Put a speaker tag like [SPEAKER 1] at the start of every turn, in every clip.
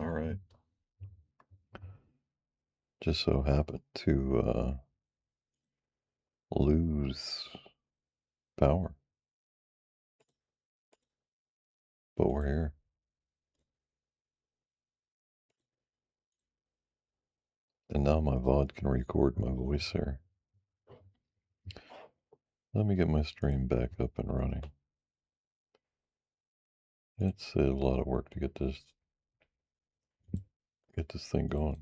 [SPEAKER 1] All right. Just so happened to lose power, but we're here. And now my VOD can record my voice there. Let me get my stream back up and running. It's a lot of work to get this thing going.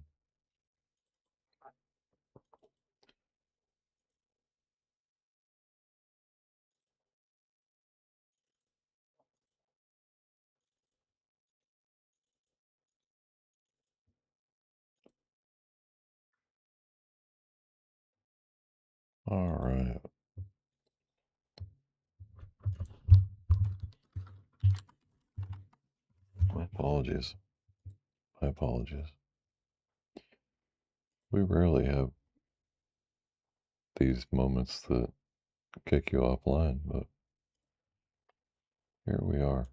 [SPEAKER 1] All right. My apologies. My apologies. We rarely have these moments that kick you offline, but here we are.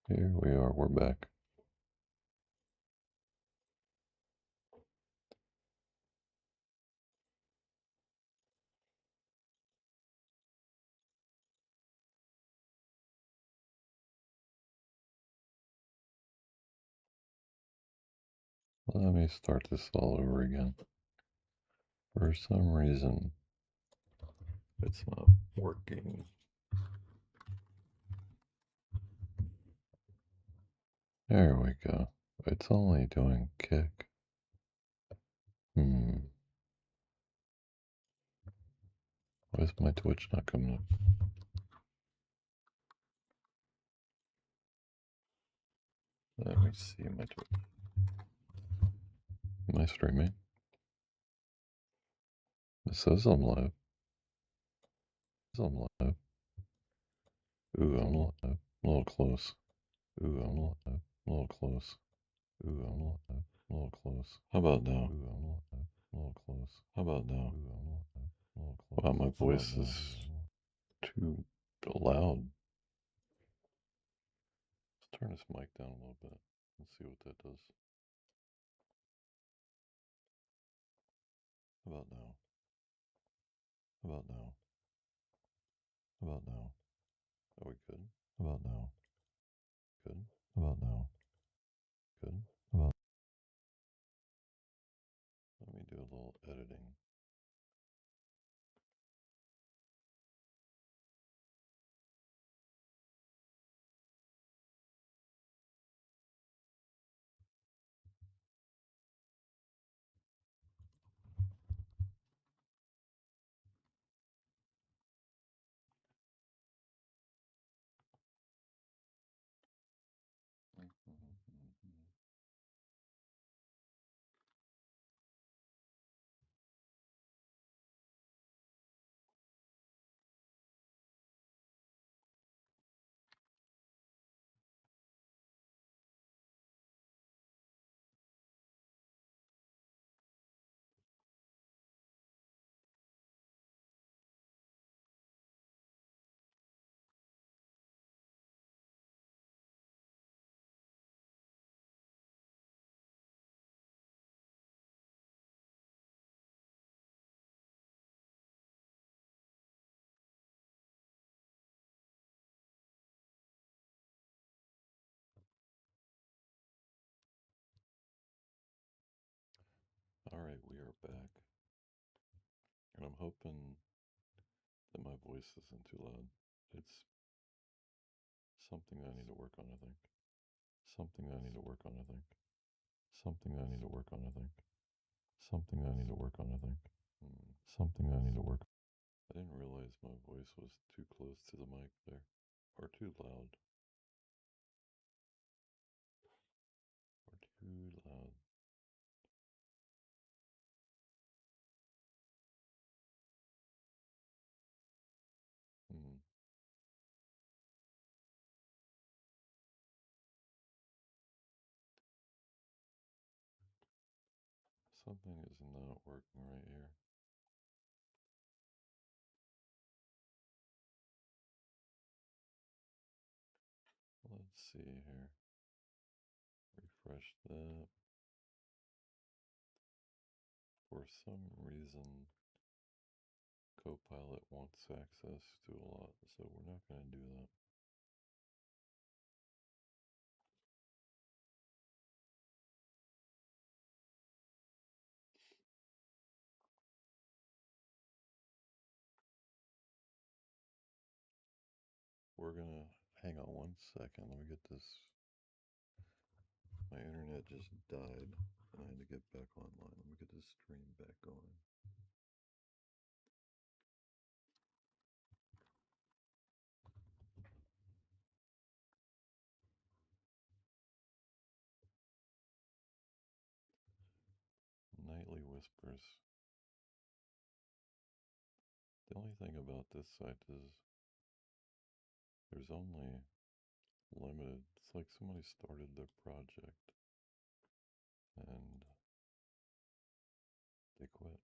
[SPEAKER 1] Here we are. We're back. Let me start this all over again. For some reason, it's not working. There we go. It's only doing kick. Why is my Twitch not coming up? Let me see my Twitch. Am I streaming? It says I'm live. I'm live. Ooh, I'm live. A little close. Ooh, I'm live. A little close. Ooh, I'm live. A little close. How about now? Ooh, I'm live. A little close. How about now? Ooh, I'm live. A little close. Wow, my voice is too loud. Let's turn this mic down a little bit. Let's see what that does. How about now? How about now? How about now? Are we good? How about now? Good. How about now? Good. How about let me do a little editing. All right, we are back. And I'm hoping that my voice isn't too loud. It's something I need to work on, I think. Something I need to work on, I think. Something I need to work on, I think. Something I need to work on, I think. Something I need to work on. I didn't realize my voice was too close to the mic there. Or too loud. Or too loud. Hmm. Something is not working right here. Let's see here. refresh that. For some reason, Copilot wants access to a lot, so we're not going to do that. We're going to hang on 1 second. Let me get this. My internet just died, and I had to get back online. Let me get this stream back going. Nightly Whispers. The only thing about this site is there's only limited. It's like somebody started their project and they quit.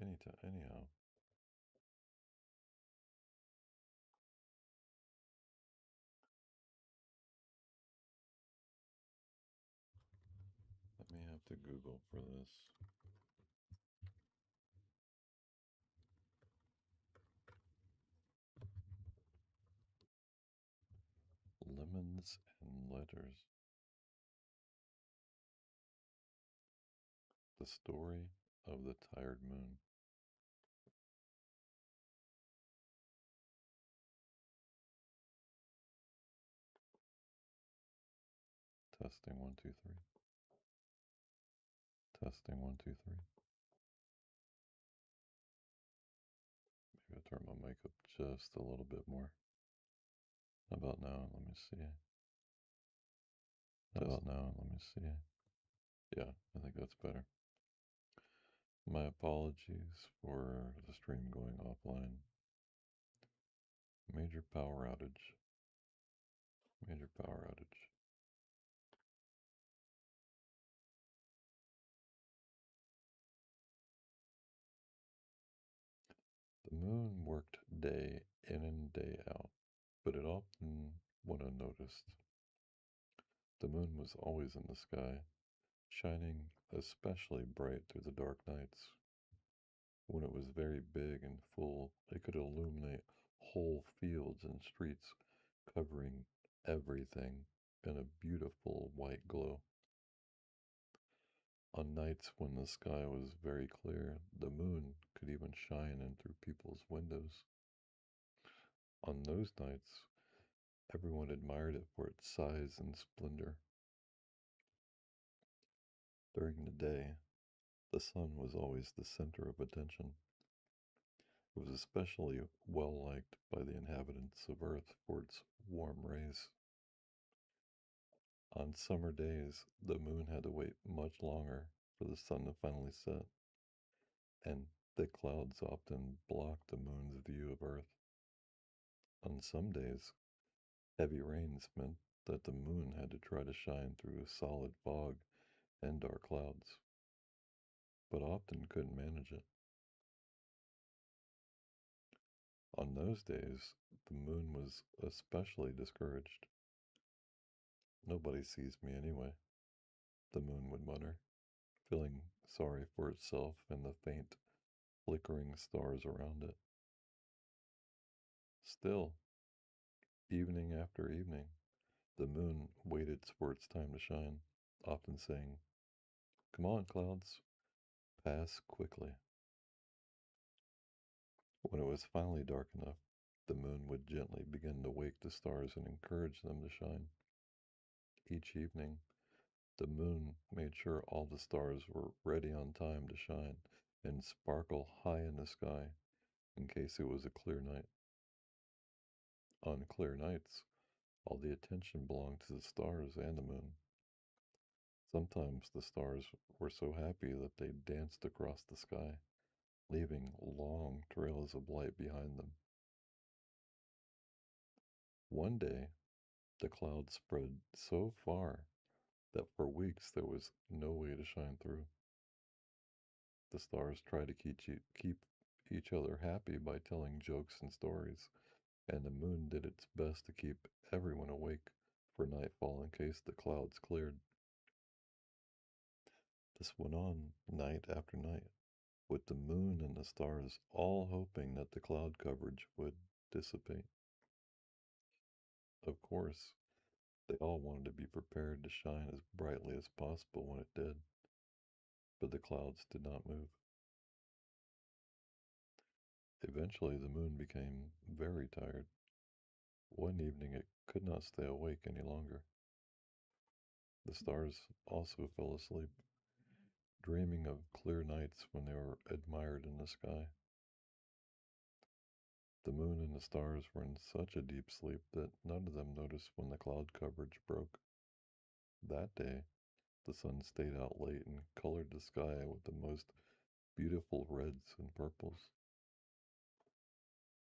[SPEAKER 1] Anyhow, let me have to Google for this. Lemons and Letters. The Story of the Tired Moon. Testing 1 2 3. Testing 1 2 3. Maybe I'll turn my mic up just a little bit more. How about now? Let me see. How about now? Let me see. Yeah, I think that's better. My apologies for the stream going offline. Major power outage. Major power outage. The moon worked day in and day out, but it often went unnoticed. The moon was always in the sky, shining especially bright through the dark nights. When it was very big and full, it could illuminate whole fields and streets, covering everything in a beautiful white glow. On nights when the sky was very clear, the moon could even shine in through people's windows. On those nights, everyone admired it for its size and splendor. During the day, the sun was always the center of attention. It was especially well liked by the inhabitants of Earth for its warm rays. On summer days, the moon had to wait much longer for the sun to finally set, and thick clouds often blocked the moon's view of Earth. On some days, heavy rains meant that the moon had to try to shine through a solid fog and dark clouds, but often couldn't manage it. On those days, the moon was especially discouraged. Nobody sees me anyway, the moon would mutter, feeling sorry for itself and the faint, flickering stars around it. Still, evening after evening, the moon waited for its time to shine, often saying, "Come on, clouds, pass quickly." When it was finally dark enough, the moon would gently begin to wake the stars and encourage them to shine. Each evening, the moon made sure all the stars were ready on time to shine and sparkle high in the sky in case it was a clear night. On clear nights, all the attention belonged to the stars and the moon. Sometimes the stars were so happy that they danced across the sky, leaving long trails of light behind them. One day, the clouds spread so far that for weeks there was no way to shine through. The stars tried to keep each other happy by telling jokes and stories, and the moon did its best to keep everyone awake for nightfall in case the clouds cleared. This went on night after night, with the moon and the stars all hoping that the cloud coverage would dissipate. Of course, they all wanted to be prepared to shine as brightly as possible when it did, but the clouds did not move. Eventually, the moon became very tired. One evening, it could not stay awake any longer. The stars also fell asleep, dreaming of clear nights when they were admired in the sky. The moon and the stars were in such a deep sleep that none of them noticed when the cloud coverage broke. That day, the sun stayed out late and colored the sky with the most beautiful reds and purples.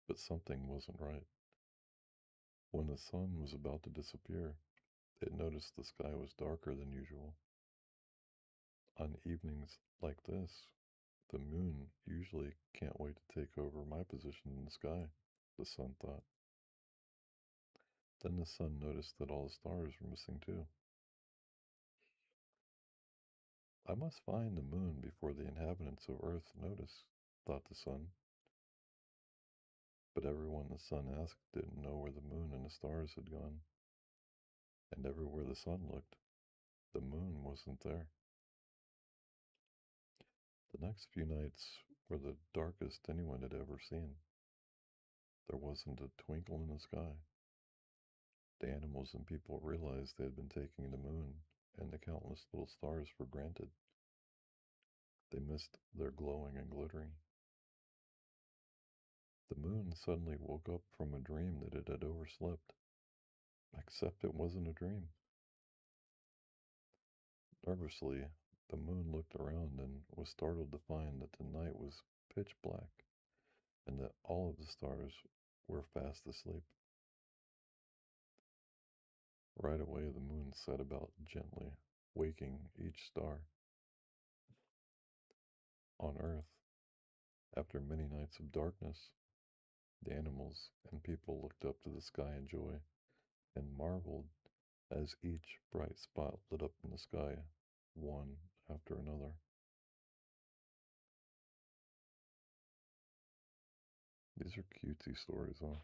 [SPEAKER 1] But something wasn't right. When the sun was about to disappear, it noticed the sky was darker than usual. On evenings like this, the moon usually can't wait to take over my position in the sky, the sun thought. Then the sun noticed that all the stars were missing too. I must find the moon before the inhabitants of Earth notice, thought the sun. But everyone the sun asked didn't know where the moon and the stars had gone, and everywhere the sun looked, the moon wasn't there. The next few nights were the darkest anyone had ever seen. There wasn't a twinkle in the sky. The animals and people realized they had been taking the moon and the countless little stars for granted. They missed their glowing and glittering. The moon suddenly woke up from a dream that it had overslept, except it wasn't a dream. Nervously, the moon looked around and was startled to find that the night was pitch black and that all of the stars were fast asleep. Right away, the moon set about gently waking each star. On Earth, after many nights of darkness, the animals and people looked up to the sky in joy and marveled as each bright spot lit up in the sky, one after another. These are cutesy stories, huh?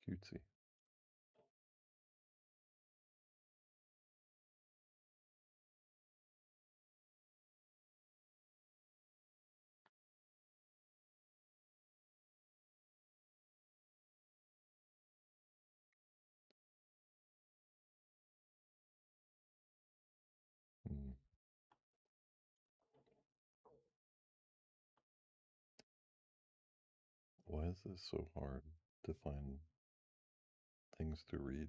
[SPEAKER 1] Cutesy. Hmm. Why is this so hard to find things to read?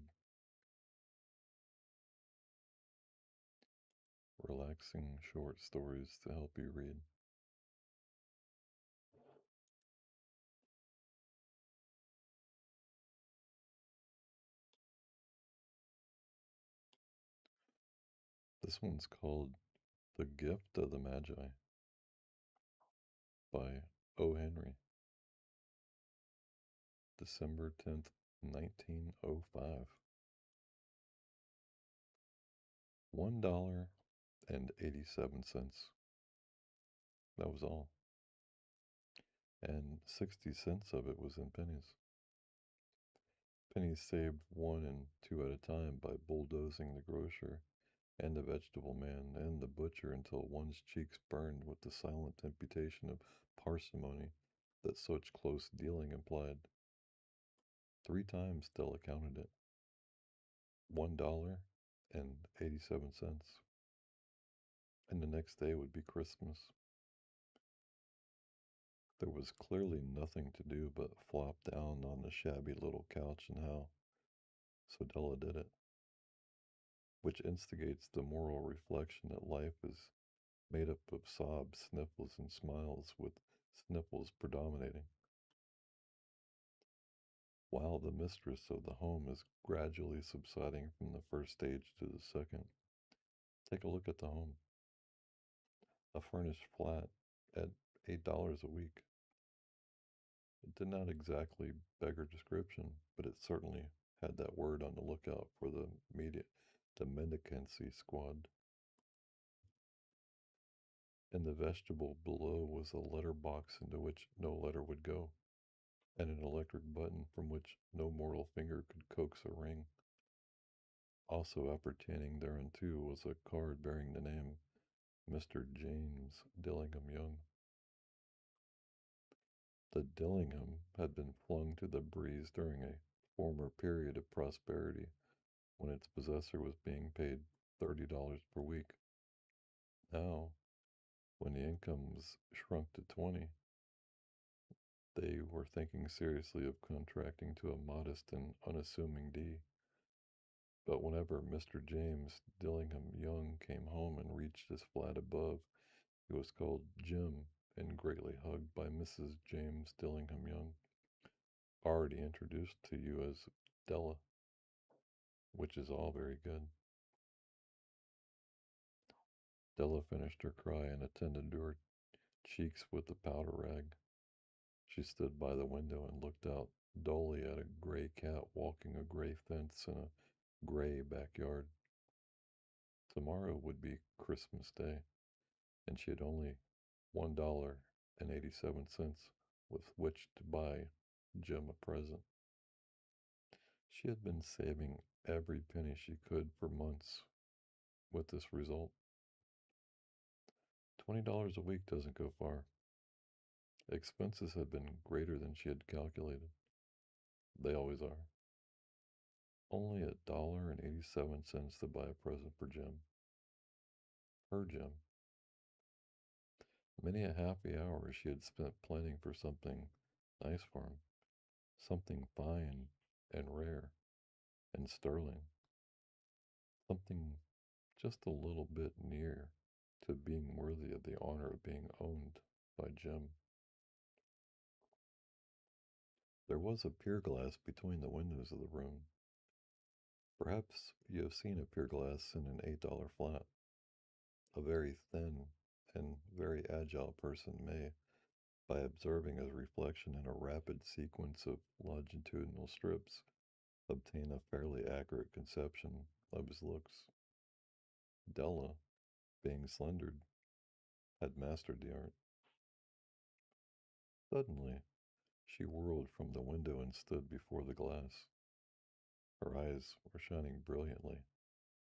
[SPEAKER 1] Relaxing short stories to help you read. This one's called The Gift of the Magi by O. Henry, December 10th, 1905. $1.87. That was all. And 60 cents of it was in pennies. Pennies saved one and two at a time by bulldozing the grocer and the vegetable man and the butcher until one's cheeks burned with the silent imputation of parsimony that such close dealing implied. 3 times Della counted it. $1.87. And the next day would be Christmas. There was clearly nothing to do but flop down on the shabby little couch and howl, so Della did it, which instigates the moral reflection that life is made up of sobs, sniffles, and smiles, with sniffles predominating. While the mistress of the home is gradually subsiding from the first stage to the second, take a look at the home. A furnished flat at $8 a week. It did not exactly beggar description, but it certainly had that word on the lookout for the mendicancy squad. In the vestibule below was a letter box into which no letter would go, and an electric button from which no mortal finger could coax a ring. Also appertaining thereunto was a card bearing the name Mr. James Dillingham Young. The Dillingham had been flung to the breeze during a former period of prosperity when its possessor was being paid $30 per week. Now, when the income was shrunk to 20, they were thinking seriously of contracting to a modest and unassuming D. But whenever Mr. James Dillingham Young came home and reached his flat above, he was called Jim and greatly hugged by Mrs. James Dillingham Young, already introduced to you as Della, which is all very good. Della finished her cry and attended to her cheeks with the powder rag. She stood by the window and looked out dully at a gray cat walking a gray fence in a gray backyard. Tomorrow would be Christmas Day, and she had only $1.87 with which to buy Jim a present. She had been saving every penny she could for months with this result. $20 a week doesn't go far. Expenses had been greater than she had calculated. They always are. Only $1.87 to buy a present for Jim. Her Jim. Many a happy hour she had spent planning for something nice for him, something fine and rare and sterling, something just a little bit near to being worthy of the honor of being owned by Jim. There was a pier glass between the windows of the room. Perhaps you have seen a pier glass in an $8 flat. A very thin and very agile person may, by observing his reflection in a rapid sequence of longitudinal strips, obtain a fairly accurate conception of his looks. Della, being slender, had mastered the art. Suddenly, she whirled from the window and stood before the glass. Her eyes were shining brilliantly,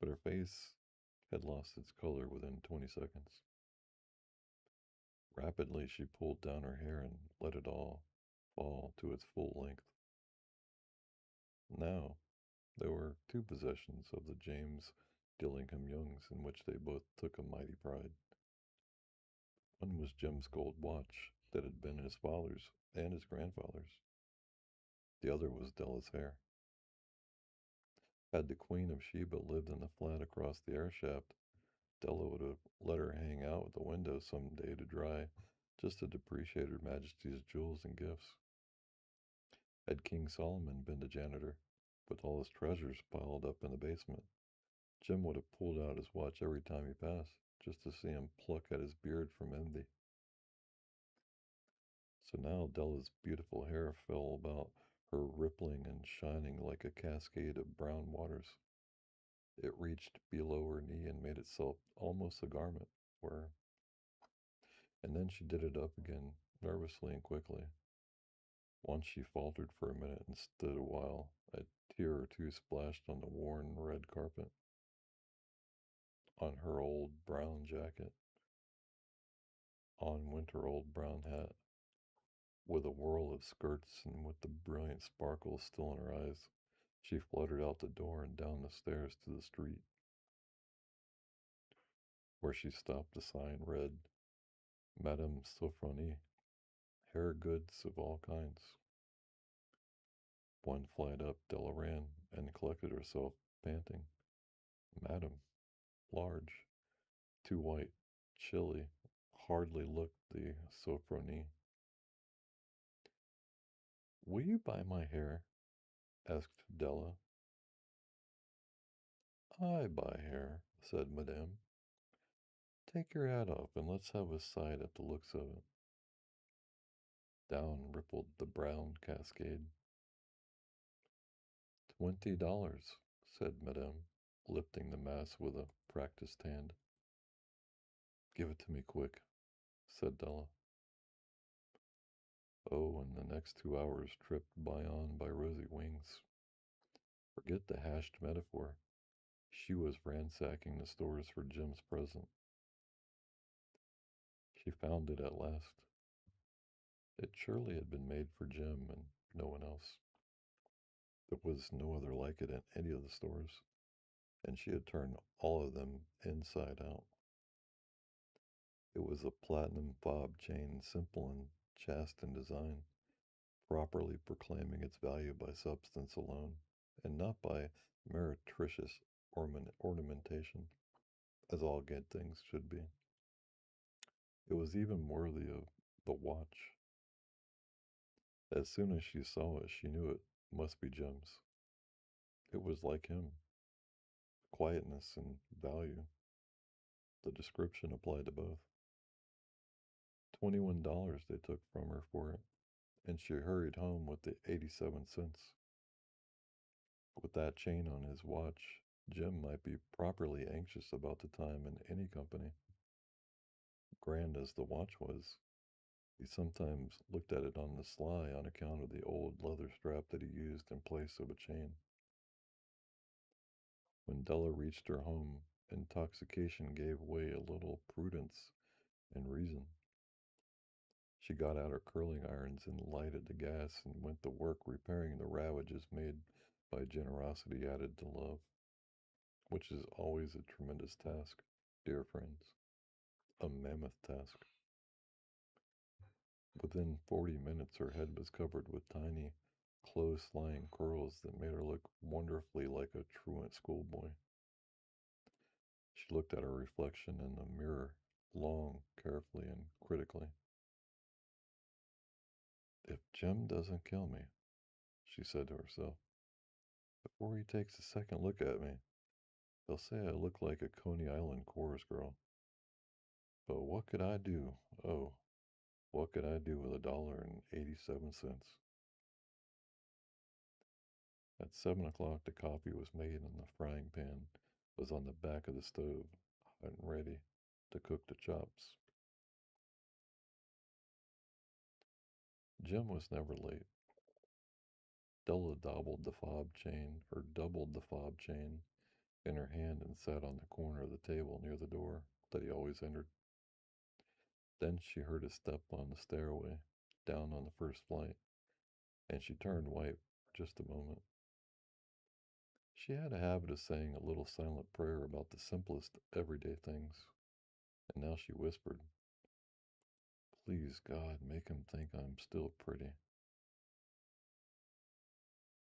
[SPEAKER 1] but her face had lost its color within 20 seconds. Rapidly, she pulled down her hair and let it all fall to its full length. Now, there were two possessions of the James Dillingham Youngs in which they both took a mighty pride. One was Jim's gold watch that had been his father's and his grandfather's. The other was Della's hair. Had the Queen of Sheba lived in the flat across the air shaft, Della would have let her hang out at the window some day to dry, just to depreciate Her Majesty's jewels and gifts. Had King Solomon been the janitor, with all his treasures piled up in the basement, Jim would have pulled out his watch every time he passed, just to see him pluck at his beard from envy. So now Della's beautiful hair fell about her, rippling and shining like a cascade of brown waters. It reached below her knee and made itself almost a garment for her. And then she did it up again, nervously and quickly. Once she faltered for a minute and stood a while, a tear or two splashed on the worn red carpet, on her old brown jacket, on winter old brown hat. With a whirl of skirts and with the brilliant sparkle still in her eyes, she fluttered out the door and down the stairs to the street, where she stopped. The sign read, Madame Sofronie, hair goods of all kinds. One flight up, Della ran and collected herself, panting. Madam, large, too white, chilly, hardly looked the Sofronie. Will you buy my hair? Asked Della. I buy hair, said Madame. Take your hat off and let's have a sight at the looks of it. Down rippled the brown cascade. $20, said Madame, lifting the mass with a practiced hand. Give it to me quick, said Della. Oh, and the next 2 hours tripped by rosy wings. Forget the hashed metaphor. She was ransacking the stores for Jim's present. She found it at last. It surely had been made for Jim and no one else. There was no other like it in any of the stores, and she had turned all of them inside out. It was a platinum fob chain, simple and chaste in design, properly proclaiming its value by substance alone, and not by meretricious ornamentation, as all good things should be. It was even worthy of the watch. As soon as she saw it, she knew it must be Jim's. It was like him, quietness and value. The description applied to both. $21 they took from her for it, and she hurried home with the 87 cents. With that chain on his watch, Jim might be properly anxious about the time in any company. Grand as the watch was, he sometimes looked at it on the sly on account of the old leather strap that he used in place of a chain. When Della reached her home, intoxication gave way a little prudence and reason. She got out her curling irons and lighted the gas and went to work repairing the ravages made by generosity added to love, which is always a tremendous task, dear friends, a mammoth task. Within 40 minutes, her head was covered with tiny, close-lying curls that made her look wonderfully like a truant schoolboy. She looked at her reflection in the mirror long, carefully, and critically. If Jim doesn't kill me, she said to herself, before he takes a second look at me, he'll say I look like a Coney Island chorus girl. But what could I do? Oh, what could I do with $1.87? At 7 o'clock, the coffee was made and the frying pan was on the back of the stove, hot and ready to cook the chops. Jim was never late. Della doubled the fob chain in her hand and sat on the corner of the table near the door that he always entered. Then she heard a step on the stairway down on the first flight, and she turned white for just a moment. She had a habit of saying a little silent prayer about the simplest everyday things, and now she whispered, please, God, make him think I'm still pretty.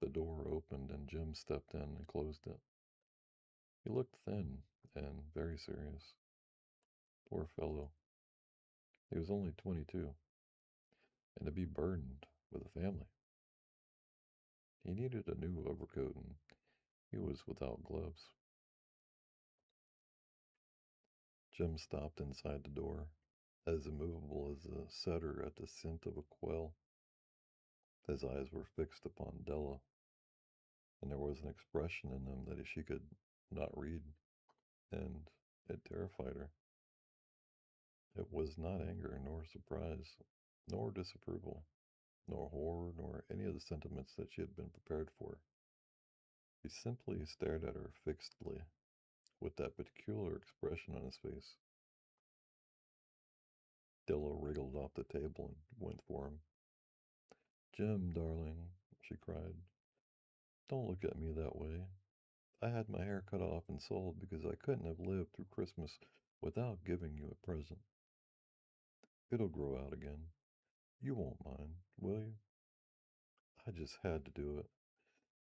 [SPEAKER 1] The door opened and Jim stepped in and closed it. He looked thin and very serious. Poor fellow. He was only 22, and to be burdened with a family. He needed a new overcoat, and he was without gloves. Jim stopped inside the door, as immovable as a setter at the scent of a quail. His eyes were fixed upon Della, and there was an expression in them that she could not read, and it terrified her. It was not anger, nor surprise, nor disapproval, nor horror, nor any of the sentiments that she had been prepared for. He simply stared at her fixedly, with that peculiar expression on his face. Della wriggled off the table and went for him. Jim, darling, she cried, don't look at me that way. I had my hair cut off and sold because I couldn't have lived through Christmas without giving you a present. It'll grow out again. You won't mind, will you? I just had to do it.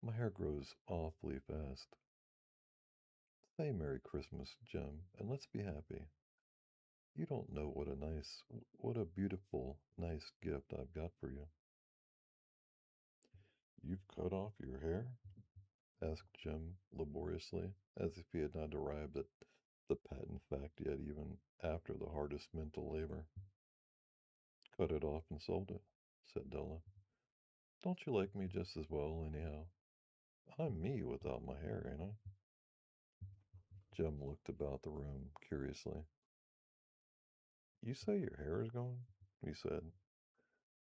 [SPEAKER 1] My hair grows awfully fast. Say Merry Christmas, Jim, and let's be happy. You don't know what a beautiful, nice gift I've got for you. You've cut off your hair? Asked Jim laboriously, as if he had not arrived at the patent fact yet, even after the hardest mental labor. Cut it off and sold it. said Della. Don't you like me just as well, anyhow? I'm me without my hair, ain't I? Jim looked about the room curiously. You say your hair is gone? He said,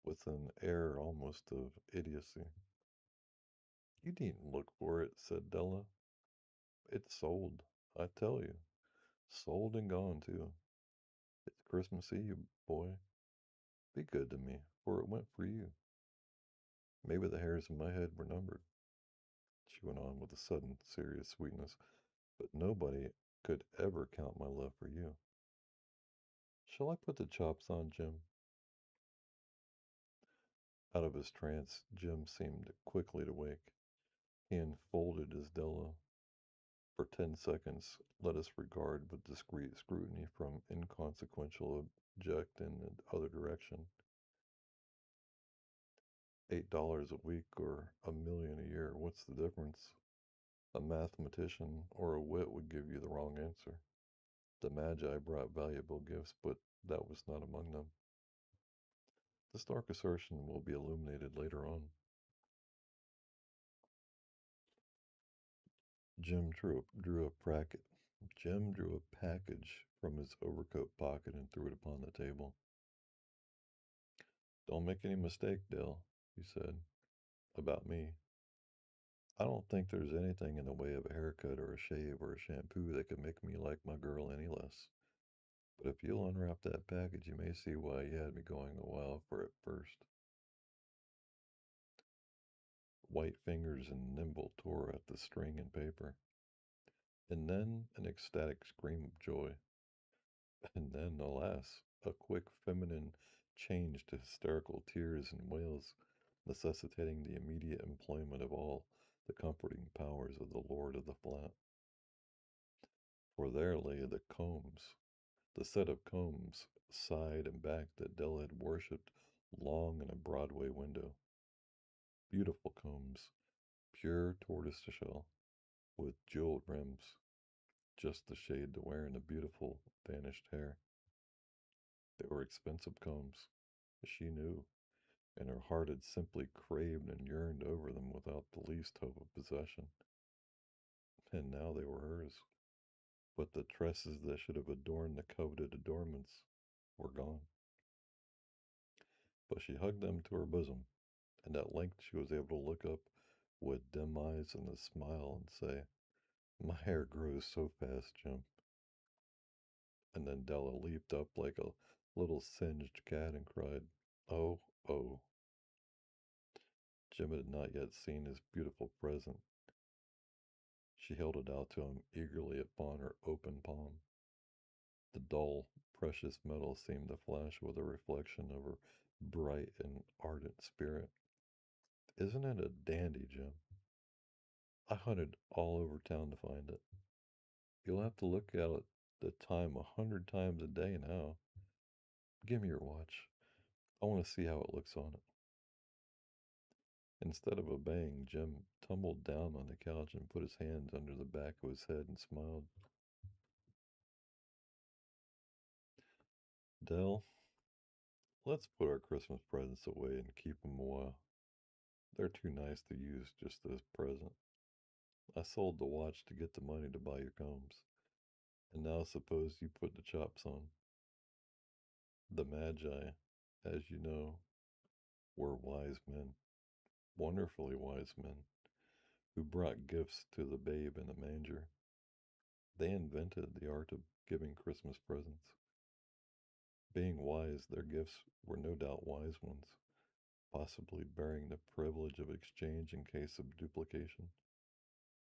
[SPEAKER 1] with an air almost of idiocy. You needn't look for it, said Della. It's sold, I tell you. Sold and gone, too. It's Christmas Eve, boy. Be good to me, for it went for you. Maybe the hairs in my head were numbered, she went on with a sudden serious sweetness, but nobody could ever count my love for you. Shall I put the chops on, Jim? Out of his trance, Jim seemed quickly to wake. He unfolded his Della. For 10 seconds, let us regard with discreet scrutiny from inconsequential object in the other direction. $8 a week or $1 million a year, what's the difference? A mathematician or a wit would give you the wrong answer. The Magi brought valuable gifts, but that was not among them. This dark assertion will be illuminated later on. Jim drew a package from his overcoat pocket and threw it upon the table. Don't make any mistake, Dell, he said, about me. I don't think there's anything in the way of a haircut or a shave or a shampoo that could make me like my girl any less. But if you'll unwrap that package, you may see why you had me going a while for it first. White fingers and nimble tore at the string and paper. And then an ecstatic scream of joy. And then, alas, a quick feminine change to hysterical tears and wails, necessitating the immediate employment of all the comforting powers of the lord of the flat. For there lay the set of combs, side and back, that Della had worshipped long in a Broadway window. Beautiful combs, pure tortoiseshell, with jeweled rims, just the shade to wear in the beautiful vanished hair. They were expensive combs, she knew, and her heart had simply craved and yearned over them without the least hope of possession. And now they were hers. But the tresses that should have adorned the coveted adornments were gone. But she hugged them to her bosom, and at length she was able to look up with dim eyes and a smile and say, My hair grows so fast, Jim. And then Della leaped up like a little singed cat and cried, Oh, oh. Jim had not yet seen his beautiful present. She held it out to him eagerly upon her open palm. The dull, precious metal seemed to flash with a reflection of her bright and ardent spirit. Isn't it a dandy, Jim? I hunted all over town to find it. You'll have to look at it the time 100 times a day now. Give me your watch. I want to see how it looks on it. Instead of obeying, Jim tumbled down on the couch and put his hands under the back of his head and smiled. Dell, let's put our Christmas presents away and keep them a while. They're too nice to use just as present. I sold the watch to get the money to buy your combs. And now suppose you put the chops on. The Magi, as you know, were wise men, wonderfully wise men, who brought gifts to the babe in the manger. They invented the art of giving Christmas presents. Being wise, their gifts were no doubt wise ones, possibly bearing the privilege of exchange in case of duplication.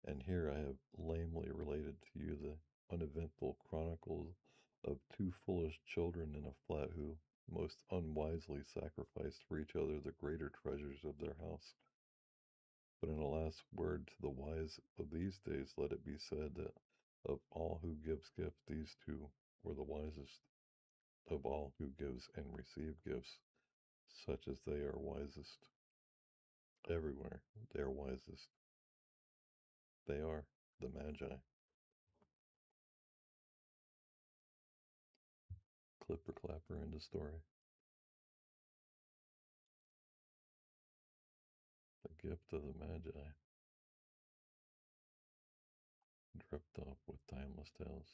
[SPEAKER 1] And here I have lamely related to you the uneventful chronicles of two foolish children in a flat who most unwisely sacrificed for each other the greater treasures of their house. But in a last word to the wise of these days, let it be said that of all who gives gifts, these two were the wisest. Of all who gives and receive gifts, such as they are wisest. Everywhere they are wisest. They are the Magi. Clipper clapper into story. gift of the Magi, dripped off with timeless tales.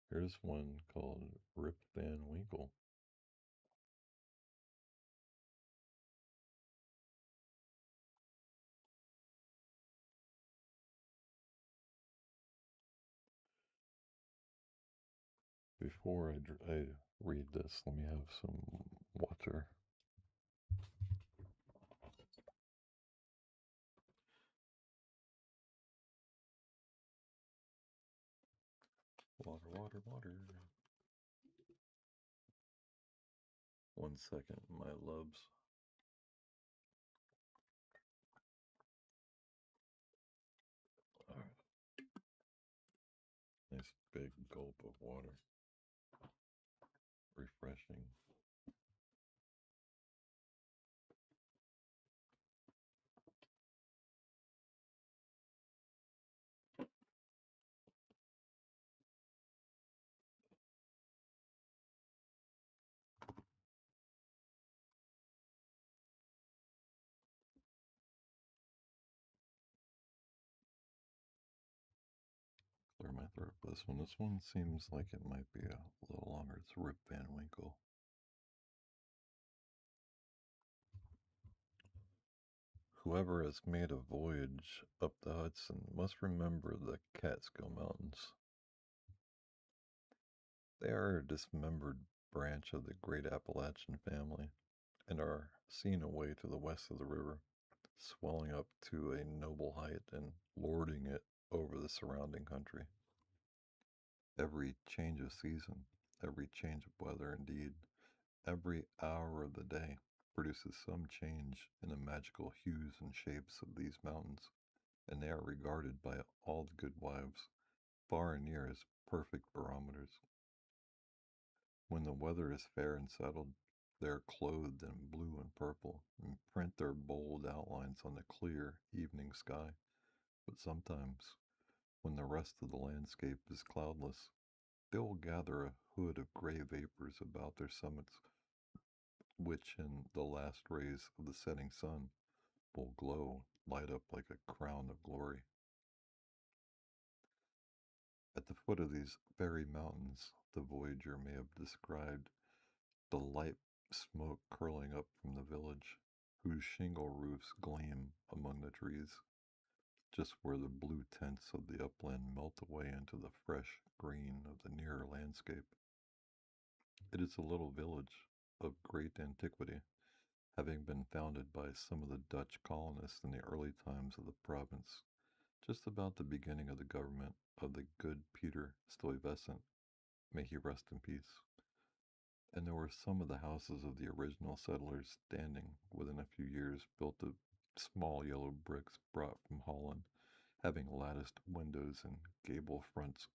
[SPEAKER 1] Here's one called Rip Van Winkle. Before I read this, let me have some water. Water, water, water. 1 second, my loves. All right. Nice big gulp of water. Refreshing. Clear my throat for this one. This one seems like it might be a little longer. It's Rip Van Winkle. Whoever has made a voyage up the Hudson must remember the Catskill Mountains. They are a dismembered branch of the great Appalachian family and are seen away to the west of the river, swelling up to a noble height and lording it over the surrounding country. Every change of season, every change of weather, indeed, every hour of the day produces some change in the magical hues and shapes of these mountains, and they are regarded by all the good wives far and near as perfect barometers. When the weather is fair and settled, they are clothed in blue and purple and print their bold outlines on the clear evening sky. But sometimes, when the rest of the landscape is cloudless, they will gather a hood of gray vapors about their summits, which in the last rays of the setting sun will glow, light up like a crown of glory. At the foot of these very mountains, the voyager may have described the light smoke curling up from the village, whose shingle roofs gleam among the trees, just where the blue tints of the upland melt away into the fresh green of the nearer landscape. It is a little village of great antiquity, having been founded by some of the Dutch colonists in the early times of the province, just about the beginning of the government of the good Peter Stuyvesant, may he rest in peace. And there were some of the houses of the original settlers standing within a few years, built of small yellow bricks brought from Holland, having latticed windows and gable fronts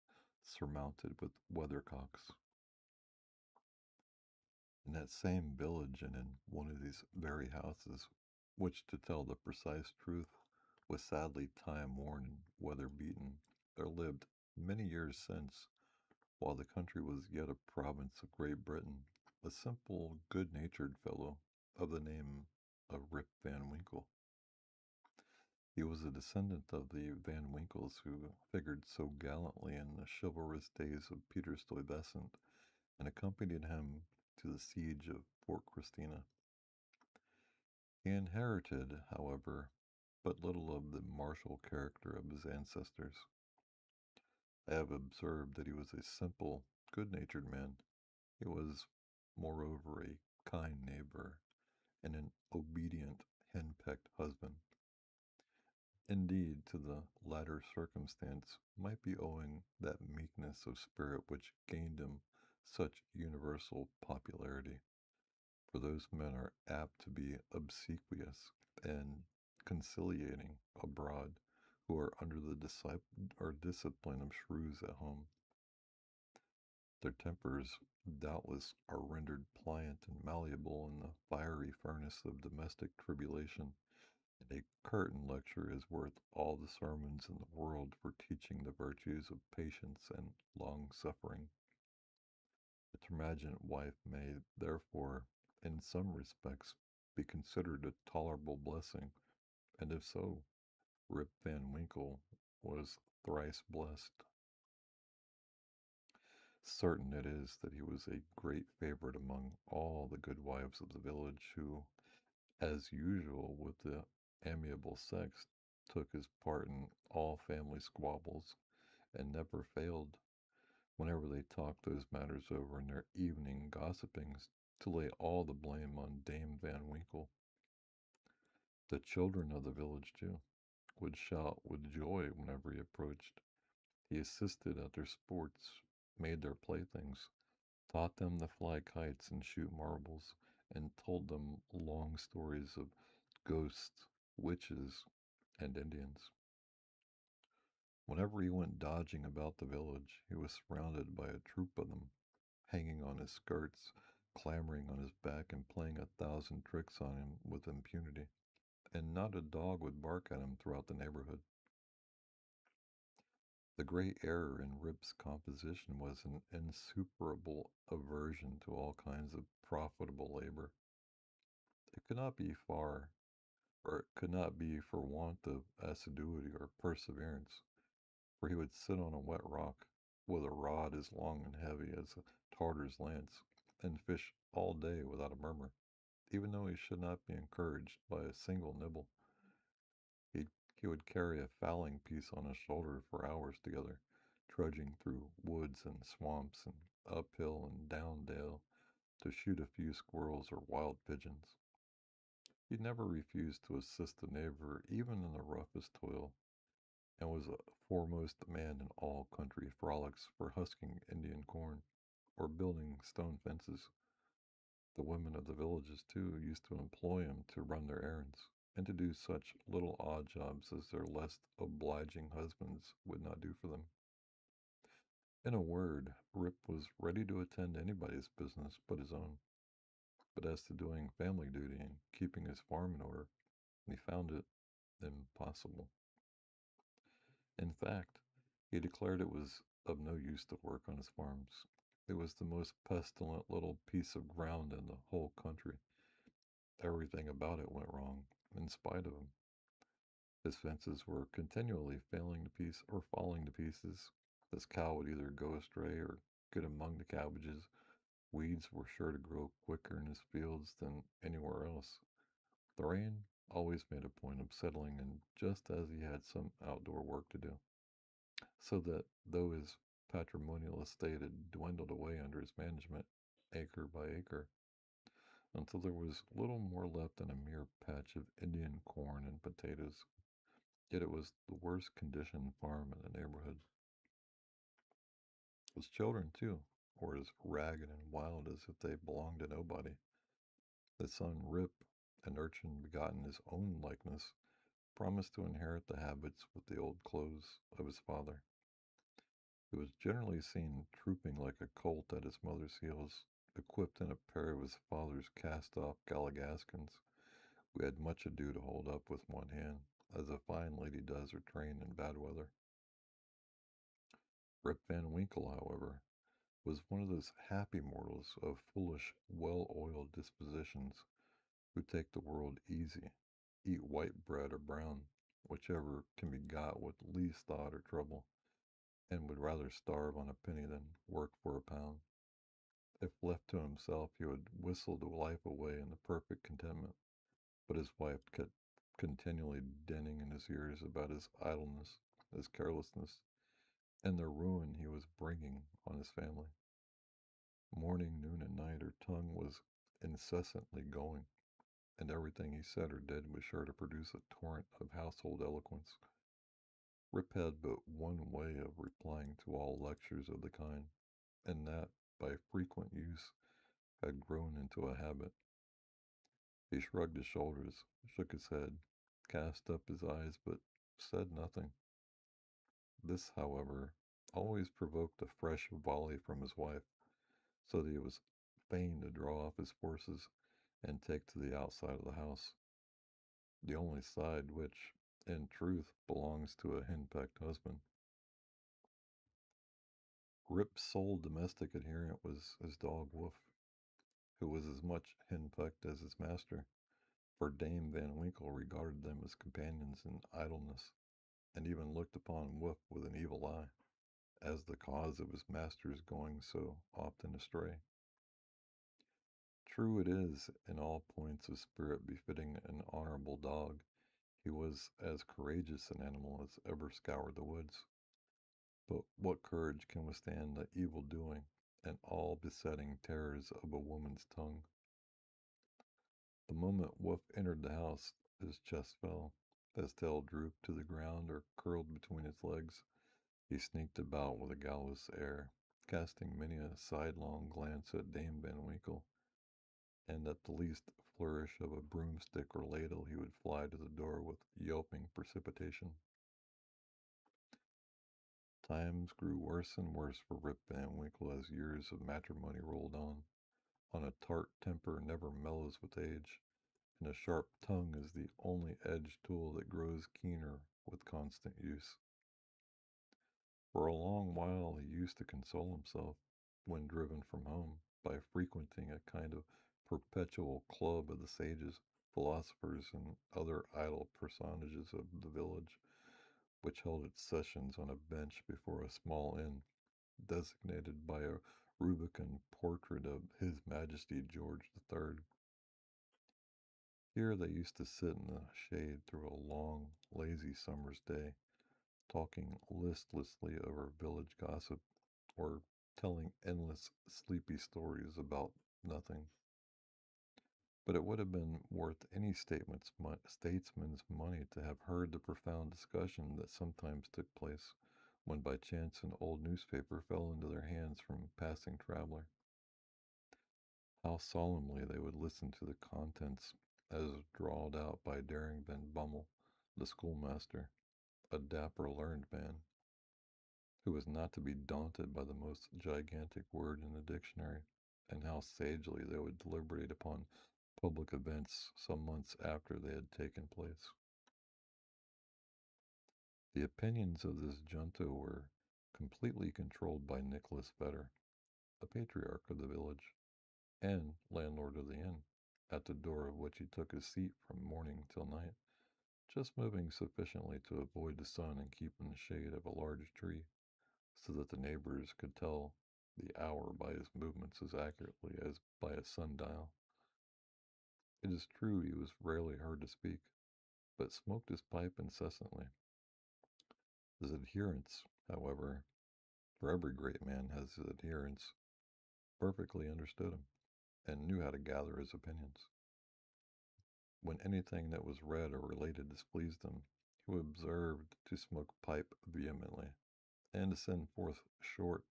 [SPEAKER 1] surmounted with weathercocks. In that same village and in one of these very houses, which, to tell the precise truth, was sadly time worn and weather beaten, there lived, many years since, while the country was yet a province of Great Britain, a simple, good natured fellow of the name of Rip Van Winkle. He was a descendant of the Van Winkles who figured so gallantly in the chivalrous days of Peter Stuyvesant and accompanied him to the siege of Fort Christina. He inherited, however, but little of the martial character of his ancestors. I have observed that he was a simple, good natured man. He was, moreover, a kind neighbor and an obedient, henpecked husband. Indeed, to the latter circumstance might be owing that meekness of spirit which gained him such universal popularity, for those men are apt to be obsequious and conciliating abroad, who are under the discipline of shrews at home. Their tempers, doubtless, are rendered pliant and malleable in the fiery furnace of domestic tribulation, and a curtain lecture is worth all the sermons in the world for teaching the virtues of patience and long suffering. The Termagant wife may, therefore, in some respects, be considered a tolerable blessing? And if so, Rip Van Winkle was thrice blessed. Certain it is that he was a great favorite among all the good wives of the village, who, as usual with the amiable sex, took his part in all family squabbles, and never failed, whenever they talked those matters over in their evening gossipings, to lay all the blame on Dame Van Winkle. The children of the village, too, would shout with joy whenever he approached. He assisted at their sports, made their playthings, taught them to fly kites and shoot marbles, and told them long stories of ghosts, witches, and Indians. Whenever he went dodging about the village, he was surrounded by a troop of them, hanging on his skirts, clambering on his back, and playing 1,000 tricks on him with impunity, and not a dog would bark at him throughout the neighborhood. The great error in Rip's composition was an insuperable aversion to all kinds of profitable labor. It could not be far, or it could not be for want of assiduity or perseverance, for he would sit on a wet rock, with a rod as long and heavy as a Tartar's lance, and fish all day without a murmur, even though he should not be encouraged by a single nibble. He, he would carry a fowling piece on his shoulder for hours together, trudging through woods and swamps and uphill and down dale to shoot a few squirrels or wild pigeons. He never refused to assist a neighbor even in the roughest toil, and was a foremost man in all country frolics for husking Indian corn or building stone fences. The women of the villages, too, used to employ him to run their errands, and to do such little odd jobs as their less obliging husbands would not do for them. In a word, Rip was ready to attend anybody's business but his own. But as to doing family duty and keeping his farm in order, he found it impossible. In fact, he declared it was of no use to work on his farms. It was the most pestilent little piece of ground in the whole country. Everything about it went wrong, in spite of him. His fences were continually failing to pieces or falling to pieces. His cow would either go astray or get among the cabbages. Weeds were sure to grow quicker in his fields than anywhere else. The rain always made a point of settling in just as he had some outdoor work to do, so that though his patrimonial estate had dwindled away under his management, acre by acre, until there was little more left than a mere patch of Indian corn and potatoes, yet it was the worst conditioned farm in the neighborhood. His children, too, were as ragged and wild as if they belonged to nobody. The son Rip, an urchin begotten his own likeness, promised to inherit the habits with the old clothes of his father. He was generally seen trooping like a colt at his mother's heels, equipped in a pair of his father's cast-off galligaskins. We had much ado to hold up with one hand, as a fine lady does her train in bad weather. Rip Van Winkle, however, was one of those happy mortals of foolish, well-oiled dispositions who take the world easy, eat white bread or brown, whichever can be got with least thought or trouble, and would rather starve on a penny than work for a pound. If left to himself, he would whistle the life away in perfect contentment, but his wife kept continually dinning in his ears about his idleness, his carelessness, and the ruin he was bringing on his family. Morning, noon, and night, her tongue was incessantly going, and everything he said or did was sure to produce a torrent of household eloquence. Rip had but one way of replying to all lectures of the kind, and that, by frequent use, had grown into a habit. He shrugged his shoulders, shook his head, cast up his eyes, but said nothing. This, however, always provoked a fresh volley from his wife, so that he was fain to draw off his forces and take to the outside of the house, the only side which, in truth, belongs to a henpecked husband. Rip's sole domestic adherent was his dog Wolf, who was as much henpecked as his master, for Dame Van Winkle regarded them as companions in idleness, and even looked upon Woof with an evil eye, as the cause of his master's going so often astray. True it is, in all points of spirit befitting an honorable dog, he was as courageous an animal as ever scoured the woods. But what courage can withstand the evil doing and all besetting terrors of a woman's tongue? The moment Woof entered the house, his chest fell, his tail drooped to the ground or curled between his legs. He sneaked about with a gallows air, casting many a sidelong glance at Dame Van Winkle, and at the least flourish of a broomstick or ladle he would fly to the door with yelping precipitation. Times grew worse and worse for Rip Van Winkle as years of matrimony rolled on a tart temper never mellows with age, and a sharp tongue is the only edged tool that grows keener with constant use. For a long while he used to console himself, when driven from home, by frequenting a kind of perpetual club of the sages, philosophers, and other idle personages of the village, which held its sessions on a bench before a small inn, designated by a rubicund portrait of His Majesty George III. Here they used to sit in the shade through a long, lazy summer's day, talking listlessly over village gossip, or telling endless sleepy stories about nothing. But it would have been worth any statesman's money to have heard the profound discussion that sometimes took place when by chance an old newspaper fell into their hands from a passing traveler. How solemnly they would listen to the contents as drawled out by Daring Van Bummel, the schoolmaster, a dapper learned man, who was not to be daunted by the most gigantic word in the dictionary, and how sagely they would deliberate upon public events some months after they had taken place. The opinions of this junto were completely controlled by Nicholas Vedder, the patriarch of the village, and landlord of the inn, at the door of which he took his seat from morning till night, just moving sufficiently to avoid the sun and keep in the shade of a large tree, so that the neighbors could tell the hour by his movements as accurately as by a sundial. It is true he was rarely heard to speak, but smoked his pipe incessantly. His adherents, however, for every great man has his adherents, perfectly understood him, and knew how to gather his opinions. When anything that was read or related displeased him, he was observed to smoke pipe vehemently, and to send forth short,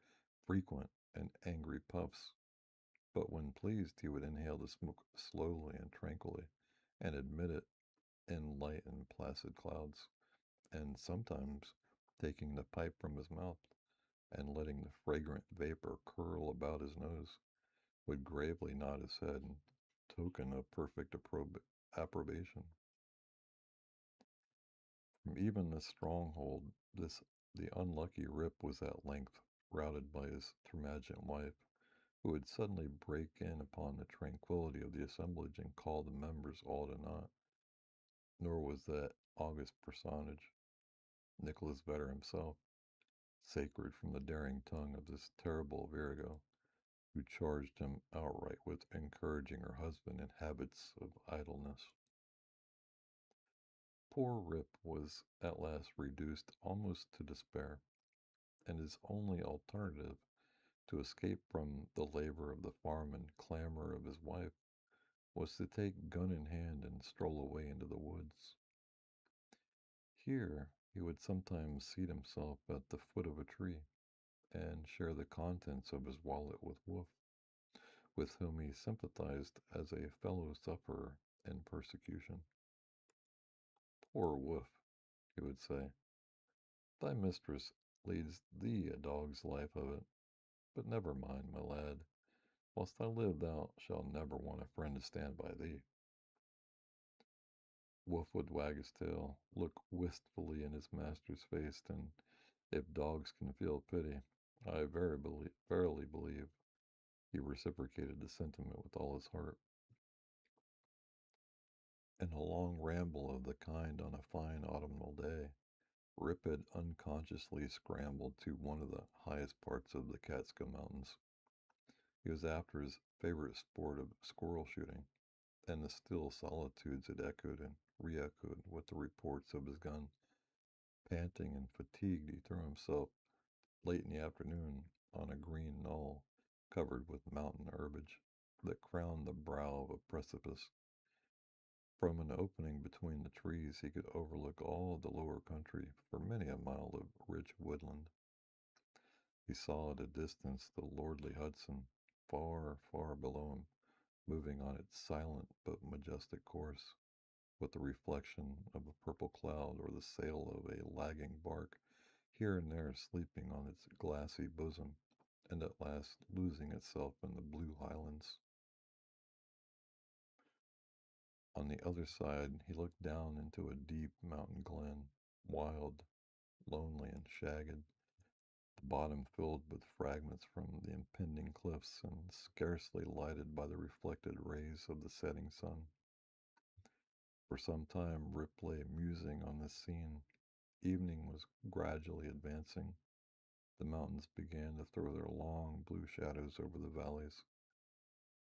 [SPEAKER 1] frequent, and angry puffs. But when pleased, he would inhale the smoke slowly and tranquilly, and admit it in light and placid clouds, and sometimes taking the pipe from his mouth and letting the fragrant vapor curl about his nose, would gravely nod his head in token of perfect approbation. From even this stronghold, the unlucky Rip was at length routed by his termagant wife, who would suddenly break in upon the tranquillity of the assemblage and call the members all to naught. Nor was that august personage, Nicholas Vedder himself, sacred from the daring tongue of this terrible virago, who charged him outright with encouraging her husband in habits of idleness. Poor Rip was at last reduced almost to despair, and his only alternative to escape from the labor of the farm and clamor of his wife was to take gun in hand and stroll away into the woods. Here he would sometimes seat himself at the foot of a tree and share the contents of his wallet with Wolf, with whom he sympathized as a fellow sufferer in persecution. Poor Wolf, he would say, thy mistress leads thee a dog's life of it, but never mind, my lad, whilst I live thou shalt never want a friend to stand by thee. Wolf would wag his tail, look wistfully in his master's face, and if dogs can feel pity, I verily believe he reciprocated the sentiment with all his heart. In a long ramble of the kind on a fine autumnal day, Rip had unconsciously scrambled to one of the highest parts of the Catskill Mountains. He was after his favorite sport of squirrel shooting, and the still solitudes had echoed and re-echoed with the reports of his gun. Panting and fatigued, he threw himself late in the afternoon on a green knoll covered with mountain herbage that crowned the brow of a precipice. From an opening between the trees, he could overlook all the lower country for many a mile of rich woodland. He saw at a distance the lordly Hudson, far, far below him, moving on its silent but majestic course, with the reflection of a purple cloud or the sail of a lagging bark here and there sleeping on its glassy bosom, and at last losing itself in the blue highlands. On the other side, he looked down into a deep mountain glen, wild, lonely, and shagged, the bottom filled with fragments from the impending cliffs and scarcely lighted by the reflected rays of the setting sun. For some time, Rip lay musing on this scene. Evening was gradually advancing. The mountains began to throw their long blue shadows over the valleys.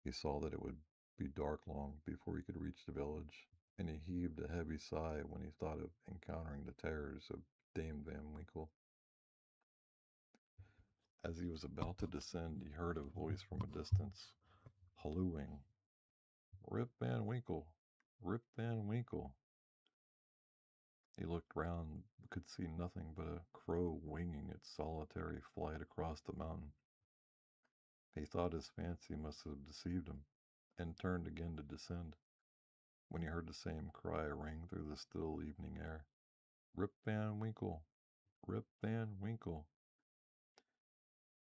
[SPEAKER 1] He saw that it would be dark long before he could reach the village, and he heaved a heavy sigh when he thought of encountering the terrors of Dame Van Winkle. As he was about to descend, he heard a voice from a distance, hallooing, "Rip Van Winkle! Rip Van Winkle!" He looked round, but could see nothing but a crow winging its solitary flight across the mountain. He thought his fancy must have deceived him, and turned again to descend, when he heard the same cry ring through the still evening air. "Rip Van Winkle! Rip Van Winkle!"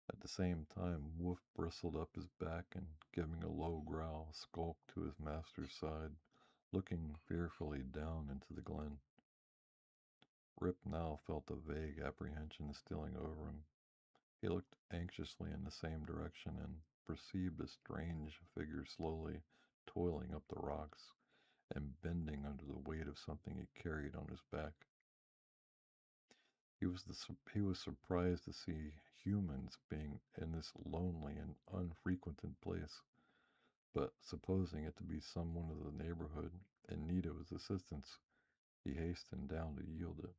[SPEAKER 1] At the same time, Wolf bristled up his back and, giving a low growl, skulked to his master's side, looking fearfully down into the glen. Rip now felt a vague apprehension stealing over him. He looked anxiously in the same direction and perceived a strange figure slowly toiling up the rocks and bending under the weight of something he carried on his back. He was surprised to see humans being in this lonely and unfrequented place, but supposing it to be someone of the neighborhood in need of his assistance, he hastened down to yield it.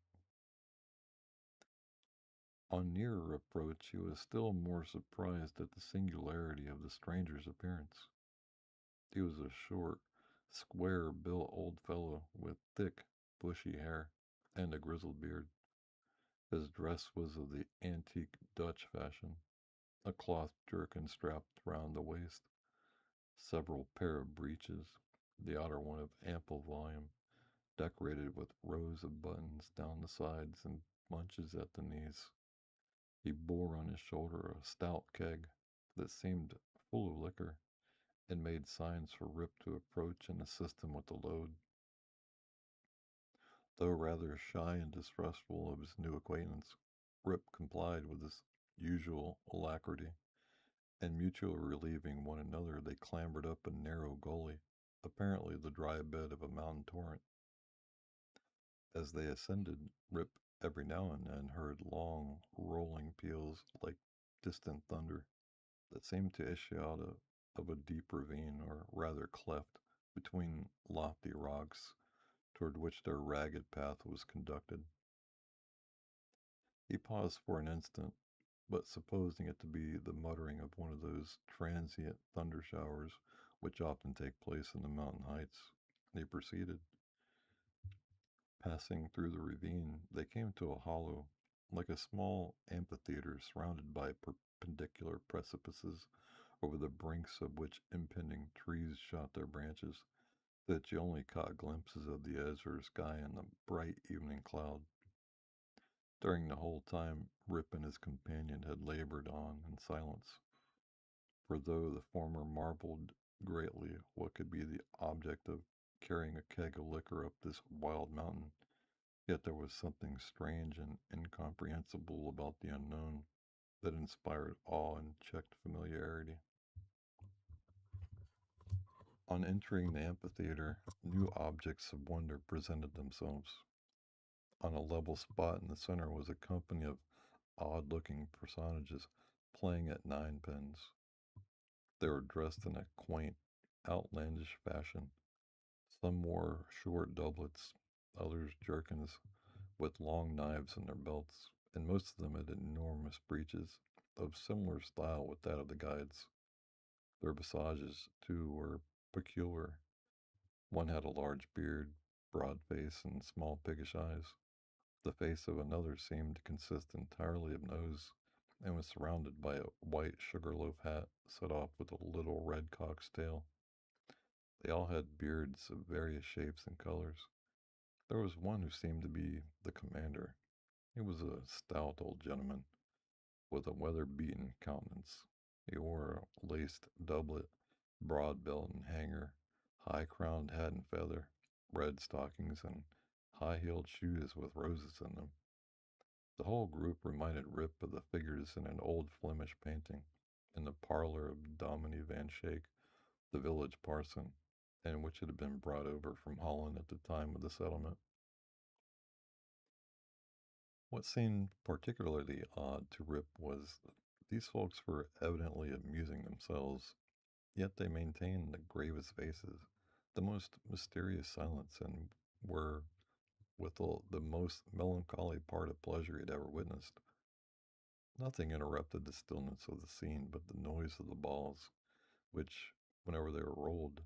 [SPEAKER 1] On nearer approach, he was still more surprised at the singularity of the stranger's appearance. He was a short, square-built old fellow with thick, bushy hair and a grizzled beard. His dress was of the antique Dutch fashion, a cloth jerkin strapped round the waist, several pair of breeches, the outer one of ample volume, decorated with rows of buttons down the sides and bunches at the knees. He bore on his shoulder a stout keg that seemed full of liquor, and made signs for Rip to approach and assist him with the load. Though rather shy and distrustful of his new acquaintance, Rip complied with his usual alacrity, and mutually relieving one another, they clambered up a narrow gully, apparently the dry bed of a mountain torrent. As they ascended, Rip every now and then heard long, rolling peals like distant thunder that seemed to issue out of a deep ravine, or rather cleft, between lofty rocks toward which their ragged path was conducted. He paused for an instant, but supposing it to be the muttering of one of those transient thunder showers which often take place in the mountain heights, they proceeded. Passing through the ravine, they came to a hollow, like a small amphitheater surrounded by perpendicular precipices, over the brinks of which impending trees shot their branches, that you only caught glimpses of the azure sky and the bright evening cloud. During the whole time, Rip and his companion had labored on in silence, for though the former marveled greatly what could be the object of carrying a keg of liquor up this wild mountain, yet there was something strange and incomprehensible about the unknown that inspired awe and checked familiarity. On entering the amphitheater, new objects of wonder presented themselves. On a level spot in the center was a company of odd looking personages playing at ninepins. They were dressed in a quaint, outlandish fashion. Some wore short doublets, others jerkins with long knives in their belts, and most of them had enormous breeches of similar style with that of the guides. Their visages, too, were peculiar. One had a large beard, broad face, and small piggish eyes. The face of another seemed to consist entirely of nose, and was surrounded by a white sugarloaf hat set off with a little red cock's tail. They all had beards of various shapes and colors. There was one who seemed to be the commander. He was a stout old gentleman with a weather-beaten countenance. He wore a laced doublet, broad belt and hanger, high-crowned hat and feather, red stockings, and high-heeled shoes with roses in them. The whole group reminded Rip of the figures in an old Flemish painting in the parlor of Dominie Van Shake, the village parson, and which had been brought over from Holland at the time of the settlement. What seemed particularly odd to Rip was that these folks were evidently amusing themselves, yet they maintained the gravest faces, the most mysterious silence, and were withal the most melancholy part of pleasure he had ever witnessed. Nothing interrupted the stillness of the scene but the noise of the balls, which, whenever they were rolled,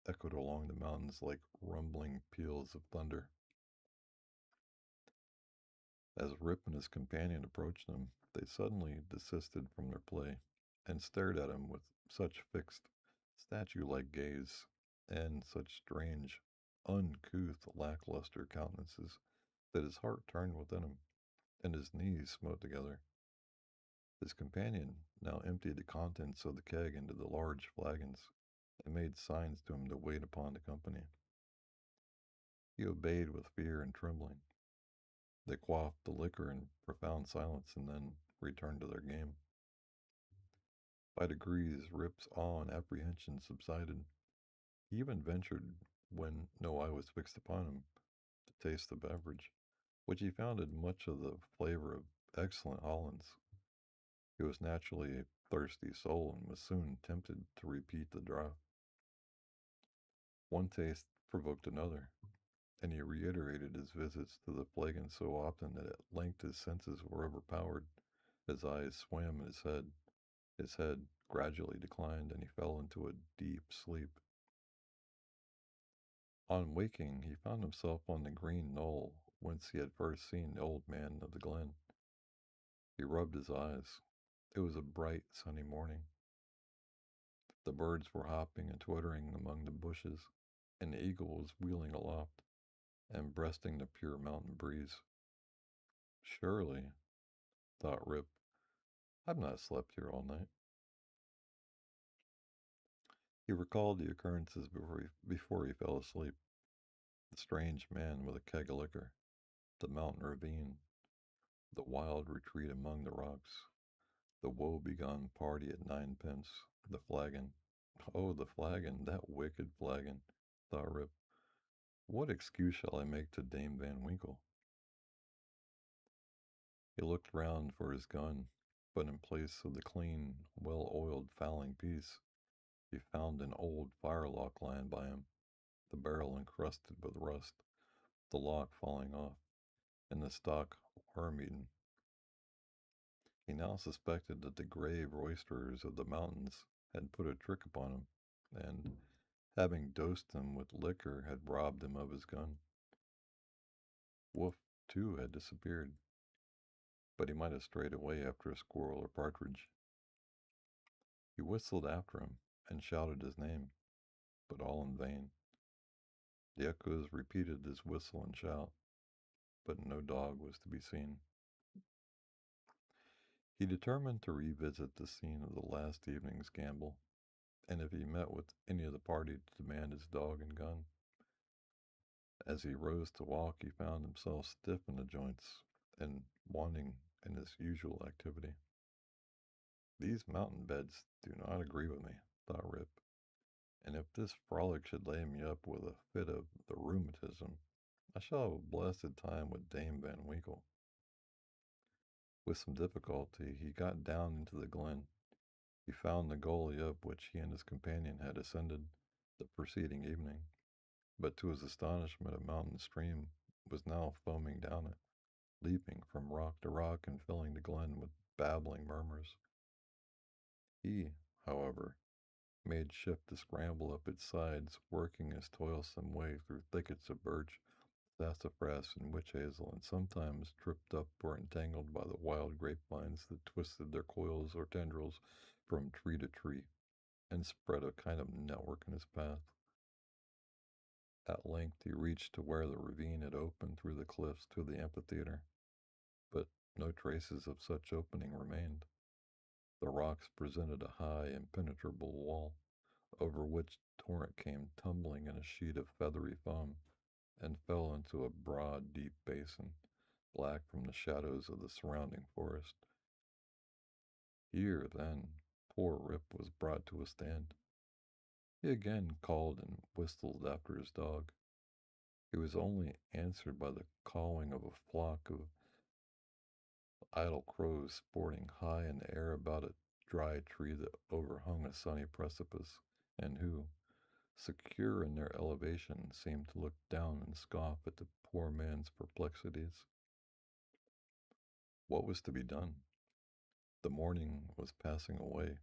[SPEAKER 1] echoed along the mountains like rumbling peals of thunder. As Rip and his companion approached them, they suddenly desisted from their play and stared at him with such fixed, statue like gaze and such strange, uncouth, lackluster countenances that his heart turned within him and his knees smote together. His companion now emptied the contents of the keg into the large flagons and made signs to him to wait upon the company. He obeyed with fear and trembling. They quaffed the liquor in profound silence and then returned to their game. By degrees, Rip's awe and apprehension subsided. He even ventured, when no eye was fixed upon him, to taste the beverage, which he found had much of the flavor of excellent Hollands. He was naturally a thirsty soul and was soon tempted to repeat the draught. One taste provoked another, and he reiterated his visits to the flagon so often that at length his senses were overpowered. His eyes swam in his head gradually declined, and he fell into a deep sleep. On waking, he found himself on the green knoll whence he had first seen the old man of the glen. He rubbed his eyes. It was a bright, sunny morning. The birds were hopping and twittering among the bushes, and the eagle was wheeling aloft and breasting the pure mountain breeze. Surely, thought Rip, I've not slept here all night. He recalled the occurrences before he fell asleep. The strange man with a keg of liquor, the mountain ravine, the wild retreat among the rocks, the woe-begone party at ninepence, the flagon. Oh, the flagon, that wicked flagon, thought Rip. What excuse shall I make to Dame Van Winkle? He looked round for his gun, but in place of the clean, well-oiled fowling piece, he found an old firelock lying by him, the barrel encrusted with rust, the lock falling off, and the stock worm-eaten. He now suspected that the grave roisterers of the mountains had put a trick upon him, and, having dosed him with liquor, had robbed him of his gun. Wolf, too, had disappeared, but he might have strayed away after a squirrel or partridge. He whistled after him and shouted his name, but all in vain. The echoes repeated his whistle and shout, but no dog was to be seen. He determined to revisit the scene of the last evening's gamble, and if he met with any of the party, to demand his dog and gun. As he rose to walk, he found himself stiff in the joints and wanting in his usual activity. These mountain beds do not agree with me, thought Rip. And if this frolic should lay me up with a fit of the rheumatism, I shall have a blessed time with Dame Van Winkle. With some difficulty, he got down into the glen. He found the gully up which he and his companion had ascended the preceding evening, but to his astonishment, a mountain stream was now foaming down it, leaping from rock to rock and filling the glen with babbling murmurs. He, however, made shift to scramble up its sides, working his toilsome way through thickets of birch, sassafras, and witch hazel, and sometimes tripped up or entangled by the wild grapevines that twisted their coils or tendrils from tree to tree and spread a kind of network in his path. At length he reached to where the ravine had opened through the cliffs to the amphitheater, but no traces of such opening remained. The rocks presented a high, impenetrable wall, over which the torrent came tumbling in a sheet of feathery foam, and fell into a broad, deep basin, black from the shadows of the surrounding forest. Here, then, poor Rip was brought to a stand. He again called and whistled after his dog. He was only answered by the cawing of a flock of idle crows sporting high in the air about a dry tree that overhung a sunny precipice, and who, secure in their elevation, seemed to look down and scoff at the poor man's perplexities. What was to be done? The morning was passing away,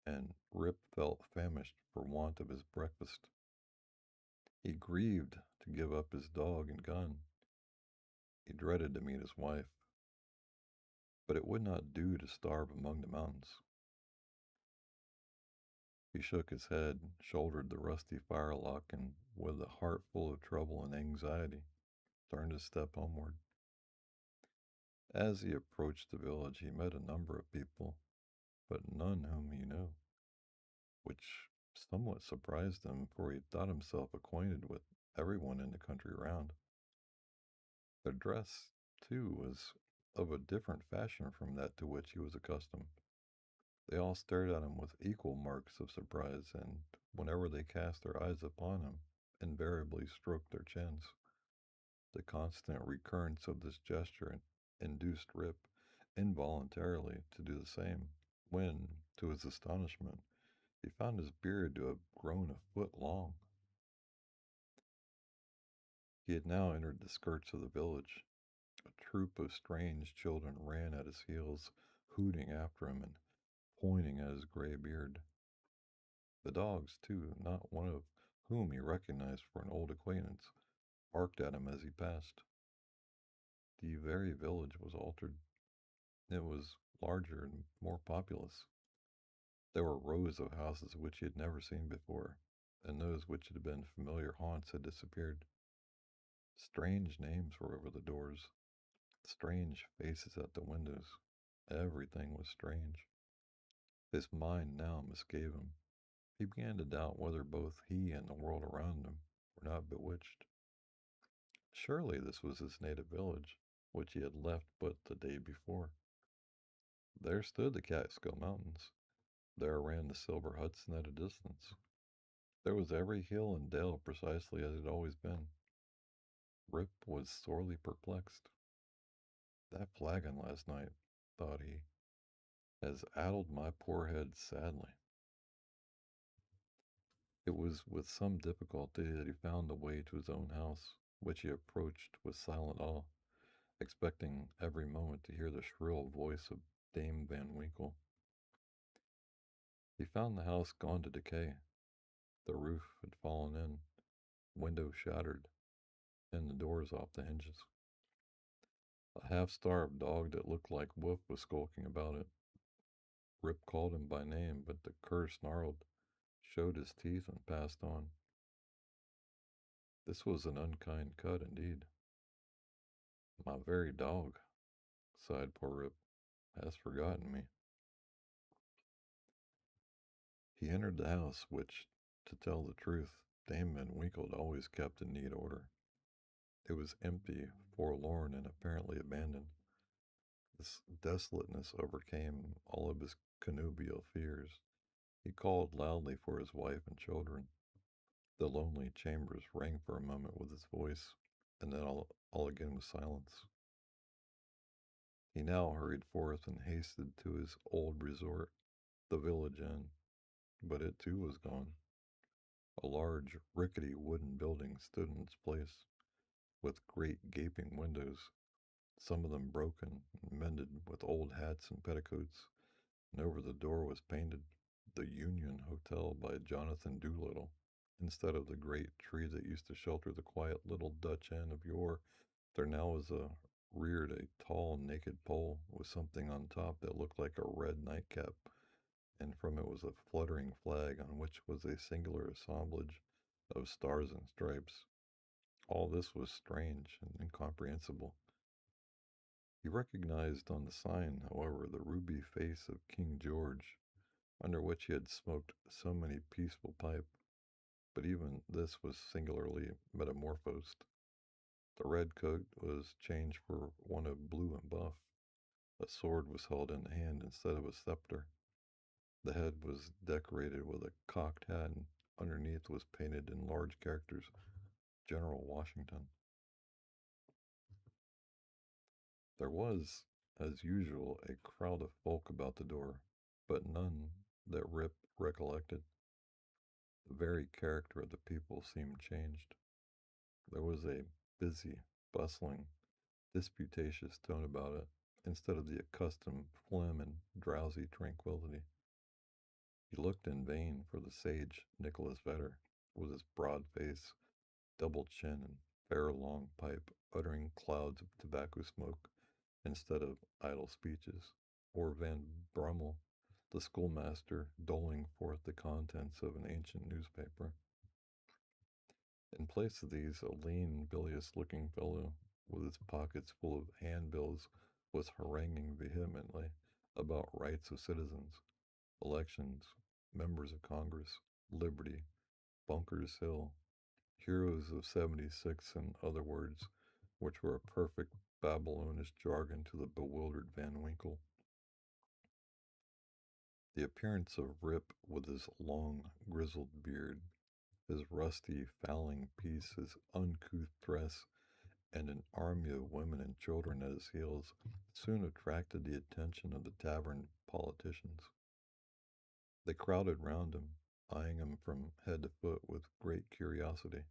[SPEAKER 1] and Rip felt famished for want of his breakfast. He grieved to give up his dog and gun. He dreaded to meet his wife, but it would not do to starve among the mountains. He shook his head, shouldered the rusty firelock, and with a heart full of trouble and anxiety, turned his step homeward. As he approached the village, he met a number of people, but none whom he knew, which somewhat surprised him, for he thought himself acquainted with everyone in the country round. Their dress, too, was of a different fashion from that to which he was accustomed. They all stared at him with equal marks of surprise, and whenever they cast their eyes upon him, invariably stroked their chins. The constant recurrence of this gesture induced Rip involuntarily to do the same, when, to his astonishment, he found his beard to have grown a foot long. He had now entered the skirts of the village. A troop of strange children ran at his heels, hooting after him and pointing at his gray beard. The dogs, too, not one of whom he recognized for an old acquaintance, barked at him as he passed. The very village was altered. It was larger and more populous. There were rows of houses which he had never seen before, and those which had been familiar haunts had disappeared. Strange names were over the doors, strange faces at the windows. Everything was strange. His mind now misgave him. He began to doubt whether both he and the world around him were not bewitched. Surely this was his native village, which he had left but the day before. There stood the Catskill Mountains. There ran the Silver Hudson at a distance. There was every hill and dale precisely as it had always been. Rip was sorely perplexed. That flagon last night, thought he, has addled my poor head sadly. It was with some difficulty that he found the way to his own house, which he approached with silent awe, expecting every moment to hear the shrill voice of Dame Van Winkle. He found the house gone to decay. The roof had fallen in, windows shattered, and the doors off the hinges. A half-starved dog that looked like Wolf was skulking about it. Rip called him by name, but the cur snarled, showed his teeth, and passed on. This was an unkind cut indeed. My very dog, sighed poor Rip, has forgotten me. He entered the house, which, to tell the truth, Dame Van Winkle had always kept in neat order. It was empty, forlorn, and apparently abandoned. This desolateness overcame all of his connubial fears. He called loudly for his wife and children. The lonely chambers rang for a moment with his voice, and then all again was silence. He now hurried forth and hasted to his old resort, the village inn, but it too was gone. A large, rickety wooden building stood in its place, with great gaping windows, some of them broken and mended with old hats and petticoats, and over the door was painted "The Union Hotel by Jonathan Doolittle." Instead of the great tree that used to shelter the quiet little Dutch inn of yore, there now was reared a tall, naked pole with something on top that looked like a red nightcap, and from it was a fluttering flag on which was a singular assemblage of stars and stripes. All this was strange and incomprehensible. He recognized on the sign, however, the ruby face of King George, under which he had smoked so many peaceful pipes, but even this was singularly metamorphosed. The red coat was changed for one of blue and buff. A sword was held in the hand instead of a scepter. The head was decorated with a cocked hat, and underneath was painted in large characters, General Washington. There was, as usual, a crowd of folk about the door, but none that Rip recollected. The very character of the people seemed changed. There was a busy, bustling, disputatious tone about it, instead of the accustomed phlegm and drowsy tranquillity. He looked in vain for the sage Nicholas Vedder, with his broad face, double chin, and fair long pipe, uttering clouds of tobacco smoke instead of idle speeches, or Van Brummel, the schoolmaster, doling forth the contents of an ancient newspaper. In place of these, a lean, bilious-looking fellow, with his pockets full of handbills, was haranguing vehemently about rights of citizens, elections, members of Congress, liberty, Bunker's Hill, heroes of '76, and other words, which were a perfect Babylonish jargon to the bewildered Van Winkle. The appearance of Rip with his long, grizzled beard, his rusty fowling piece, his uncouth dress, and an army of women and children at his heels soon attracted the attention of the tavern politicians. They crowded round him, eyeing him from head to foot with great curiosity.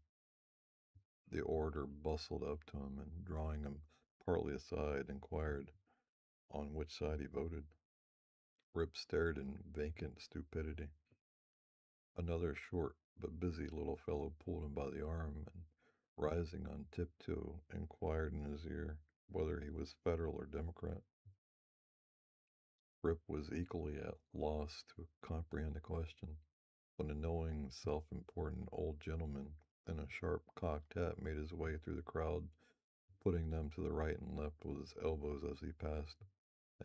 [SPEAKER 1] The orator bustled up to him and, drawing him partly aside, inquired on which side he voted. Rip stared in vacant stupidity. Another short but busy little fellow pulled him by the arm and, rising on tiptoe, inquired in his ear whether he was Federal or Democrat. Rip was equally at loss to comprehend the question, when a knowing, self-important old gentleman in a sharp cocked hat made his way through the crowd, putting them to the right and left with his elbows as he passed,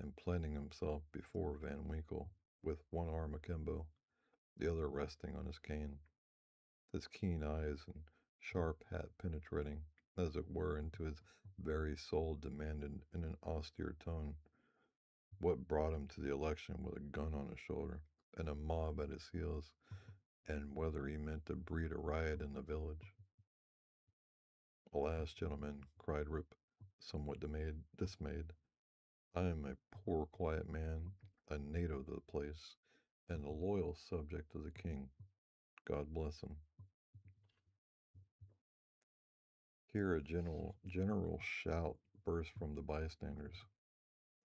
[SPEAKER 1] and planting himself before Van Winkle, with one arm akimbo, the other resting on his cane, his keen eyes and sharp hat penetrating, as it were, into his very soul, demanded in an austere tone what brought him to the election with a gun on his shoulder and a mob at his heels, and whether he meant to breed a riot in the village. "Alas, gentlemen," cried Rip, somewhat dismayed, "I am a poor quiet man, a native of the place, and a loyal subject of the king. God bless him." Here a general shout burst from the bystanders.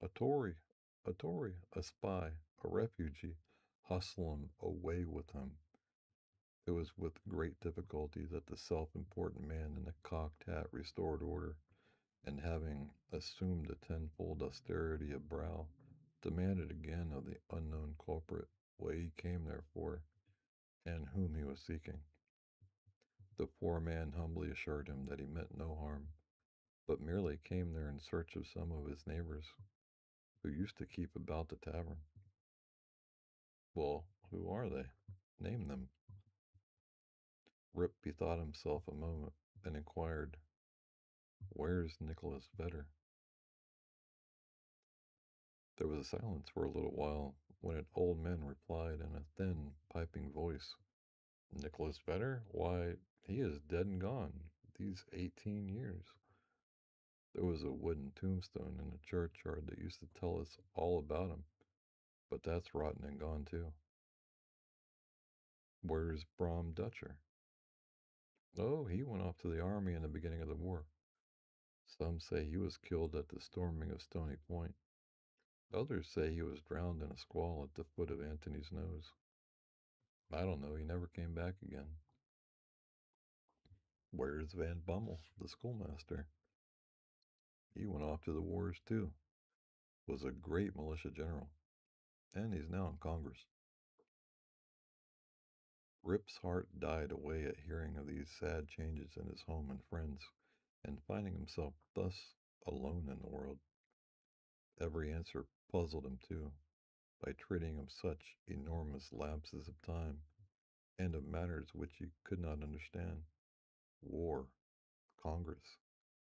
[SPEAKER 1] "A Tory! A Tory! A spy! A refugee! Hustle him! Away with him!" It was with great difficulty that the self-important man in the cocked hat restored order, and having assumed a tenfold austerity of brow, demanded again of the unknown culprit what he came there for, and whom he was seeking. The poor man humbly assured him that he meant no harm, but merely came there in search of some of his neighbors, who used to keep about the tavern. "Well, who are they? Name them." Rip bethought himself a moment, and inquired, "Where's Nicholas Vedder?" There was a silence for a little while, when an old man replied in a thin, piping voice, Nicholas Vedder? Why, he is dead and gone. These 18 years. There was a wooden tombstone in the churchyard that used to tell us all about him, but that's rotten and gone too. Where's Bram Dutcher? Oh, he went off to the army in the beginning of the war. Some say he was killed at the storming of Stony Point. Others say he was drowned in a squall at the foot of Antony's Nose. I don't know, he never came back again. Where's Van Bummel, the schoolmaster? He went off to the wars too. Was a great militia general, and he's now in Congress. Rip's heart died away at hearing of these sad changes in his home and friends, and finding himself thus alone in the world. Every answer puzzled him too, by treating of such enormous lapses of time, and of matters which he could not understand. War, Congress,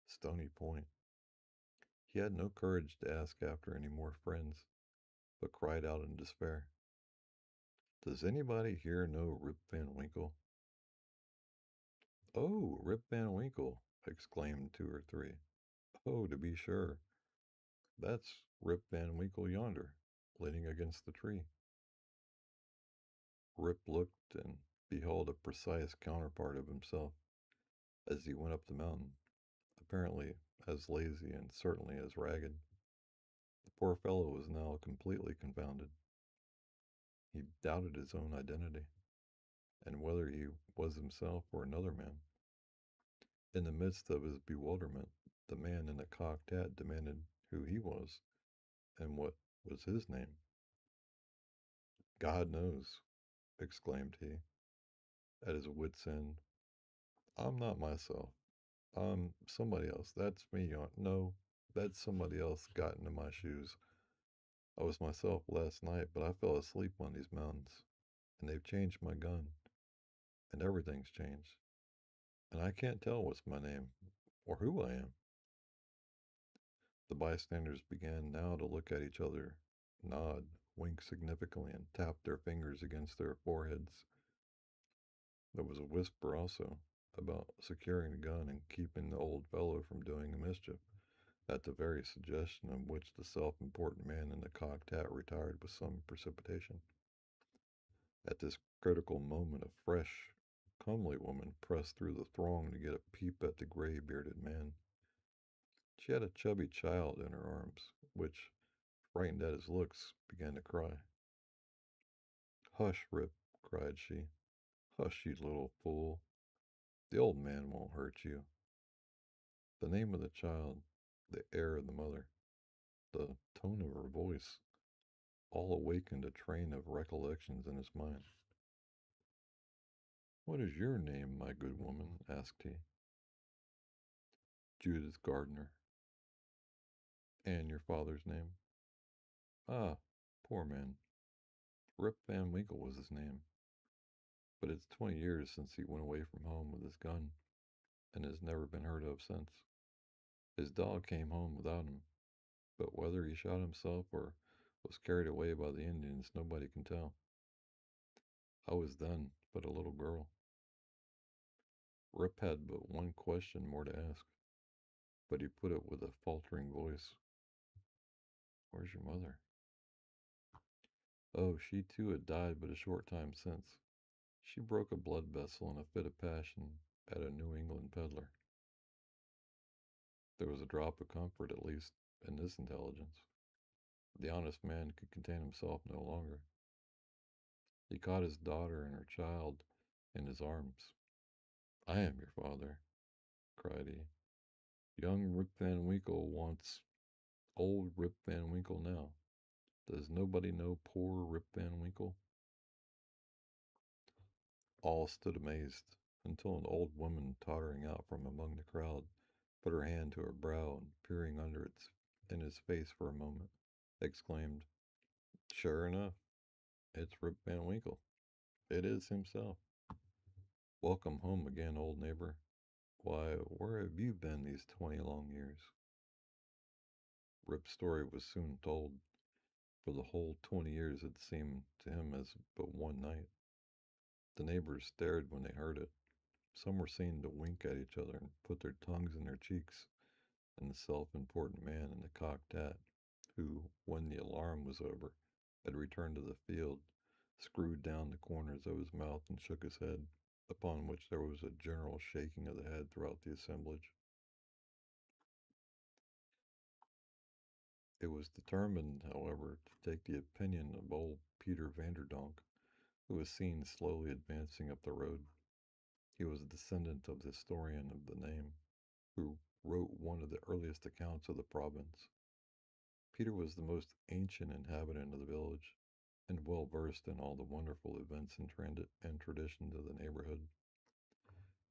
[SPEAKER 1] Stony Point. He had no courage to ask after any more friends, but cried out in despair, Does anybody here know Rip Van Winkle? Oh, Rip Van Winkle, exclaimed two or three. Oh, to be sure. That's Rip Van Winkle yonder, leaning against the tree. Rip looked and beheld a precise counterpart of himself as he went up the mountain, apparently as lazy and certainly as ragged. The poor fellow was now completely confounded. He doubted his own identity, and whether he was himself or another man. In the midst of his bewilderment, the man in the cocked hat demanded who he was and what was his name. God knows, exclaimed he, at his wit's end. I'm not myself. I'm somebody else. That's me. No, that's somebody else got into my shoes. I was myself last night, but I fell asleep on these mountains, and they've changed my gun, and everything's changed. And I can't tell what's my name or who I am. The bystanders began now to look at each other, nod, wink significantly, and tap their fingers against their foreheads. There was a whisper also about securing the gun and keeping the old fellow from doing the mischief, at the very suggestion of which the self-important man in the cocked hat retired with some precipitation. At this critical moment, a fresh, comely woman pressed through the throng to get a peep at the gray-bearded man. She had a chubby child in her arms, which, frightened at his looks, began to cry. Hush, Rip, cried she. Hush, you little fool. The old man won't hurt you. The name of the child, the air of the mother, the tone of her voice, all awakened a train of recollections in his mind. What is your name, my good woman? Asked he. Judith Gardner. And your father's name? Ah, poor man. Rip Van Winkle was his name. But it's 20 years since he went away from home with his gun, and has never been heard of since. His dog came home without him, but whether he shot himself or was carried away by the Indians, nobody can tell. I was then but a little girl. Rip had but one question more to ask, but he put it with a faltering voice. Where's your mother? Oh, she too had died but a short time since. She broke a blood vessel in a fit of passion at a New England peddler. There was a drop of comfort, at least, in this intelligence. The honest man could contain himself no longer. He caught his daughter and her child in his arms. I am your father, cried he. Young Rip Van Winkle wants old Rip Van Winkle now. Does nobody know poor Rip Van Winkle? All stood amazed, until an old woman tottering out from among the crowd put her hand to her brow and, peering under in his face for a moment, exclaimed, Sure enough, it's Rip Van Winkle. It is himself. Welcome home again, old neighbor. Why, where have you been these 20 long years? Rip's story was soon told. For the whole 20 years it seemed to him as but one night. The neighbors stared when they heard it. Some were seen to wink at each other and put their tongues in their cheeks, and the self important man in the cocked hat, who, when the alarm was over, had returned to the field, screwed down the corners of his mouth and shook his head, upon which there was a general shaking of the head throughout the assemblage. It was determined, however, to take the opinion of old Peter Vanderdonk, who was seen slowly advancing up the road. He was a descendant of the historian of the name, who wrote one of the earliest accounts of the province. Peter was the most ancient inhabitant of the village, and well versed in all the wonderful events and traditions of the neighborhood.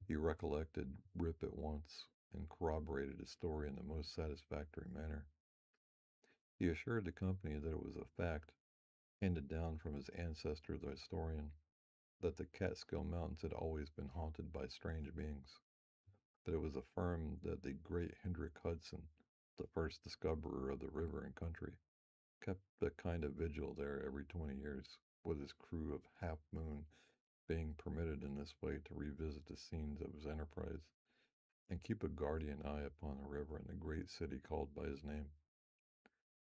[SPEAKER 1] He recollected Rip at once, and corroborated his story in the most satisfactory manner. He assured the company that it was a fact, handed down from his ancestor the historian, that the Catskill Mountains had always been haunted by strange beings, that it was affirmed that the great Hendrik Hudson, the first discoverer of the river and country, kept a kind of vigil there every 20 years, with his crew of Half Moon being permitted in this way to revisit the scenes of his enterprise and keep a guardian eye upon the river and the great city called by his name.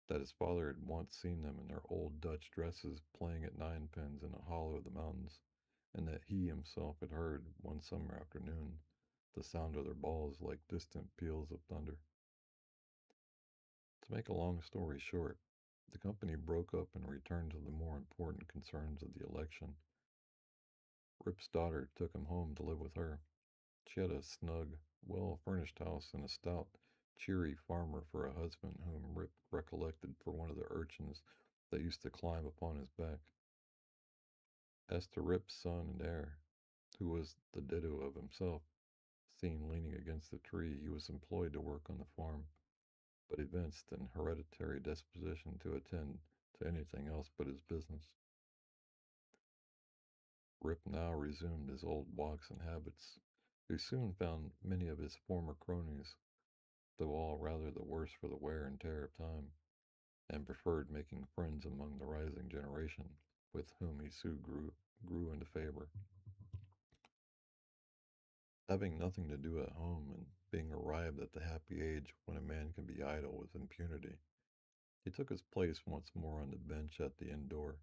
[SPEAKER 1] That his father had once seen them in their old Dutch dresses playing at ninepins in a hollow of the mountains, and that he himself had heard, one summer afternoon, the sound of their balls like distant peals of thunder. To make a long story short, the company broke up and returned to the more important concerns of the election. Rip's daughter took him home to live with her. She had a snug, well furnished house and a stout, cheery farmer for a husband whom Rip recollected for one of the urchins that used to climb upon his back. As to Rip's son and heir, who was the ditto of himself, seen leaning against a tree, he was employed to work on the farm, but evinced an hereditary disposition to attend to anything else but his business. Rip now resumed his old walks and habits. He soon found many of his former cronies, though all rather the worse for the wear and tear of time, and preferred making friends among the rising generation, with whom he soon grew into favor. Having nothing to do at home and being arrived at the happy age when a man can be idle with impunity, he took his place once more on the bench at the inn door,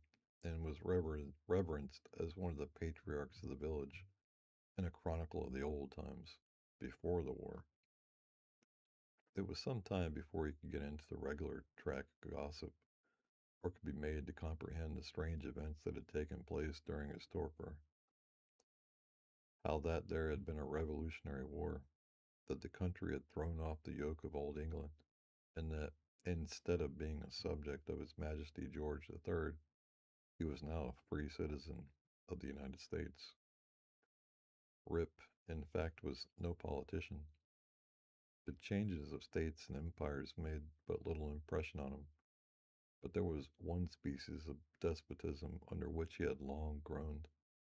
[SPEAKER 1] and was reverenced as one of the patriarchs of the village in a chronicle of the old times, before the war. It was some time before he could get into the regular track of gossip, or could be made to comprehend the strange events that had taken place during his torpor. How that there had been a revolutionary war, that the country had thrown off the yoke of old England, and that instead of being a subject of His Majesty George III, he was now a free citizen of the United States. Rip, in fact, was no politician. The changes of states and empires made but little impression on him, but there was one species of despotism under which he had long groaned,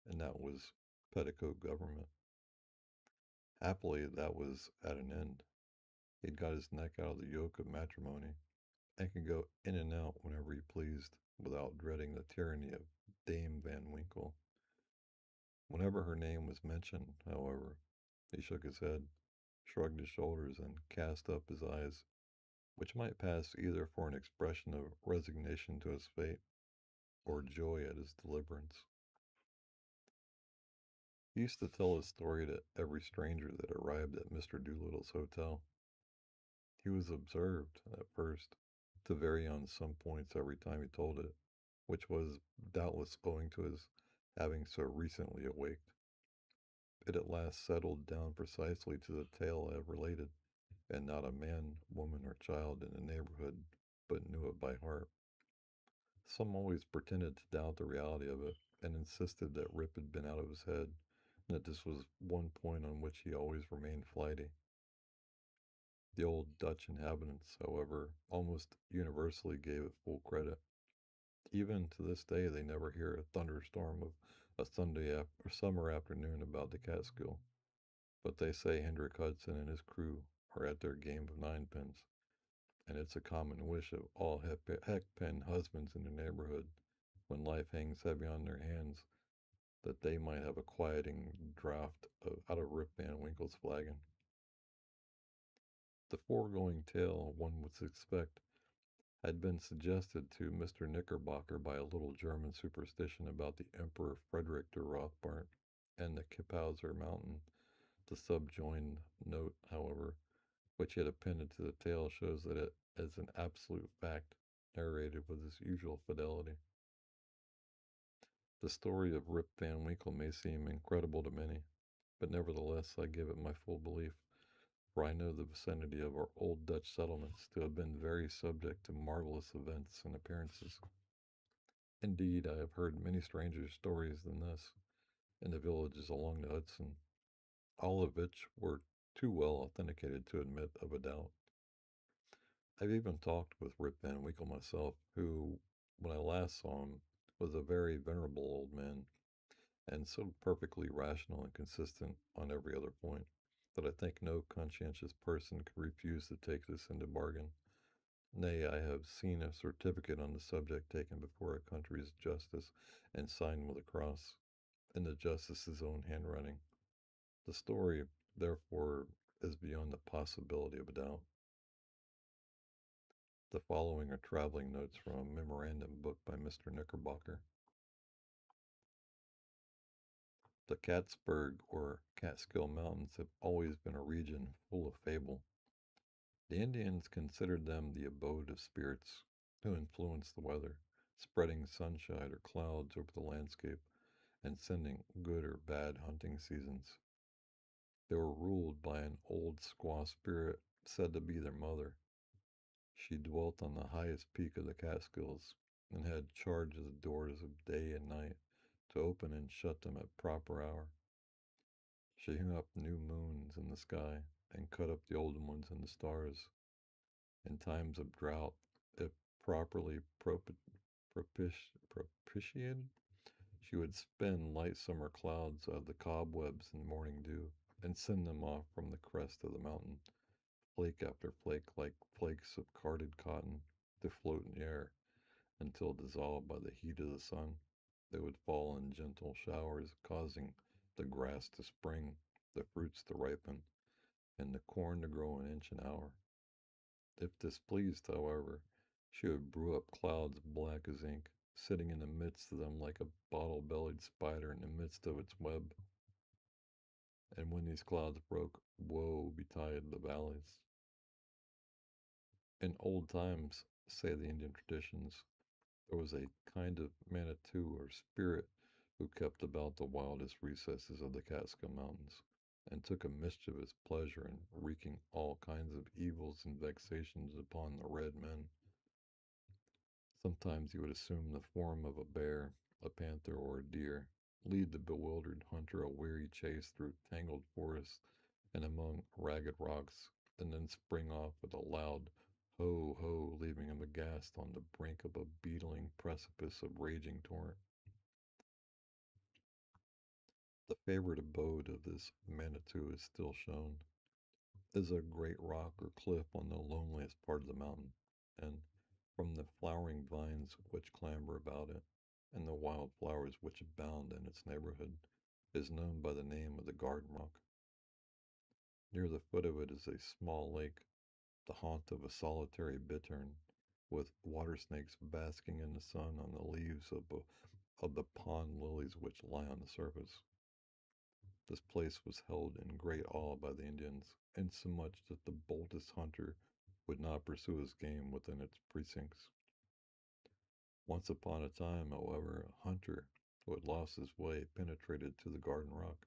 [SPEAKER 1] and that was petticoat government. Happily, that was at an end. He had got his neck out of the yoke of matrimony, and could go in and out whenever he pleased, without dreading the tyranny of Dame Van Winkle. Whenever her name was mentioned, however, he shook his head, shrugged his shoulders, and cast up his eyes, which might pass either for an expression of resignation to his fate or joy at his deliverance. He used to tell his story to every stranger that arrived at Mr. Doolittle's hotel. He was observed, at first, to vary on some points every time he told it, which was doubtless owing to his having so recently awaked. It at last settled down precisely to the tale I have related, and not a man, woman, or child in the neighborhood but knew it by heart. Some always pretended to doubt the reality of it, and insisted that Rip had been out of his head, and that this was one point on which he always remained flighty. The old Dutch inhabitants, however, almost universally gave it full credit. Even to this day, they never hear a thunderstorm of a or summer afternoon about the Catskill, but they say Hendrik Hudson and his crew are at their game of ninepins, and it's a common wish of all heckpen husbands in the neighborhood when life hangs heavy on their hands that they might have a quieting draught out of Rip Van Winkle's flagon. The foregoing tale, one would suspect, had been suggested to Mr. Knickerbocker by a little German superstition about the Emperor Frederick de Rothbart and the Kippauser Mountain. The subjoined note, however, which he had appended to the tale, shows that it is an absolute fact, narrated with his usual fidelity. The story of Rip Van Winkle may seem incredible to many, but nevertheless I give it my full belief, for I know the vicinity of our old Dutch settlements to have been very subject to marvelous events and appearances. Indeed, I have heard many stranger stories than this in the villages along the Hudson, all of which were too well authenticated to admit of a doubt. I've even talked with Rip Van Winkle myself, who, when I last saw him, was a very venerable old man, and so perfectly rational and consistent on every other point that I think no conscientious person could refuse to take this into bargain. Nay, I have seen a certificate on the subject taken before a country's justice and signed with a cross, in the justice's own handwriting. The story, therefore, is beyond the possibility of a doubt. The following are traveling notes from a memorandum book by Mr. Knickerbocker. The Cattsburg or Catskill Mountains have always been a region full of fable. The Indians considered them the abode of spirits who influence the weather, spreading sunshine or clouds over the landscape and sending good or bad hunting seasons. They were ruled by an old squaw spirit said to be their mother. She dwelt on the highest peak of the Catskills and had charge of the doors of day and night to open and shut them at proper hour. She hung up new moons in the sky and cut up the old ones in the stars. In times of drought, if properly propitiated, she would spin light summer clouds out of the cobwebs and morning dew and send them off from the crest of the mountain, flake after flake, like flakes of carded cotton, to float in the air until dissolved by the heat of the sun. They would fall in gentle showers, causing the grass to spring, the fruits to ripen, and the corn to grow an inch an hour. If displeased, however, she would brew up clouds black as ink, sitting in the midst of them like a bottle-bellied spider in the midst of its web. And when these clouds broke, woe betide the valleys. In old times, say the Indian traditions, there was a kind of Manitou or spirit who kept about the wildest recesses of the Catskill Mountains, and took a mischievous pleasure in wreaking all kinds of evils and vexations upon the red men. Sometimes he would assume the form of a bear, a panther, or a deer, lead the bewildered hunter a weary chase through tangled forests and among ragged rocks, and then spring off with a loud ho ho, leaving him aghast on the brink of a beetling precipice of raging torrent. The favorite abode of this Manitou is still shown, is a great rock or cliff on the loneliest part of the mountain, and from the flowering vines which clamber about it, and the wild flowers which abound in its neighborhood, is known by the name of the Garden Rock. Near the foot of it is a small lake, the haunt of a solitary bittern, with water snakes basking in the sun on the leaves of the pond lilies which lie on the surface. This place was held in great awe by the Indians, insomuch that the boldest hunter would not pursue his game within its precincts. Once upon a time, however, a hunter who had lost his way penetrated to the Garden Rock,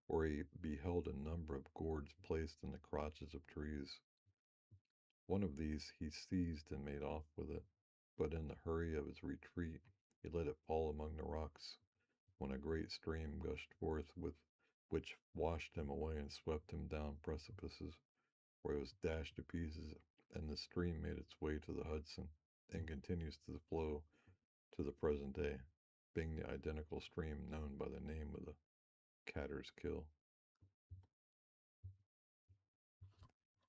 [SPEAKER 1] where he beheld a number of gourds placed in the crotches of trees. One of these he seized and made off with it, but in the hurry of his retreat he let it fall among the rocks, when a great stream gushed forth, with which washed him away and swept him down precipices, where he was dashed to pieces, and the stream made its way to the Hudson, and continues to flow to the present day, being the identical stream known by the name of the Catterskill.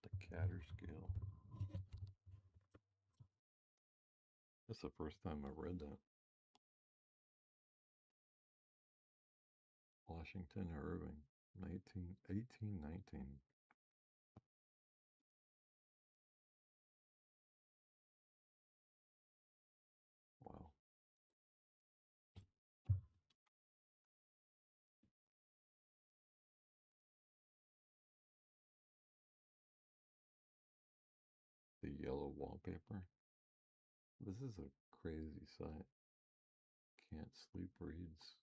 [SPEAKER 1] The Catterskill. That's the first time I've read that. Washington Irving, 1819. Wow. The yellow wallpaper. This is a crazy site. Can't sleep reads.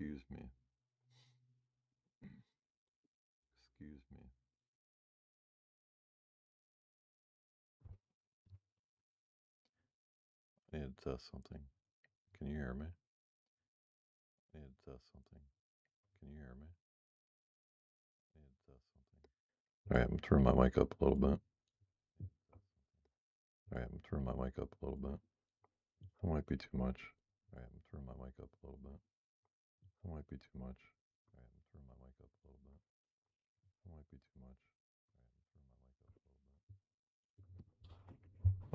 [SPEAKER 1] Excuse me. Excuse me. I need to test something. Can you hear me? I need to test something. Can you hear me? I need to test something. All right, I'm gonna turn my mic up a little bit. All right, I'm gonna turn my mic up a little bit. That might be too much. All right, I'm gonna turn my mic up a little bit. That might be too much. All right, I'm gonna turn my mic up a little bit. That might be too much. All right, I'm gonna turn my mic up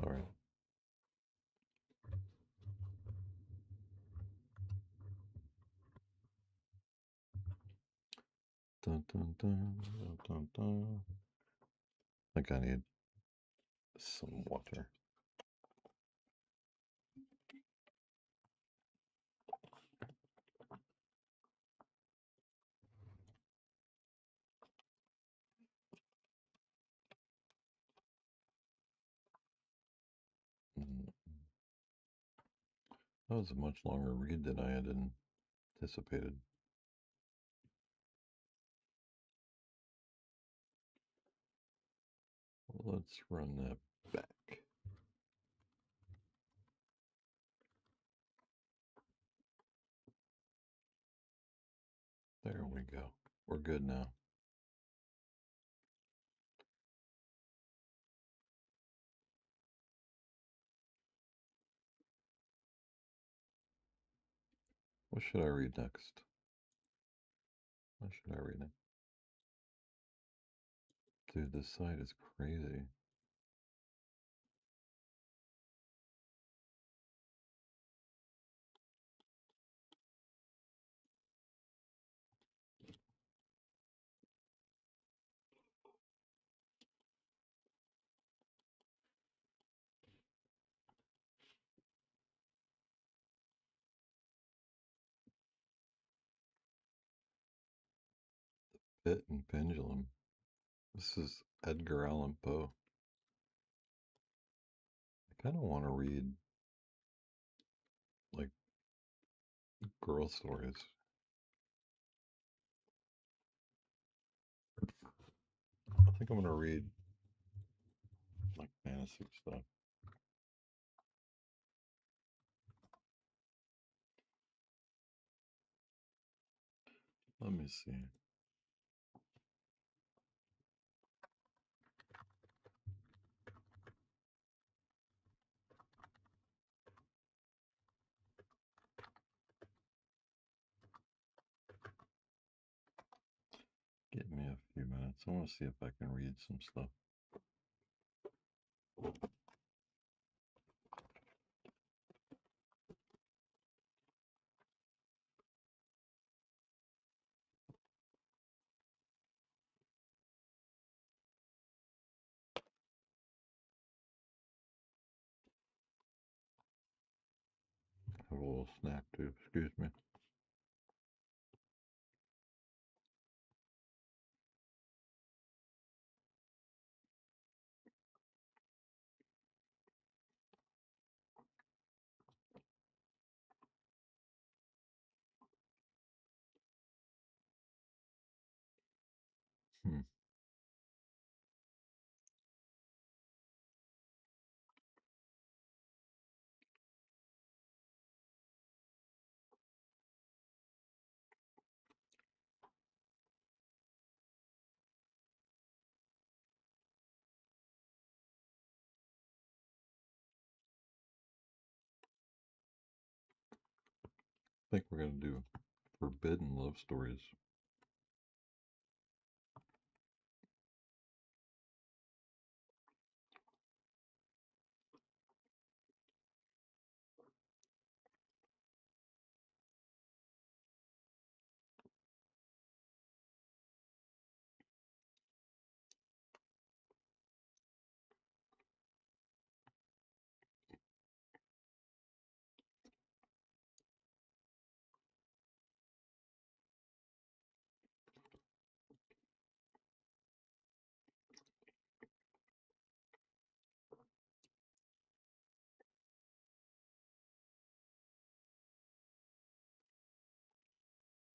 [SPEAKER 1] a little bit. All right. Dun dun dun dun dun dun. I think I need some water. Mm. That was a much longer read than I had anticipated. Let's run that back. There we go. We're good now. What should I read next? What should I read next? Dude, this site is crazy. Pit and Pendulum. This is Edgar Allan Poe. I kind of want to read like girl stories. I think I'm going to read like fantasy stuff. Let me see. Give me a few minutes. I want to see if I can read some stuff. I have a little snack too. Excuse me. Hmm. think we're going to do forbidden love stories.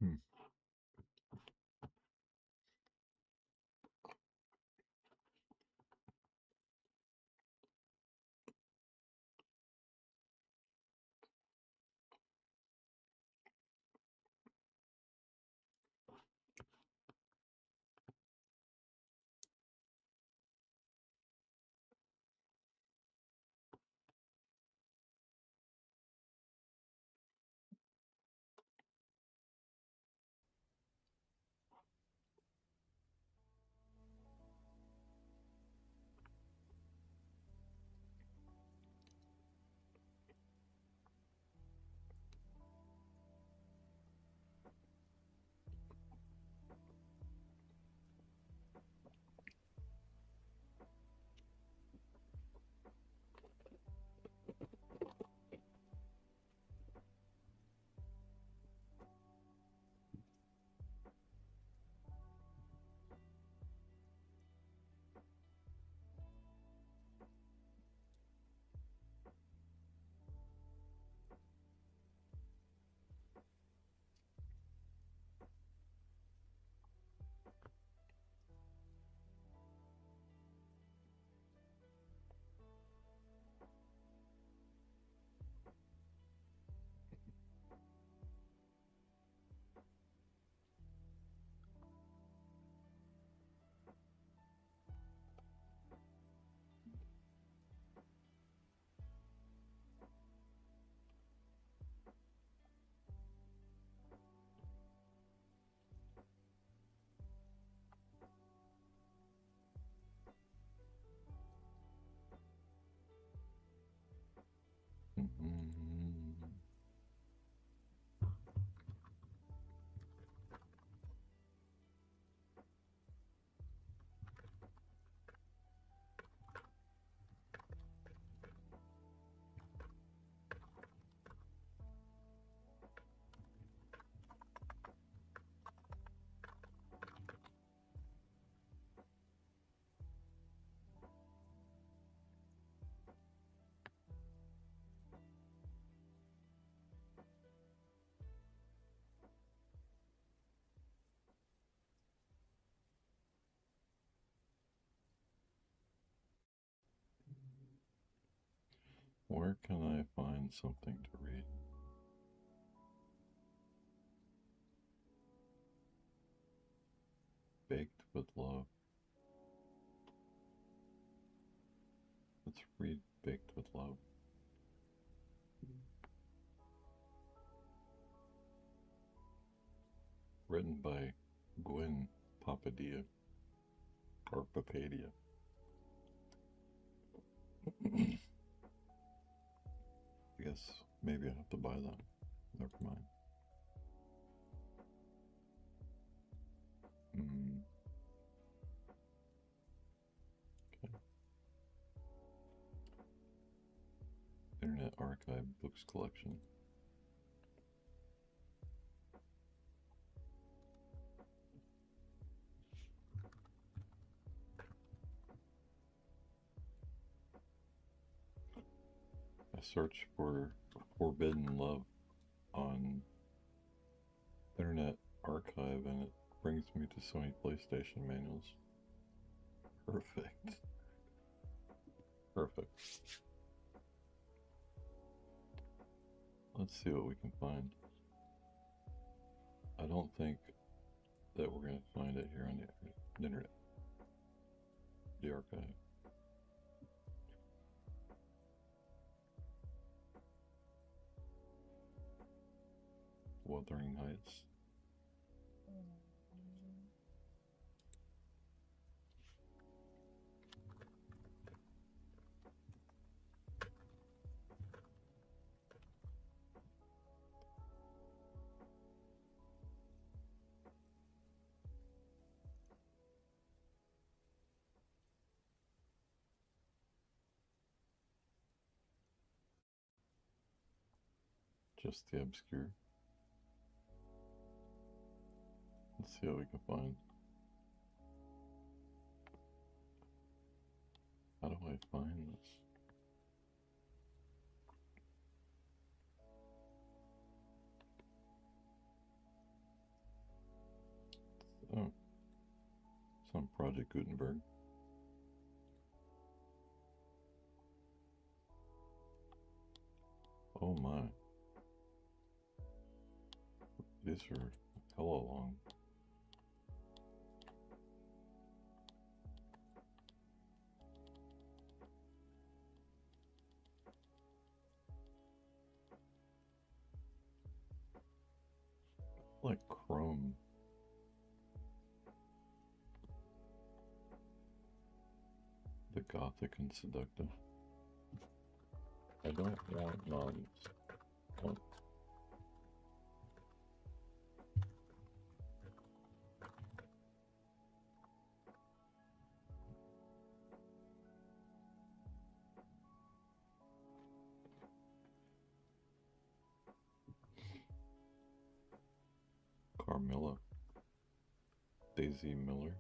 [SPEAKER 1] Hmm. Mm-hmm. Where can I find something to read? Baked with Love. Let's read Baked with Love. Written by Gwen Papadia. Or Papadia. I guess maybe I have to buy that. Never mind. Mm, okay. Internet Archive Books Collection. I searched for Forbidden Love on Internet Archive and it brings me to so many PlayStation manuals. Perfect. Perfect. Let's see what we can find. I don't think that we're going to find it here on the internet. The archive. Wuthering Heights. Just the obscure. Let's see what we can find. How do I find this? Oh, it's on Project Gutenberg. Oh my. These are hella long. Like Chrome. The Gothic and Seductive. I don't want nuns. Oh. Carmilla. Daisy Miller.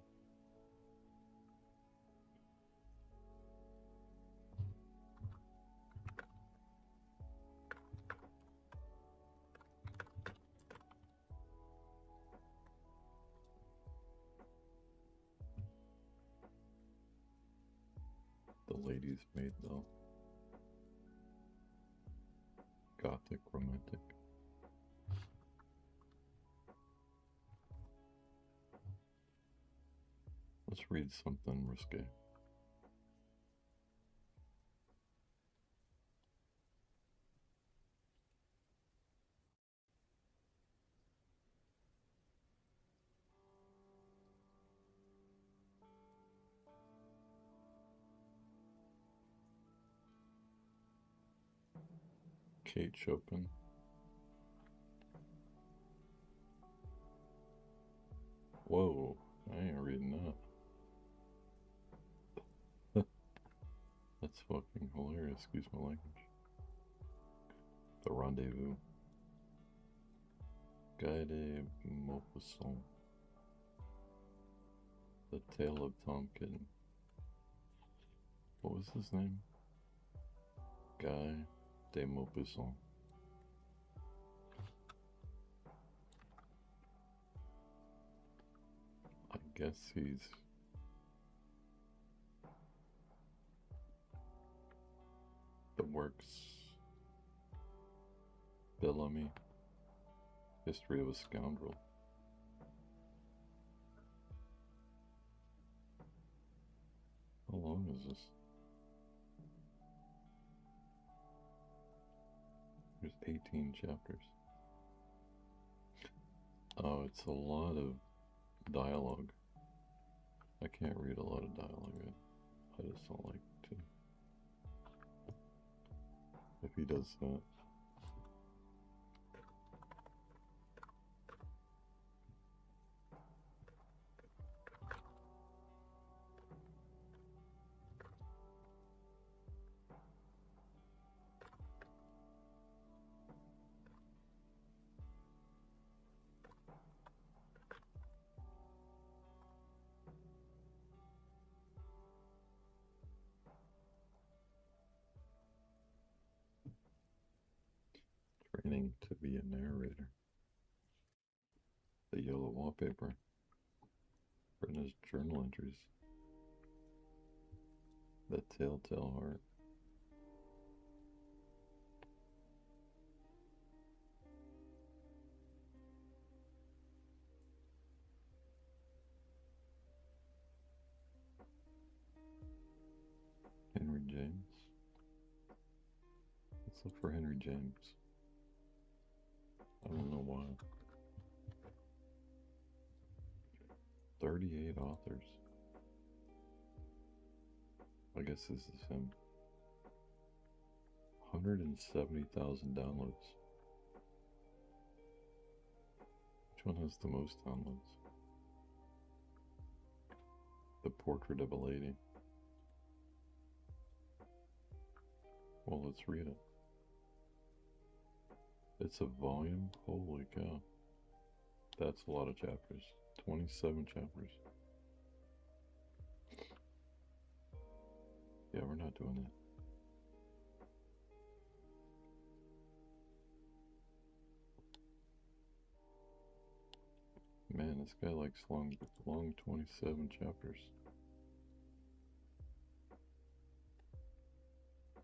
[SPEAKER 1] The Lady's Maid, though. Gothic Romantic. Let's read something risque. Kate Chopin. Whoa, I ain't reading that. That's fucking hilarious, excuse my language. The Rendezvous. Guy de Maupassant. The Tale of Tom Kitten. What was his name? Guy de Maupassant. I guess he's the works Bellamy. History of a Scoundrel. How long is this? There's 18 chapters. Oh, it's a lot of dialogue. I can't read a lot of dialogue. I just don't like to. If he does that. Training to be a narrator. The yellow wallpaper. Brenna's journal entries. The telltale heart. Henry James. Let's look for Henry James. I don't know why. 38 authors. I guess this is him. 170,000 downloads. Which one has the most downloads? The Portrait of a Lady. Well, let's read it. It's a volume? Holy cow. That's a lot of chapters. 27 chapters. Yeah, we're not doing that. Man, this guy likes long 27 chapters.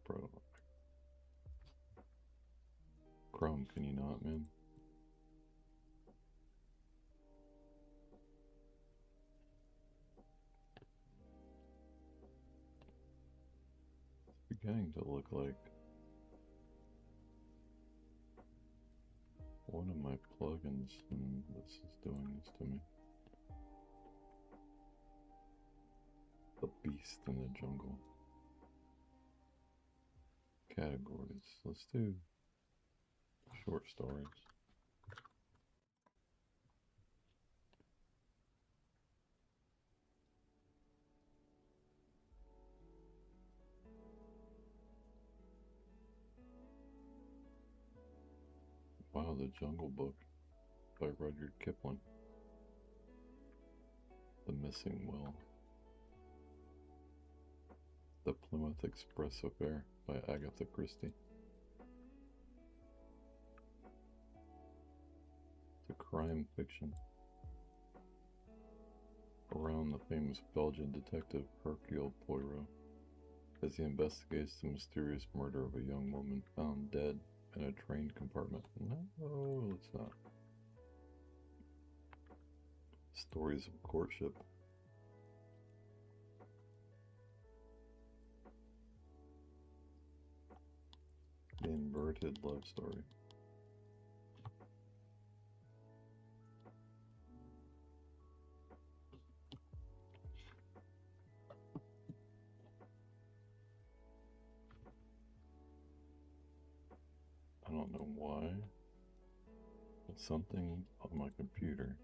[SPEAKER 1] Bro. Chrome, can you not, man? It's beginning to look like one of my plugins, and this is doing this to me. The Beast in the Jungle. Categories. Let's do short stories. Wow, The Jungle Book by Rudyard Kipling. The Missing Will. The Plymouth Express Affair by Agatha Christie. It's a crime fiction around the famous Belgian detective Hercule Poirot as he investigates the mysterious murder of a young woman found dead in a train compartment. No, it's not. Stories of courtship. The Inverted Love Story. I don't know why, but something on my computer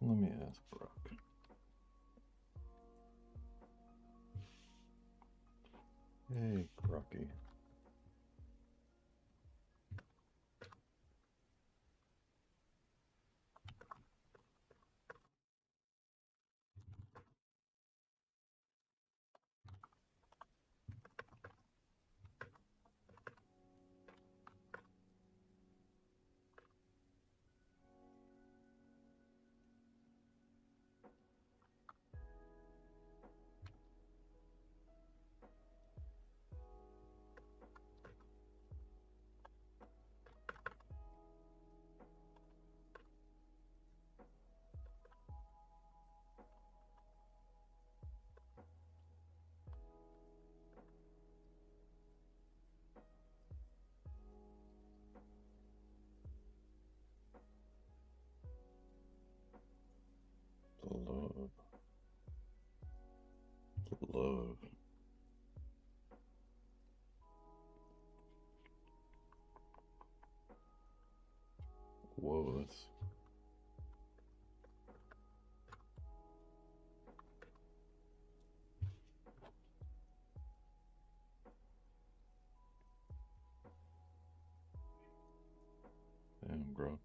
[SPEAKER 1] Let me ask Brock. Hey, Brocky. Love. Love. Whoa, that's... Damn, Brock.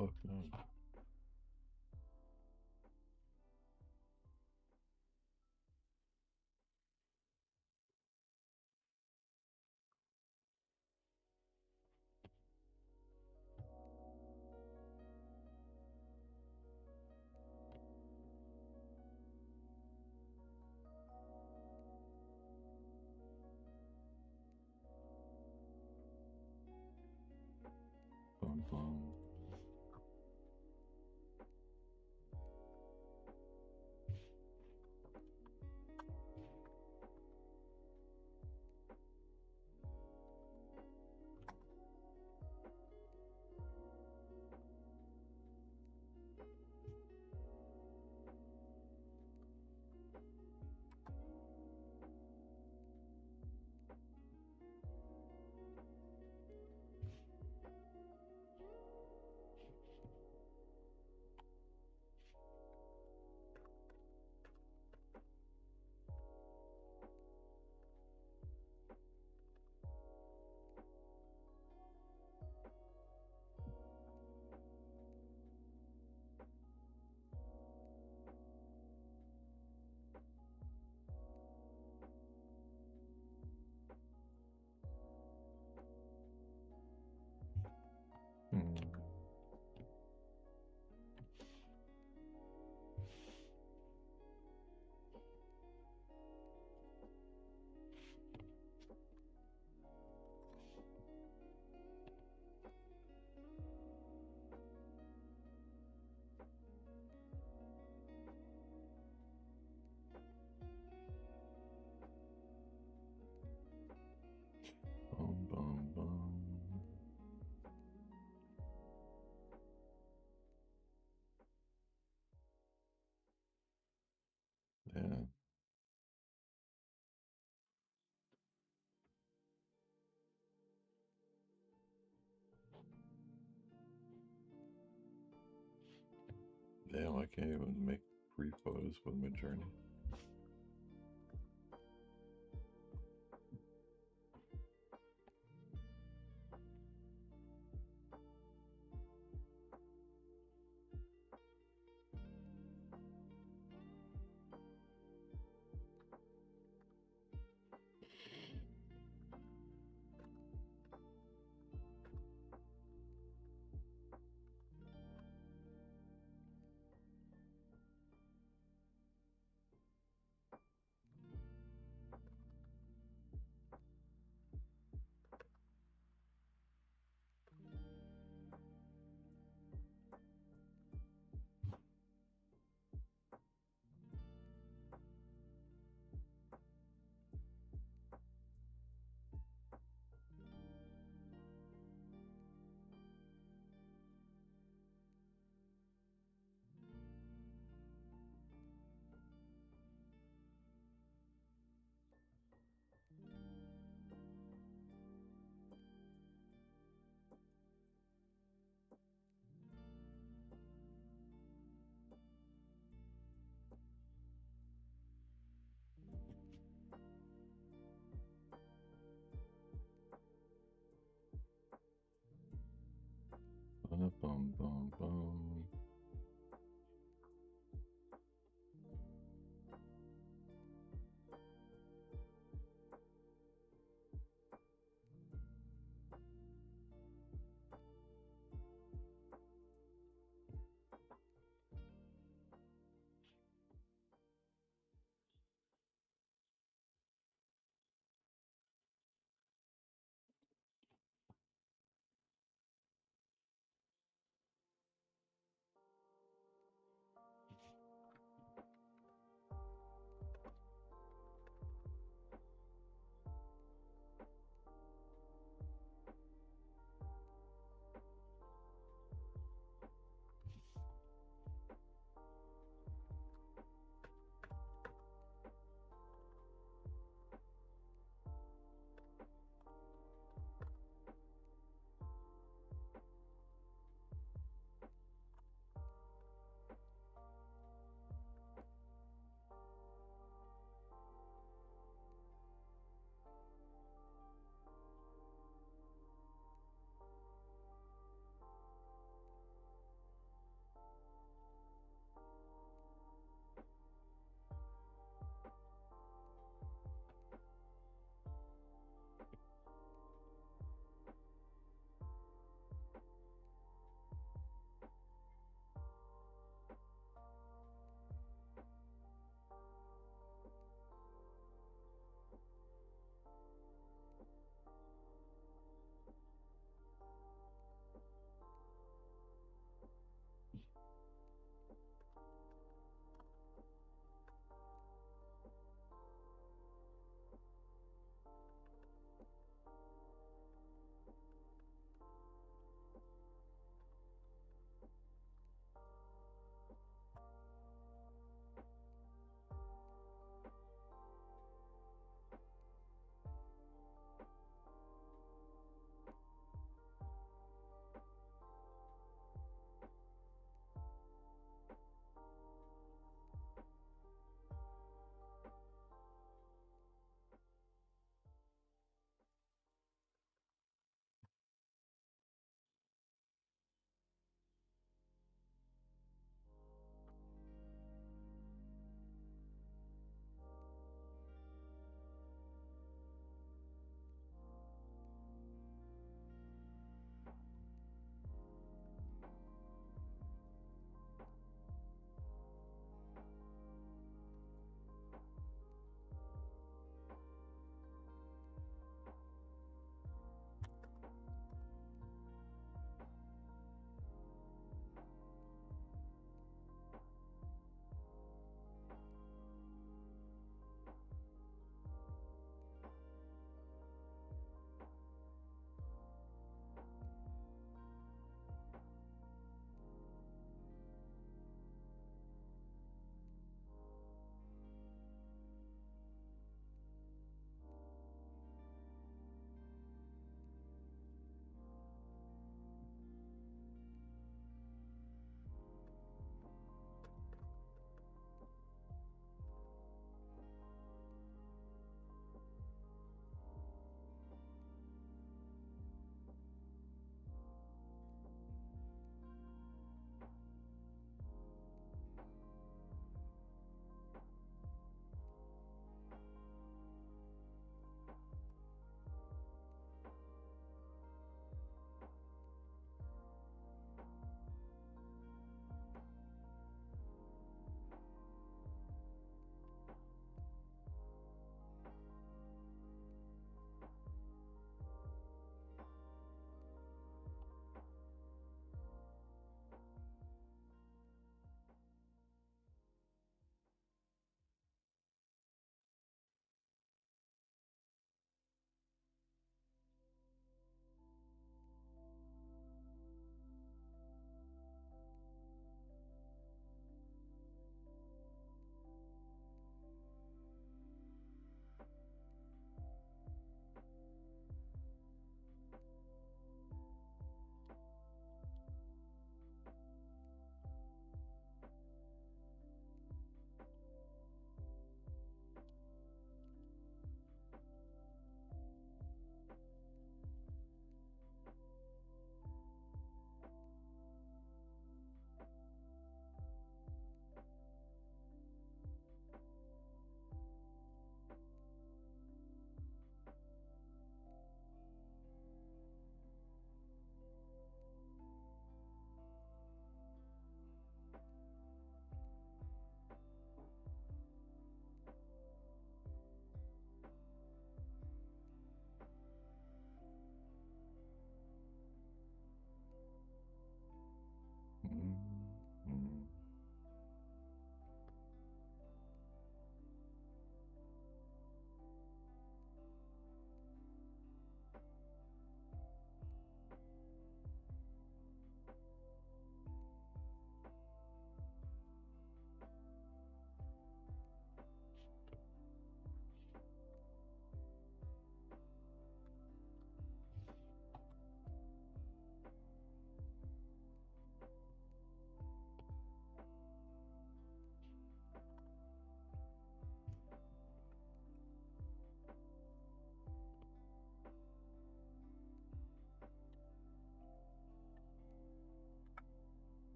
[SPEAKER 1] fuck no. Bum bum. Hmm. Bum bum bum. Yeah. Damn, I can't even make free photos with my journey. Bum bum bum bum.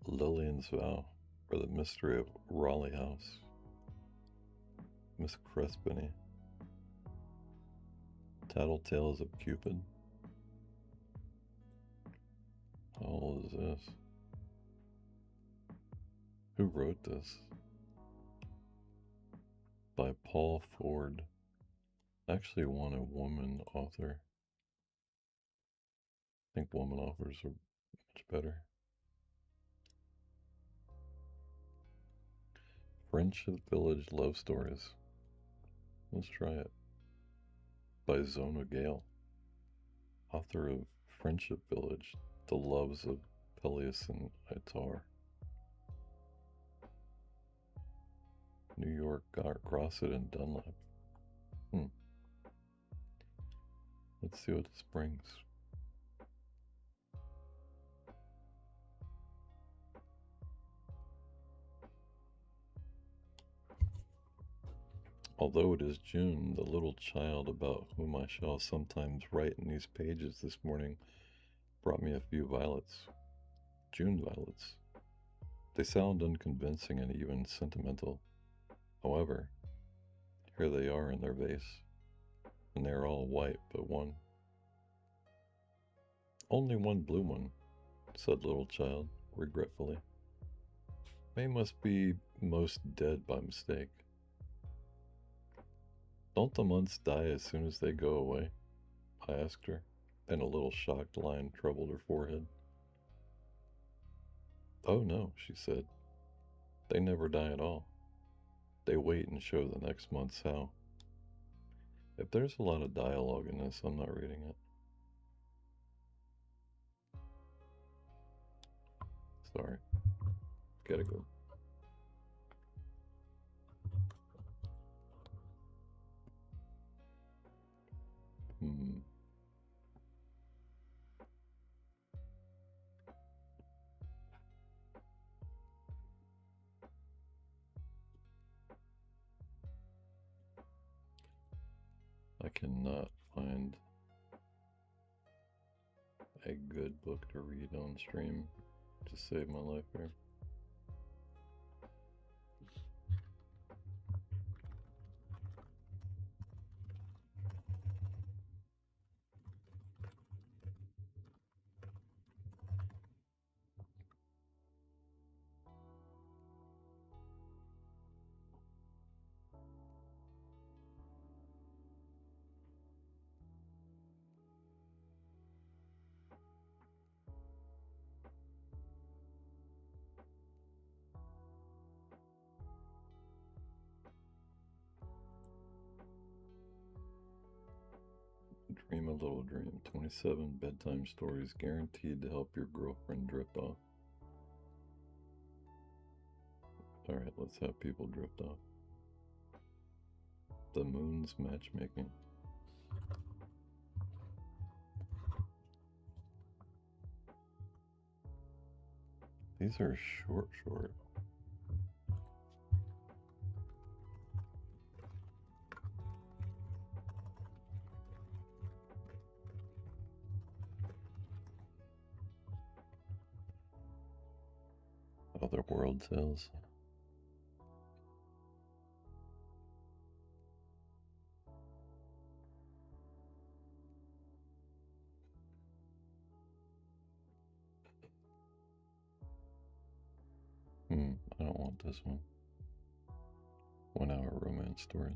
[SPEAKER 1] Lillian's Vow, or The Mystery of Raleigh House, Miss Crespini, Tattletales of Cupid. How old is this? Who wrote this? By Paul Ford. Actually, want a woman author. I think woman authors are much better. Friendship Village Love Stories. Let's try it. By Zona Gale, author of Friendship Village, The Loves of Peleus and Itar. New York, Grosset and Dunlap. Let's see what this brings. Although it is June, the little child about whom I shall sometimes write in these pages this morning brought me a few violets. June violets. They sound unconvincing and even sentimental. However, here they are in their vase, and they are all white but one. Only one blue one, said little child, regretfully. May must be most dead by mistake. Don't the months die as soon as they go away? I asked her, and a little shocked line troubled her forehead. Oh no, she said. They never die at all. They wait and show the next month's how. If there's a lot of dialogue in this, I'm not reading it. Sorry. Gotta go. I cannot find a good book to read on stream to save my life here. Dream a Little Dream. 27 bedtime stories guaranteed to help your girlfriend drift off. Alright, let's have people drift off. The Moon's Matchmaking. These are short. Other World Tales. I don't want this one. 1 Hour Romance Stories.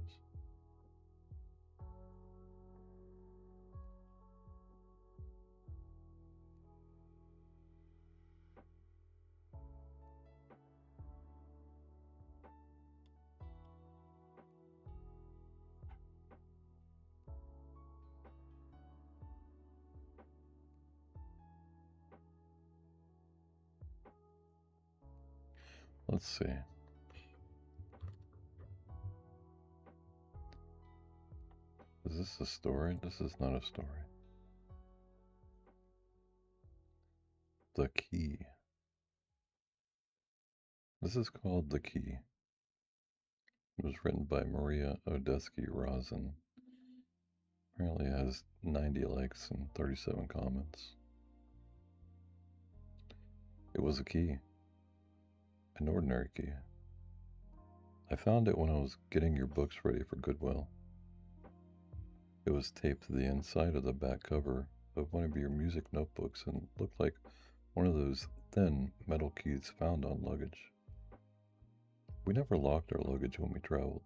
[SPEAKER 1] Let's see. Is this a story? This is not a story. The Key. This is called The Key. It was written by Maria Odesky-Rosen. Apparently it has 90 likes and 37 comments. It was a key. an ordinary key. I found it when I was getting your books ready for Goodwill. It was taped to the inside of the back cover of one of your music notebooks and looked like one of those thin metal keys found on luggage. We never locked our luggage when we traveled.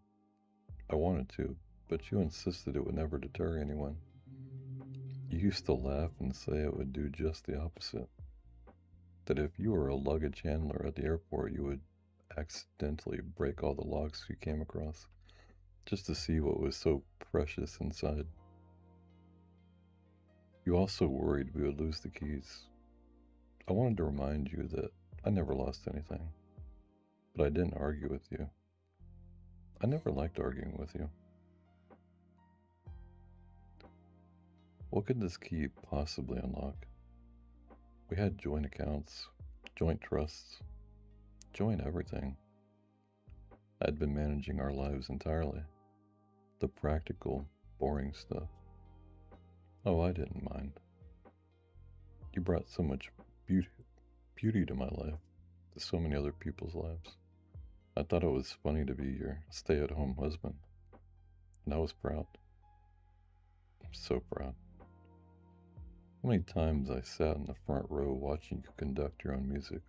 [SPEAKER 1] I wanted to, but you insisted it would never deter anyone. You used to laugh and say it would do just the opposite. That if you were a luggage handler at the airport, you would accidentally break all the locks you came across just to see what was so precious inside. You also worried we would lose the keys. I wanted to remind you that I never lost anything, but I didn't argue with you. I never liked arguing with you. What could this key possibly unlock? We had joint accounts, joint trusts, joint everything. I'd been managing our lives entirely. The practical, boring stuff. Oh, I didn't mind. You brought so much beauty to my life, to so many other people's lives. I thought it was funny to be your stay-at-home husband, and I was proud. I'm so proud. How many times I sat in the front row watching you conduct your own music,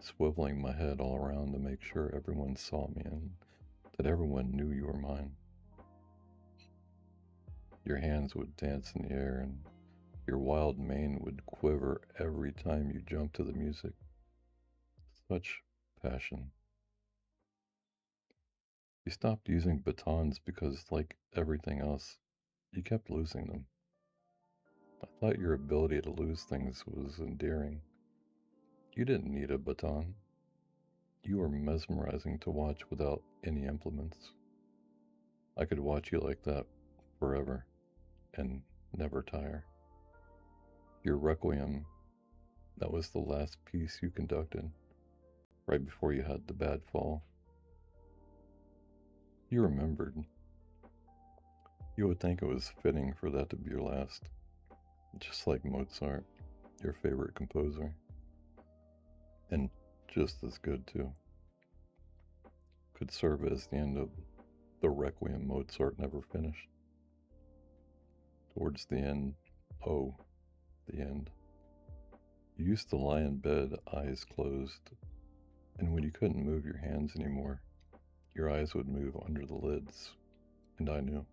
[SPEAKER 1] swiveling my head all around to make sure everyone saw me and that everyone knew you were mine. Your hands would dance in the air and your wild mane would quiver every time you jumped to the music. Such passion. You stopped using batons because, like everything else, you kept losing them. I thought your ability to lose things was endearing. You didn't need a baton. You were mesmerizing to watch without any implements. I could watch you like that forever and never tire. Your requiem, that was the last piece you conducted, right before you had the bad fall. You remembered. You would think it was fitting for that to be your last, just like Mozart, your favorite composer. And just as good, too. Could serve as the end of the requiem Mozart never finished. Towards the end, oh, the end. You used to lie in bed, eyes closed, and when you couldn't move your hands anymore, your eyes would move under the lids, and I knew.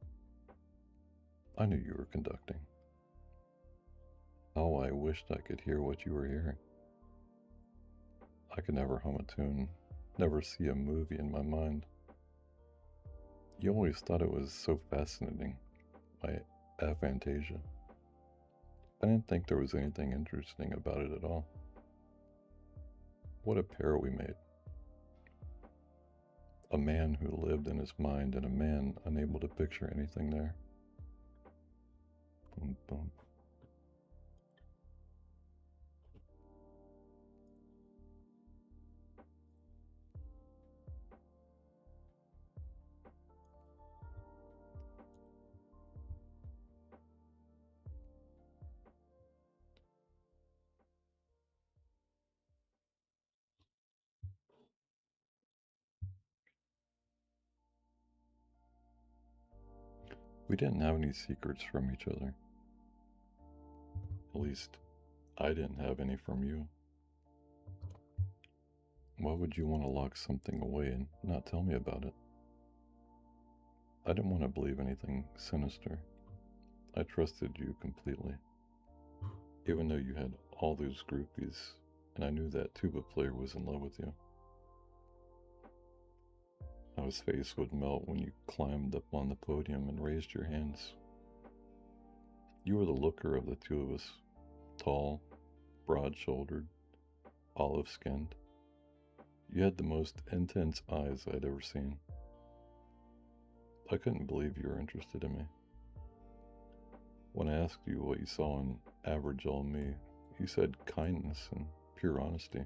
[SPEAKER 1] I knew you were conducting. How I wished I could hear what you were hearing. I could never hum a tune, never see a movie in my mind. You always thought it was so fascinating, my aphantasia. I didn't think there was anything interesting about it at all. What a pair we made. A man who lived in his mind and a man unable to picture anything there. Boom, boom. We didn't have any secrets from each other. At least, I didn't have any from you. Why would you want to lock something away and not tell me about it? I didn't want to believe anything sinister. I trusted you completely. Even though you had all those groupies, and I knew that tuba player was in love with you. How his face would melt when you climbed up on the podium and raised your hands. You were the looker of the two of us, tall, broad-shouldered, olive-skinned. You had the most intense eyes I'd ever seen. I couldn't believe you were interested in me. When I asked you what you saw in average old me, you said kindness and pure honesty.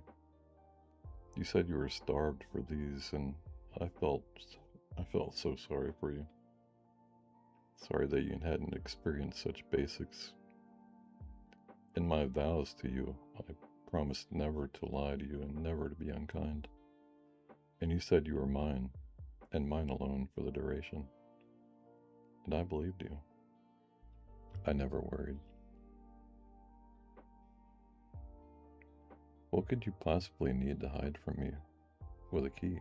[SPEAKER 1] You said you were starved for these, and I felt so sorry for you. Sorry that you hadn't experienced such basics. In my vows to you, I promised never to lie to you and never to be unkind. and you said you were mine, and mine alone for the duration. And I believed you. I never worried. What could you possibly need to hide from me with a key?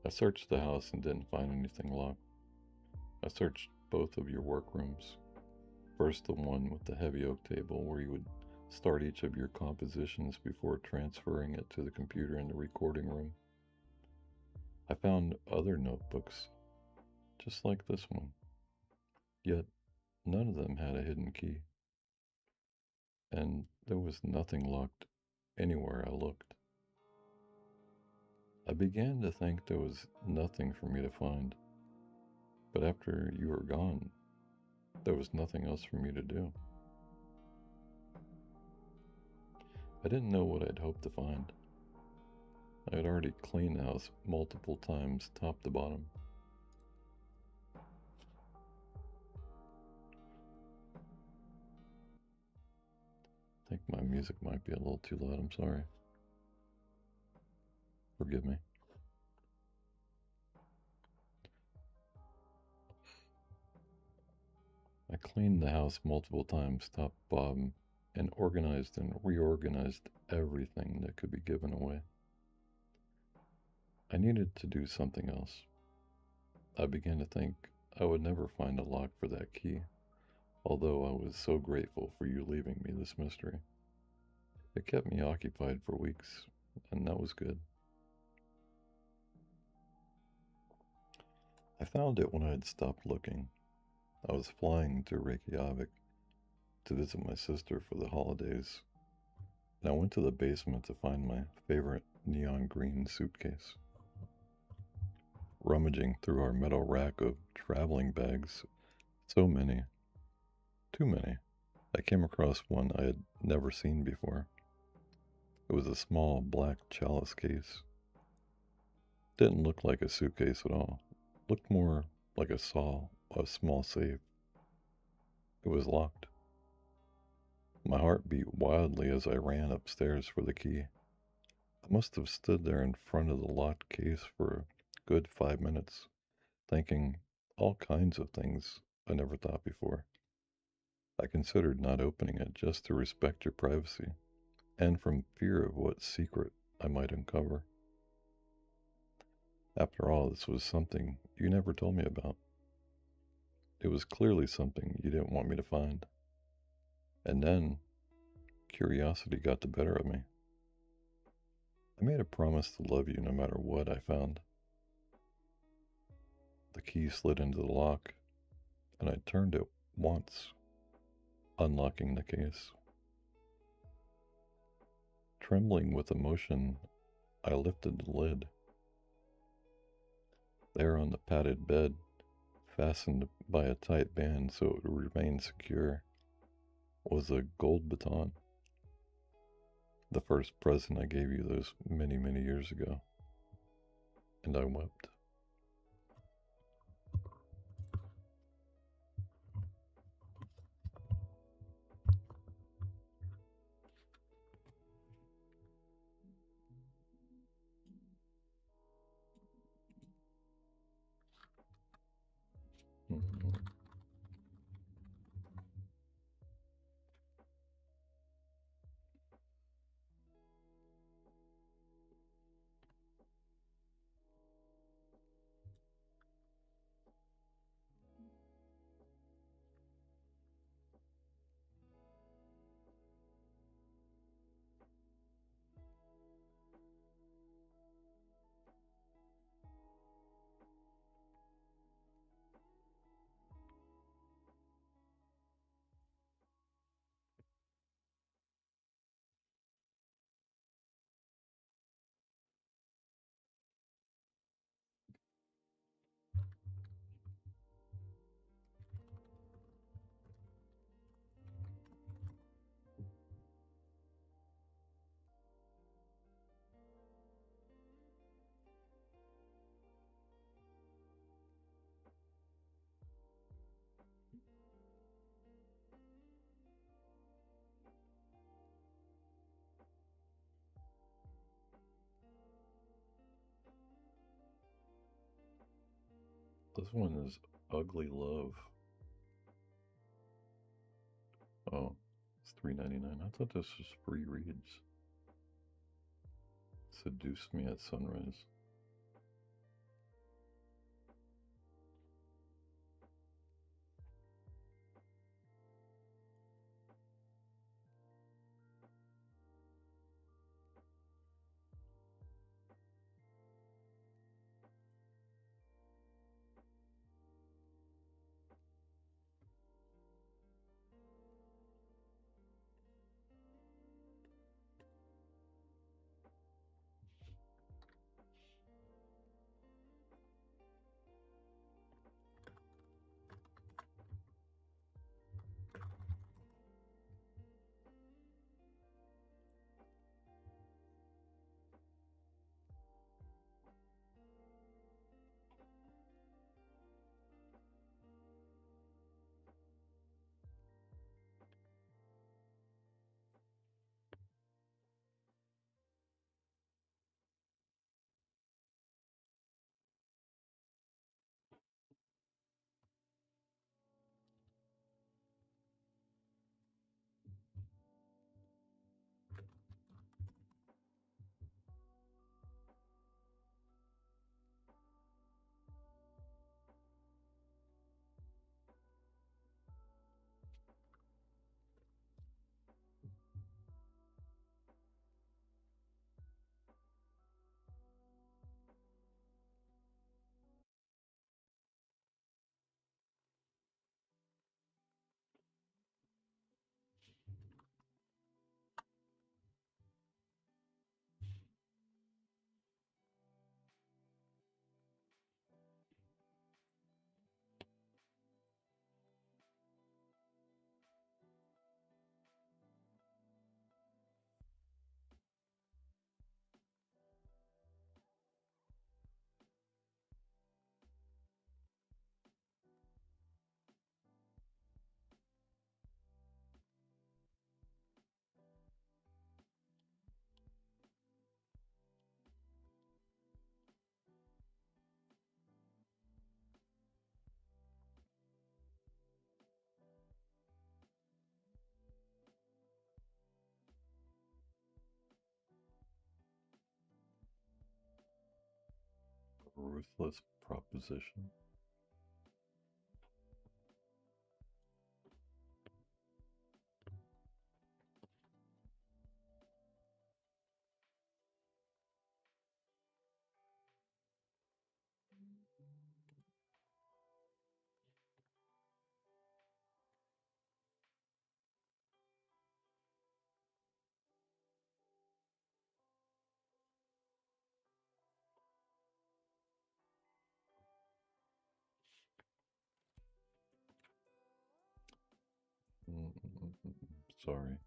[SPEAKER 1] I searched the house and didn't find anything locked. I searched both of your workrooms. First, the one with the heavy oak table where you would start each of your compositions before transferring it to the computer in the recording room. I found other notebooks just like this one, yet none of them had a hidden key, and there was nothing locked anywhere I looked. I began to think there was nothing for me to find, but after you were gone, there was nothing else for me to do. I didn't know what I'd hoped to find. I had already cleaned the house multiple times, top to bottom. I think my music might be a little too loud, I'm sorry. Forgive me. I cleaned the house multiple times, top to bottom, and organized and reorganized everything that could be given away. I needed to do something else. I began to think I would never find a lock for that key, although I was so grateful for you leaving me this mystery. It kept me occupied for weeks, and that was good. I found it when I had stopped looking. I was flying to Reykjavik to visit my sister for the holidays, and I went to the basement to find my favorite neon green suitcase. Rummaging through our metal rack of traveling bags, so many, too many, I came across one I had never seen before. It was a small black chalice case. Didn't look like a suitcase at all. Looked more like a small safe. It was locked. My heart beat wildly as I ran upstairs for the key. I must have stood there in front of the locked case for a good 5 minutes, thinking all kinds of things I never thought before. I considered not opening it just to respect your privacy, and from fear of what secret I might uncover. After all, this was something you never told me about. It was clearly something you didn't want me to find. And then, curiosity got the better of me. I made a promise to love you no matter what I found. The key slid into the lock, and I turned it once, unlocking the case. Trembling with emotion, I lifted the lid. There on the padded bed, fastened by a tight band so it would remain secure, was a gold baton. The first present I gave you those many, many years ago. And I wept. Mhm. This one is Ugly Love. Oh, it's $3.99. I thought this was free reads. Seduced Me at Sunrise. Ruthless Proposition. Sorry.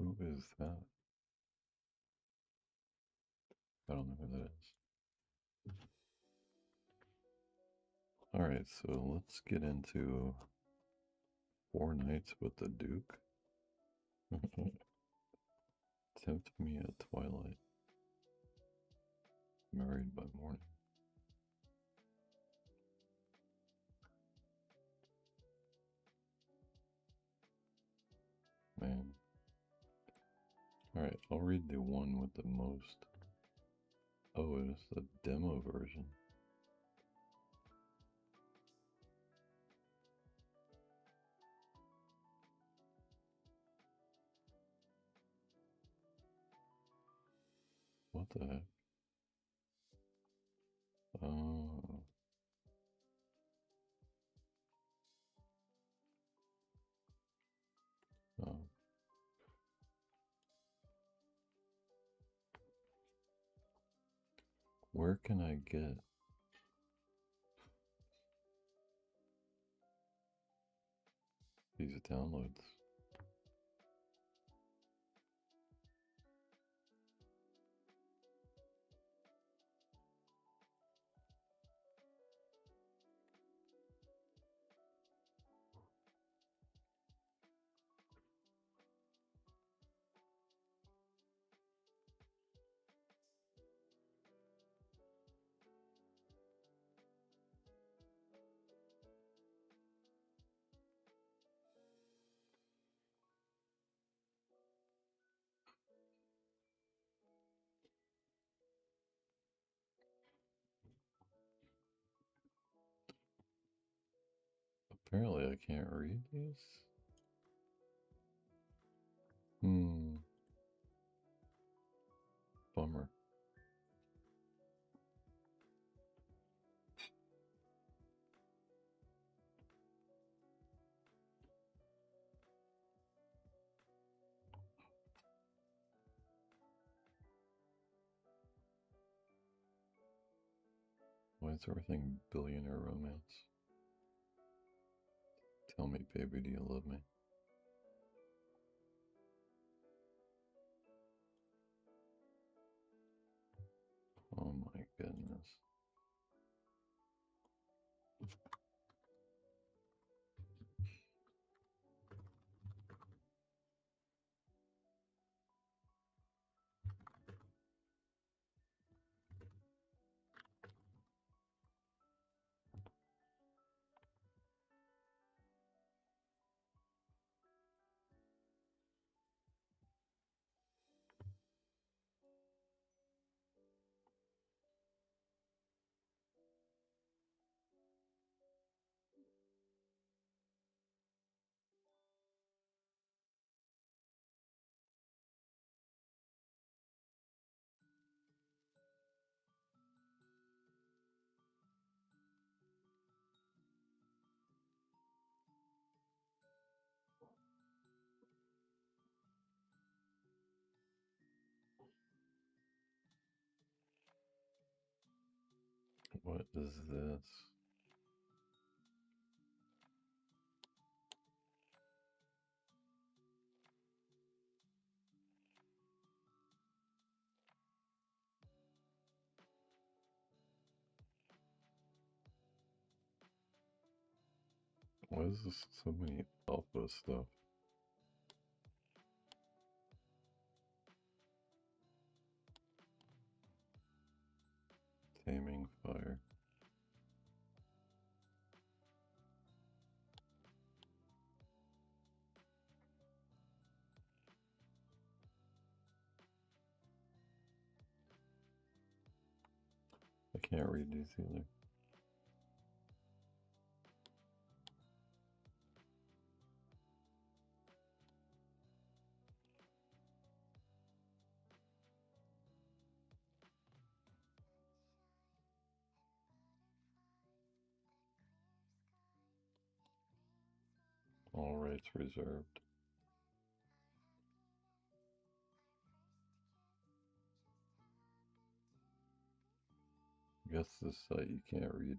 [SPEAKER 1] Who is that? I don't know who that is. Alright, so let's get into Four Nights with the Duke. Tempt me at twilight. Married by morning. Man. Alright, I'll read the one with the most. Oh, it's the demo version. What the heck? Oh. Oh. Where can I get these downloads? Apparently I can't read these. Bummer. Why is everything billionaire romance? Tell me, baby, do you love me? Oh my goodness. What is this? Why is this so many alpha stuff? Taming fire. I can't read these either. All rights reserved. Guess this site you can't read.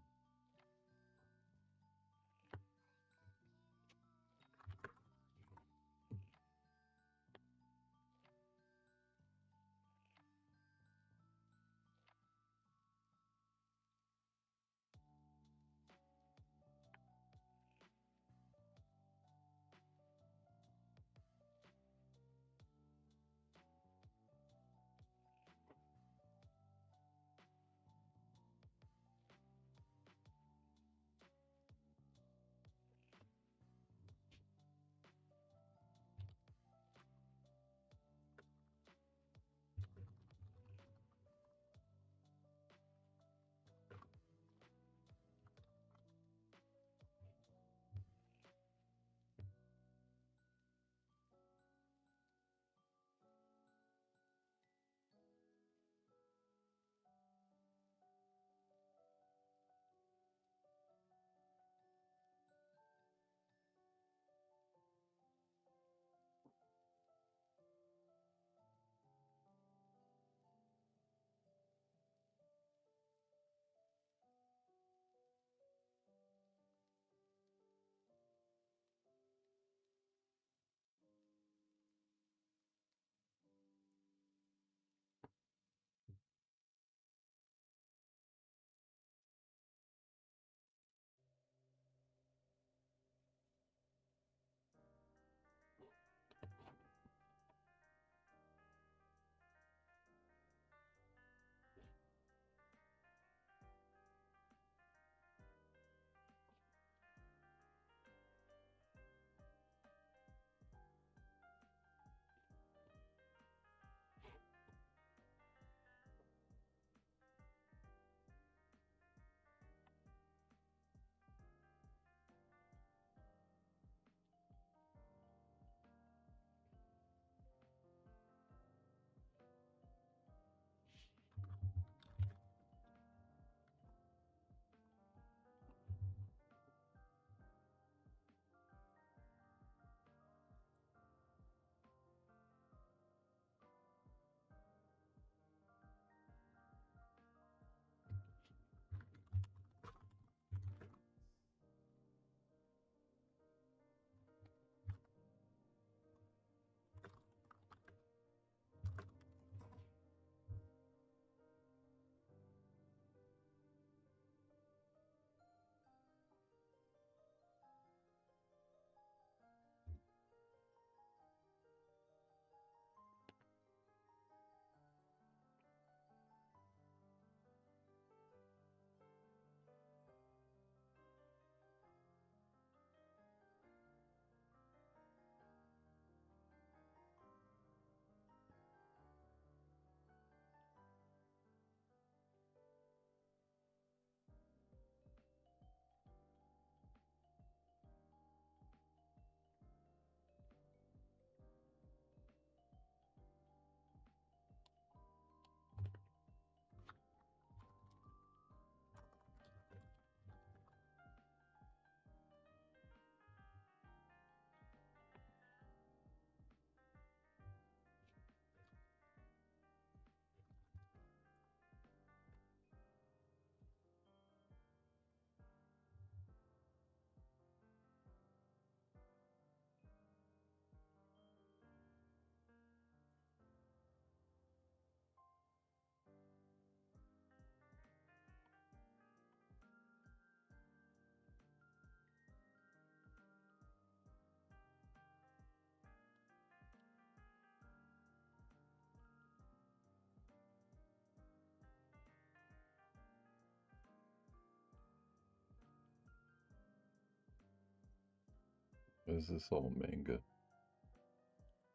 [SPEAKER 1] Is this all manga?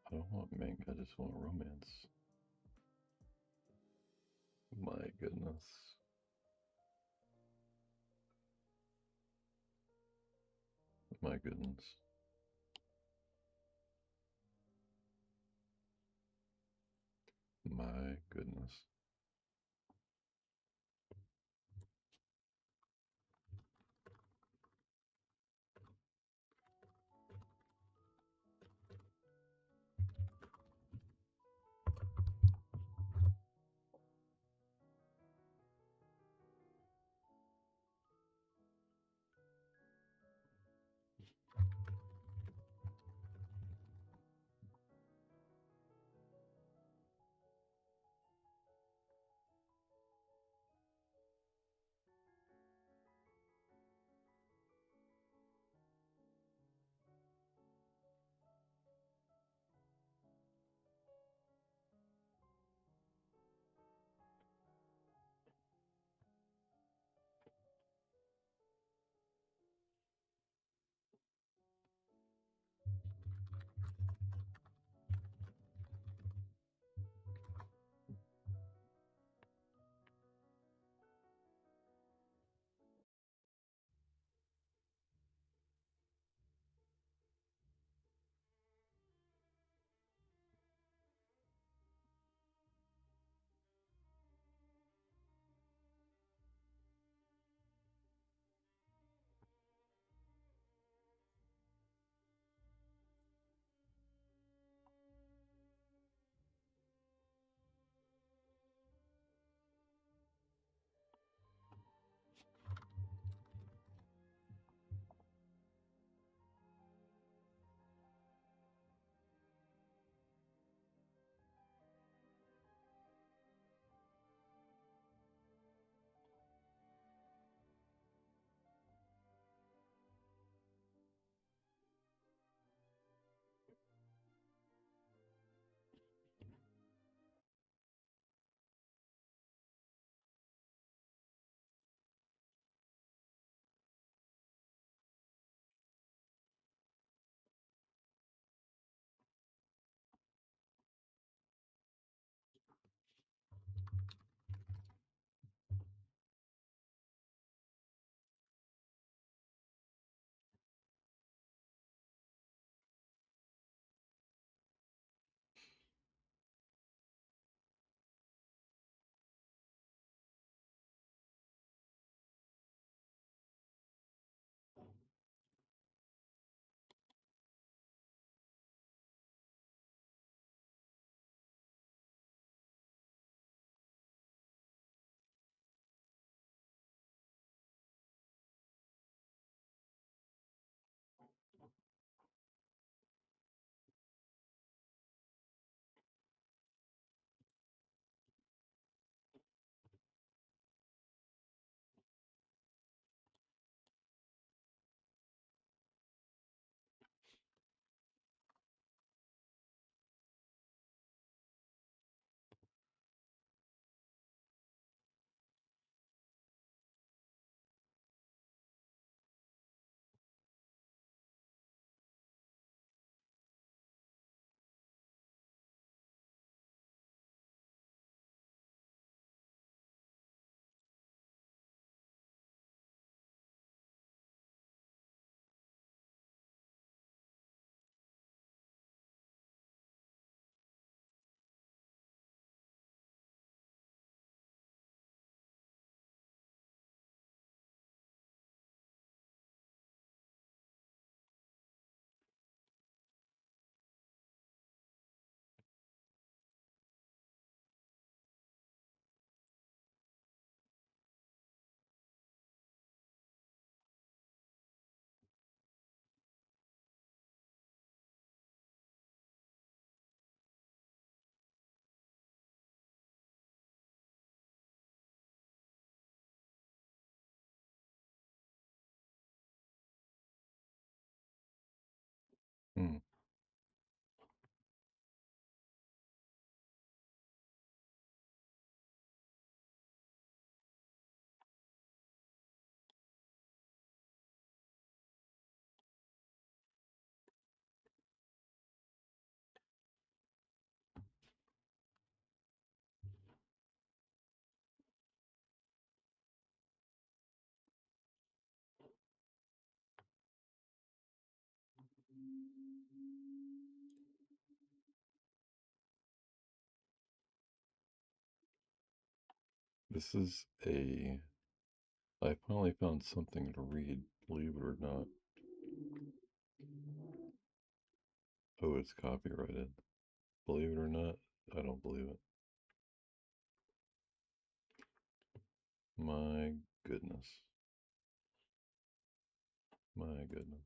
[SPEAKER 1] I don't want manga, I just want romance. My goodness. My goodness. My goodness. This is a. I finally found something to read, believe it or not. Oh, it's copyrighted. Believe it or not, I don't believe it. My goodness. My goodness.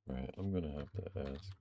[SPEAKER 1] Alright, I'm gonna have to ask.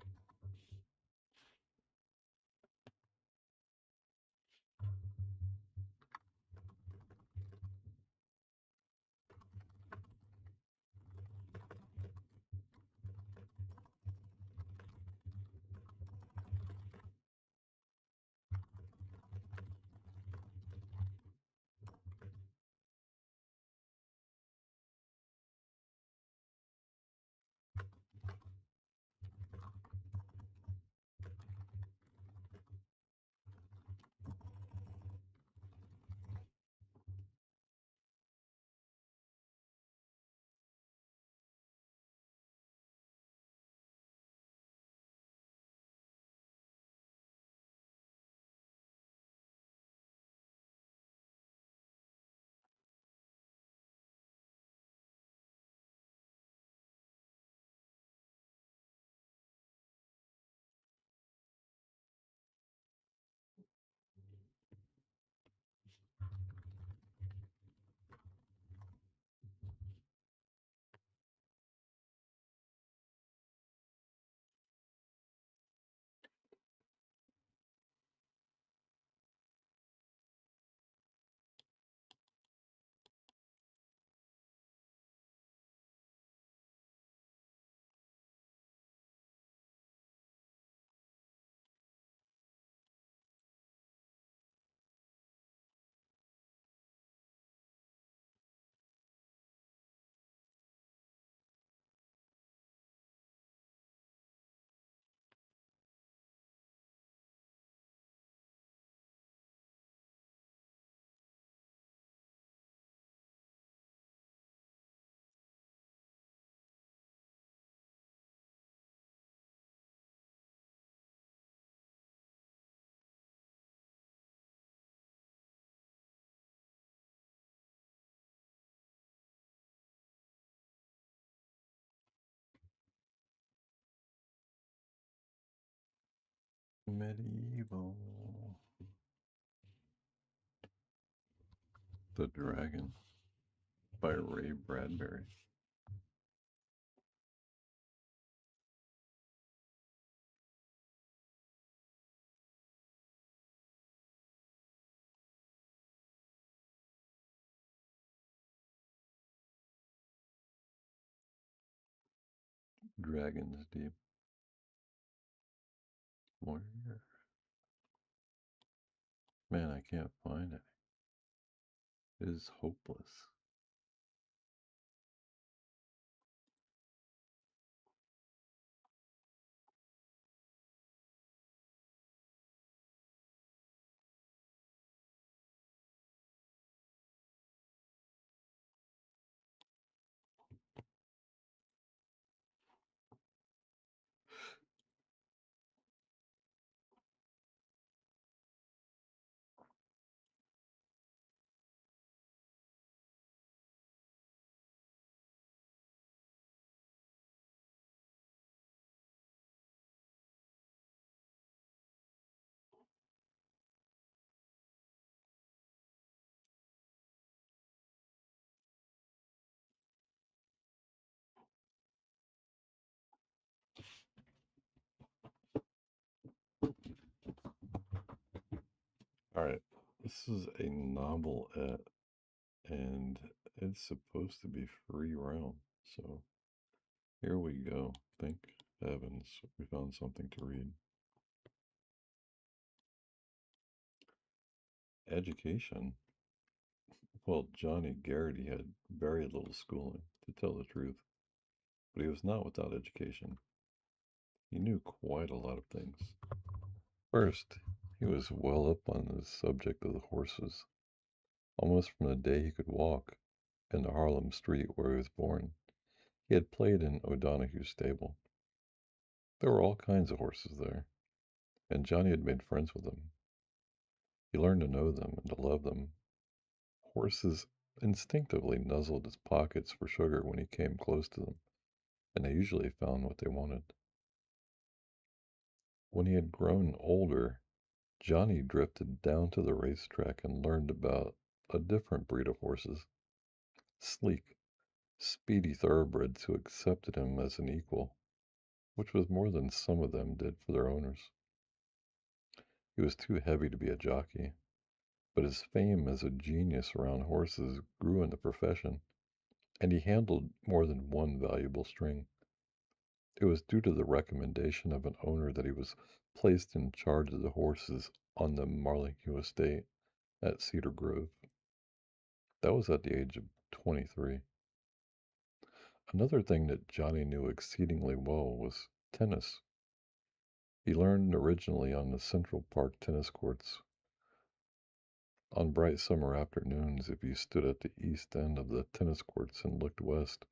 [SPEAKER 1] Medieval. The Dragon by Ray Bradbury. Dragon's Deep. Where? Man, I can't find it. It is hopeless. This is a novelette, and it's supposed to be free round. So here we go. Thank heavens we found something to read. Education. Well, Johnny Garrity had very little schooling, to tell the truth, but he was not without education. He knew quite a lot of things. First, he was well up on the subject of the horses. Almost from the day he could walk in the Harlem street where he was born, he had played in O'Donoghue's stable. There were all kinds of horses there, and Johnny had made friends with them. He learned to know them and to love them. Horses instinctively nuzzled his pockets for sugar when he came close to them, and they usually found what they wanted. When he had grown older, Johnny drifted down to the racetrack and learned about a different breed of horses, sleek, speedy thoroughbreds who accepted him as an equal, which was more than some of them did for their owners. He was too heavy to be a jockey, but his fame as a genius around horses grew in the profession, and he handled more than one valuable string. It was due to the recommendation of an owner that he was placed in charge of the horses on the Marlinghue estate at Cedar Grove. That was at the age of 23. Another thing that Johnny knew exceedingly well was tennis. He learned originally on the Central Park tennis courts. On bright summer afternoons, if you stood at the east end of the tennis courts and looked west,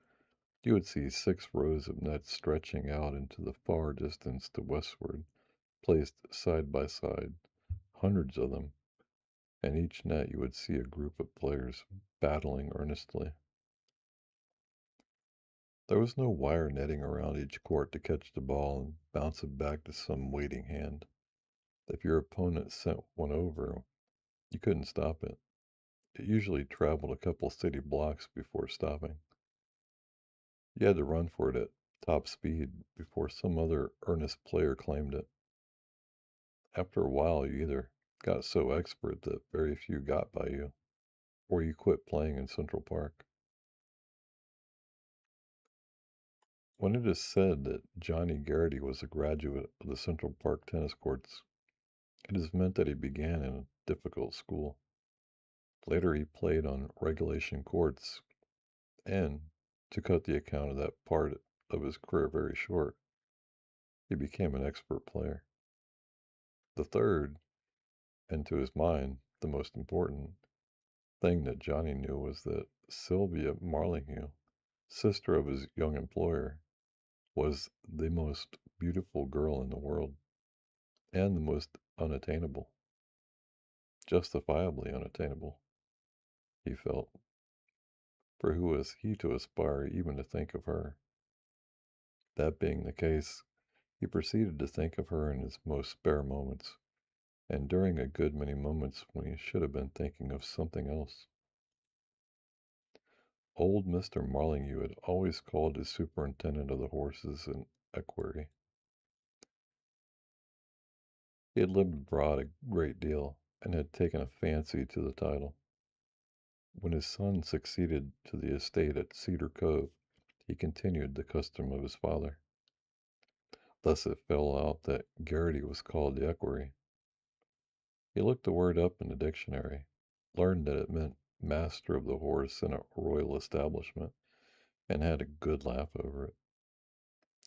[SPEAKER 1] you would see 6 rows of nets stretching out into the far distance to westward, placed side by side, hundreds of them, and each net you would see a group of players battling earnestly. There was no wire netting around each court to catch the ball and bounce it back to some waiting hand. If your opponent sent one over, you couldn't stop it. It usually traveled a couple city blocks before stopping. You had to run for it at top speed before some other earnest player claimed it. After a while, you either got so expert that very few got by you, or you quit playing in Central Park. When it is said that Johnny Garrity was a graduate of the Central Park tennis courts, it is meant that he began in a difficult school. Later, he played on regulation courts, and, to cut the account of that part of his career very short, he became an expert player. The third, and to his mind, the most important thing that Johnny knew was that Sylvia Marlinghue, sister of his young employer, was the most beautiful girl in the world and the most unattainable, justifiably unattainable, he felt. For who was he to aspire even to think of her? That being the case, he proceeded to think of her in his most spare moments, and during a good many moments when he should have been thinking of something else. Old Mr. Marlinghue had always called his superintendent of the horses an equerry. He had lived abroad a great deal, and had taken a fancy to the title. When his son succeeded to the estate at Cedar Cove, he continued the custom of his father. Thus it fell out that Garrity was called the equerry. He looked the word up in the dictionary, learned that it meant master of the horse in a royal establishment, and had a good laugh over it.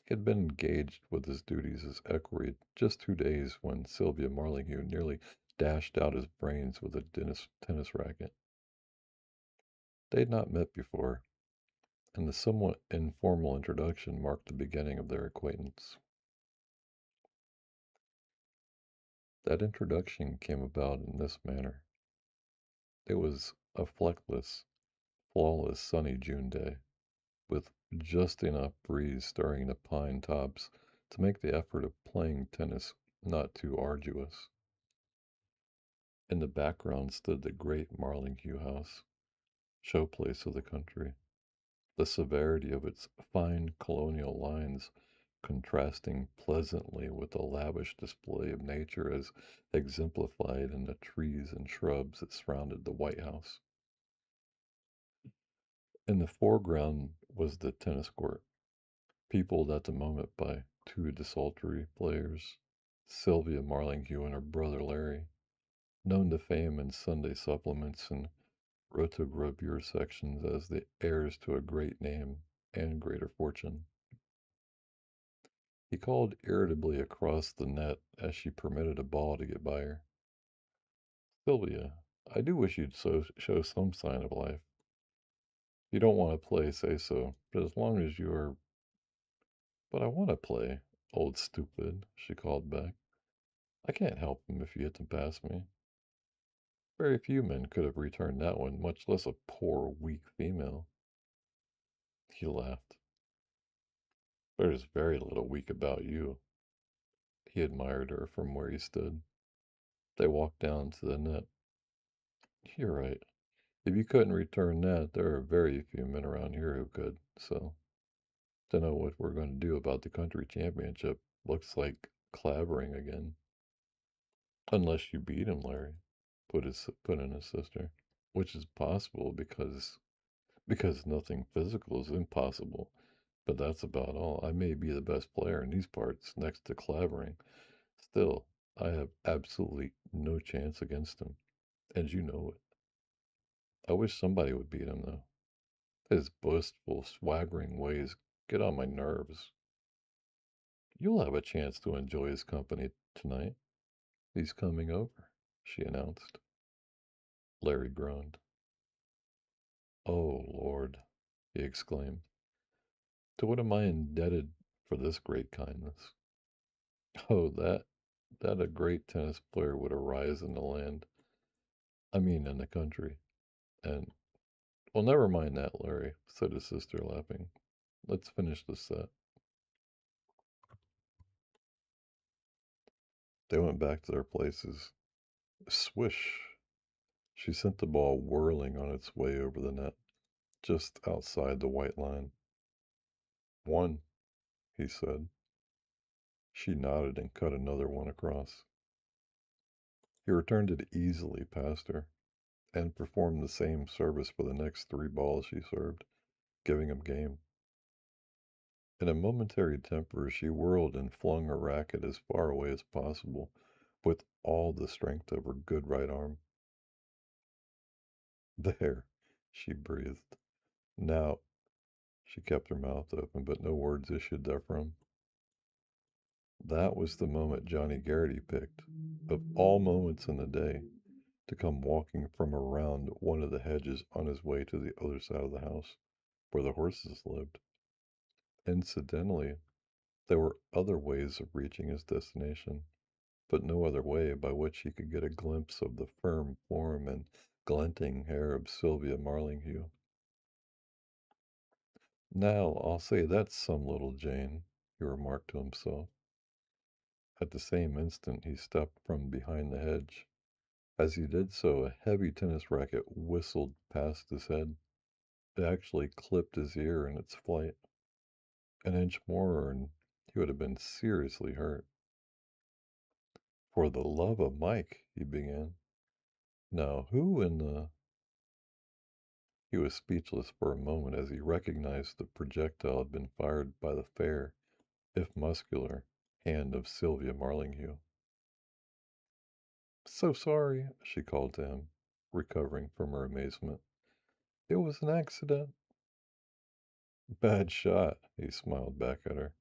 [SPEAKER 1] He had been engaged with his duties as equerry just 2 days when Sylvia Marlinghue nearly dashed out his brains with a tennis racket. They had not met before, and the somewhat informal introduction marked the beginning of their acquaintance. That introduction came about in this manner. It was a fleckless, flawless sunny June day, with just enough breeze stirring the pine tops to make the effort of playing tennis not too arduous. In the background stood the great Marlinghue house, showplace of the country. The severity of its fine colonial lines contrasting pleasantly with the lavish display of nature as exemplified in the trees and shrubs that surrounded the White House. In the foreground was the tennis court, peopled at the moment by two desultory players, Sylvia Marlinghue and her brother Larry, known to fame in Sunday supplements and rotogravure sections as the heirs to a great name and greater fortune. He called irritably across the net as she permitted a ball to get by her. Sylvia, I do wish you'd show some sign of life. If you don't want to play, say so, but as long as you're. But I want to play, old stupid, she called back. I can't help him if you hit them past me. Very few men could have returned that one, much less a poor, weak female. He laughed. There's very little weak about you. He admired her from where he stood. They walked down to the net. You're right. If you couldn't return that, there are very few men around here who could, so. Don't know what we're going to do about the country championship. Looks like clavering again. Unless you beat him, Larry, put in his sister. Which is possible because nothing physical is impossible. But that's about all. I may be the best player in these parts next to Clavering. Still, I have absolutely no chance against him, and you know it. I wish somebody would beat him, though. His boastful, swaggering ways get on my nerves. You'll have a chance to enjoy his company tonight. He's coming over, she announced. Larry groaned. Oh, Lord, he exclaimed. To what am I indebted for this great kindness? Oh, that a great tennis player would arise in the land. I mean, in the country. And, well, never mind that, Larry, said his sister, laughing. Let's finish the set. They went back to their places. Swish! She sent the ball whirling on its way over the net, just outside the white line. One, he said. She nodded and cut another one across. He returned it easily past her, and performed the same service for the next three balls she served, giving him game. In a momentary temper, she whirled and flung her racket as far away as possible, with all the strength of her good right arm. There, she breathed. Now, she kept her mouth open, but no words issued therefrom. That was the moment Johnny Garrity picked, of all moments in the day, to come walking from around one of the hedges on his way to the other side of the house, where the horses lived. Incidentally, there were other ways of reaching his destination, but no other way by which he could get a glimpse of the firm form and glinting hair of Sylvia Marlinghue. Now, I'll say that's some little Jane, he remarked to himself. At the same instant, he stepped from behind the hedge. As he did so, a heavy tennis racket whistled past his head. It actually clipped his ear in its flight. An inch more, and he would have been seriously hurt. For the love of Mike, he began. Now, who in the. He was speechless for a moment as he recognized the projectile had been fired by the fair, if muscular, hand of Sylvia Marlinghue. So sorry, she called to him, recovering from her amazement. It was an accident. Bad shot, he smiled back at her.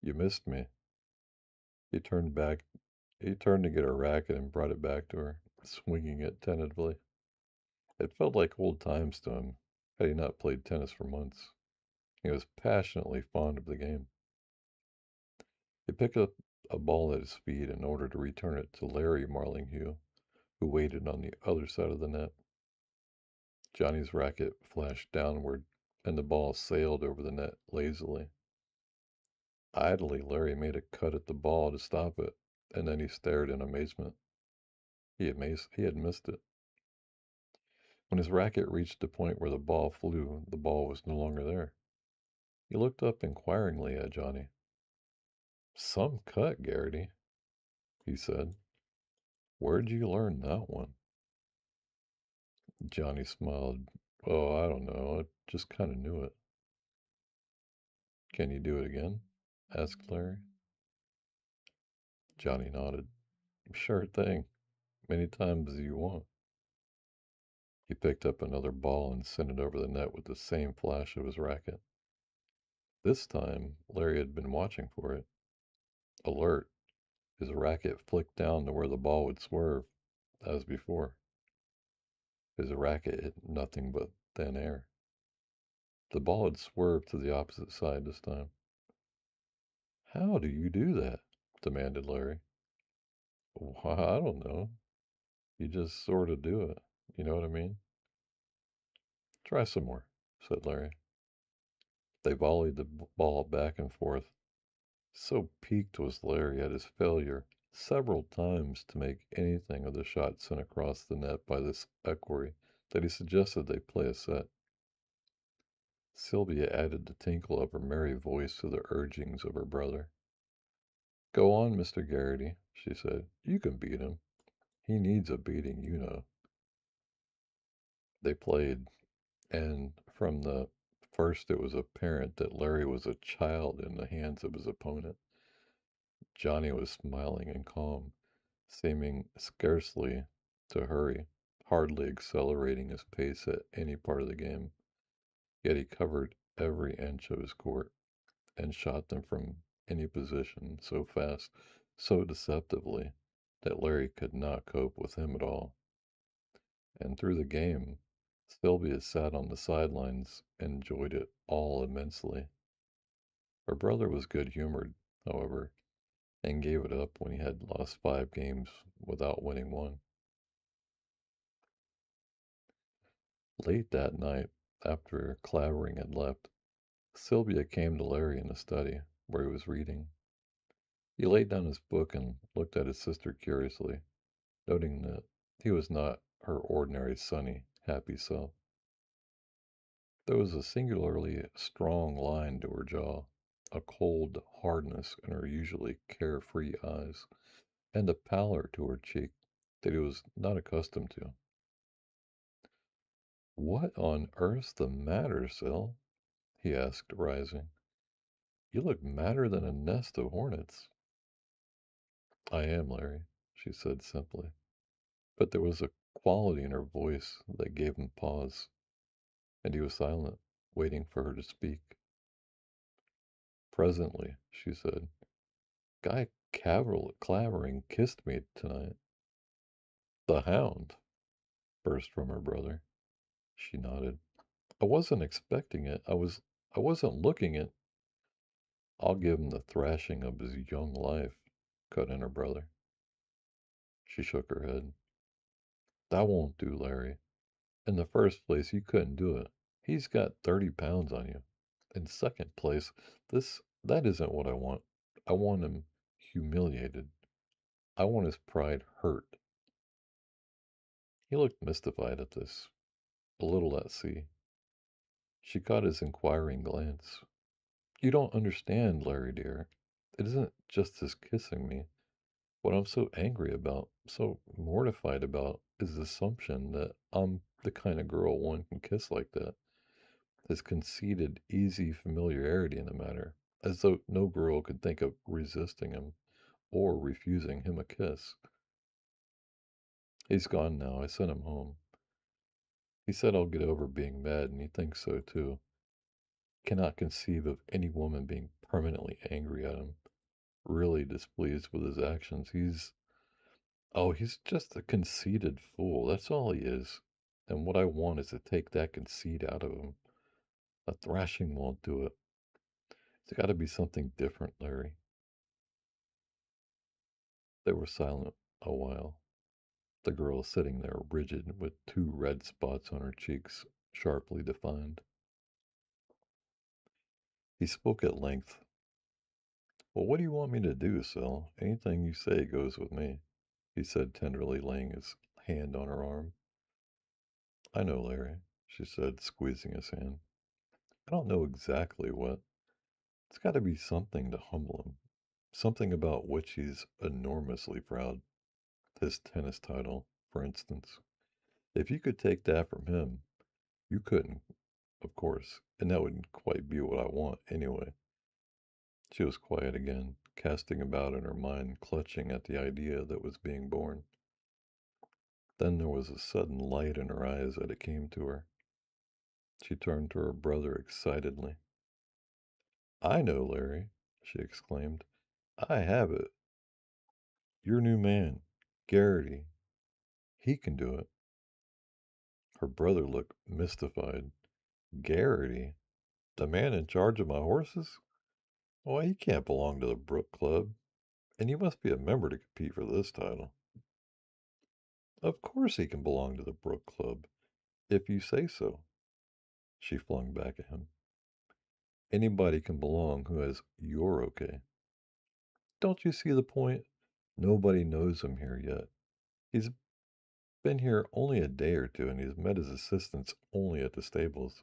[SPEAKER 1] You missed me. He turned back. He turned to get her racket and brought it back to her, swinging it tentatively. It felt like old times to him, had he not played tennis for months. He was passionately fond of the game. He picked up a ball at his feet in order to return it to Larry Marlinghue, who waited on the other side of the net. Johnny's racket flashed downward, and the ball sailed over the net lazily. Idly, Larry made a cut at the ball to stop it, and then he stared in amazement. He had missed it. When his racket reached the point where the ball flew, the ball was no longer there. He looked up inquiringly at Johnny. Some cut, Garrity, he said. Where'd you learn that one? Johnny smiled. Oh, I don't know. I just kind of knew it. Can you do it again? Asked Larry. Johnny nodded. Sure thing. Many times as you want. He picked up another ball and sent it over the net with the same flash of his racket. This time, Larry had been watching for it. Alert, his racket flicked down to where the ball would swerve, as before. His racket hit nothing but thin air. The ball had swerved to the opposite side this time. How do you do that? Demanded Larry. Why, I don't know. You just sort of do it. You know what I mean? Try some more, said Larry. They volleyed the ball back and forth. So piqued was Larry at his failure several times to make anything of the shot sent across the net by this equerry that he suggested they play a set. Sylvia added the tinkle of her merry voice to the urgings of her brother. Go on, Mr. Garrity, she said. You can beat him. He needs a beating, you know. They played, and from the first it was apparent that Larry was a child in the hands of his opponent. Johnny was smiling and calm, seeming scarcely to hurry, hardly accelerating his pace at any part of the game. Yet he covered every inch of his court and shot them from any position so fast, so deceptively, that Larry could not cope with him at all. And through the game, Sylvia sat on the sidelines and enjoyed it all immensely. Her brother was good humored, however, and gave it up when he had lost 5 games without winning one. Late that night, after Clavering had left, Sylvia came to Larry in the study, where he was reading. He laid down his book and looked at his sister curiously, noting that he was not her ordinary sunny, happy self. There was a singularly strong line to her jaw, a cold hardness in her usually carefree eyes, and a pallor to her cheek that he was not accustomed to. What on earth's the matter, Syl? He asked, rising. You look madder than a nest of hornets. I am, Larry, she said simply, but there was a quality in her voice that gave him pause, and he was silent, waiting for her to speak. Presently, she said, Guy Clavering kissed me tonight. The hound, burst from her brother. She nodded. I wasn't expecting it. I wasn't looking at. I'll give him the thrashing of his young life, cut in her brother. She shook her head. That won't do, Larry. In the first place, you couldn't do it. He's got 30 pounds on you. In second place, that isn't what I want. I want him humiliated. I want his pride hurt. He looked mystified at this, a little at sea. She caught his inquiring glance. You don't understand, Larry dear. It isn't just his kissing me. What I'm so angry about, so mortified about, is the assumption that I'm the kind of girl one can kiss like that. His conceited, easy familiarity in the matter, as though no girl could think of resisting him or refusing him a kiss. He's gone now. I sent him home. He said I'll get over being mad, and he thinks so too. Cannot conceive of any woman being permanently angry at him, really displeased with his actions. He's just a conceited fool. That's all he is. And what I want is to take that conceit out of him. A thrashing won't do it. It's got to be something different, Larry. They were silent a while, the girl sitting there rigid with 2 red spots on her cheeks, sharply defined. He spoke at length. Well, what do you want me to do, Syl? Anything you say goes with me, he said tenderly, laying his hand on her arm. I know, Larry, she said, squeezing his hand. I don't know exactly what. It's got to be something to humble him. Something about which he's enormously proud. His tennis title, for instance. If you could take that from him, you couldn't, of course, and that wouldn't quite be what I want anyway. She was quiet again, casting about in her mind, clutching at the idea that was being born. Then there was a sudden light in her eyes as it came to her. She turned to her brother excitedly. I know, Larry, she exclaimed. I have it. Your new man, Garrity. He can do it. Her brother looked mystified. Garrity? The man in charge of my horses? Why, he can't belong to the Brook Club, and you must be a member to compete for this title. Of course he can belong to the Brook Club, if you say so, she flung back at him. Anybody can belong who has your okay. Don't you see the point? Nobody knows him here yet. He's been here only a day or two, and he's met his assistants only at the stables.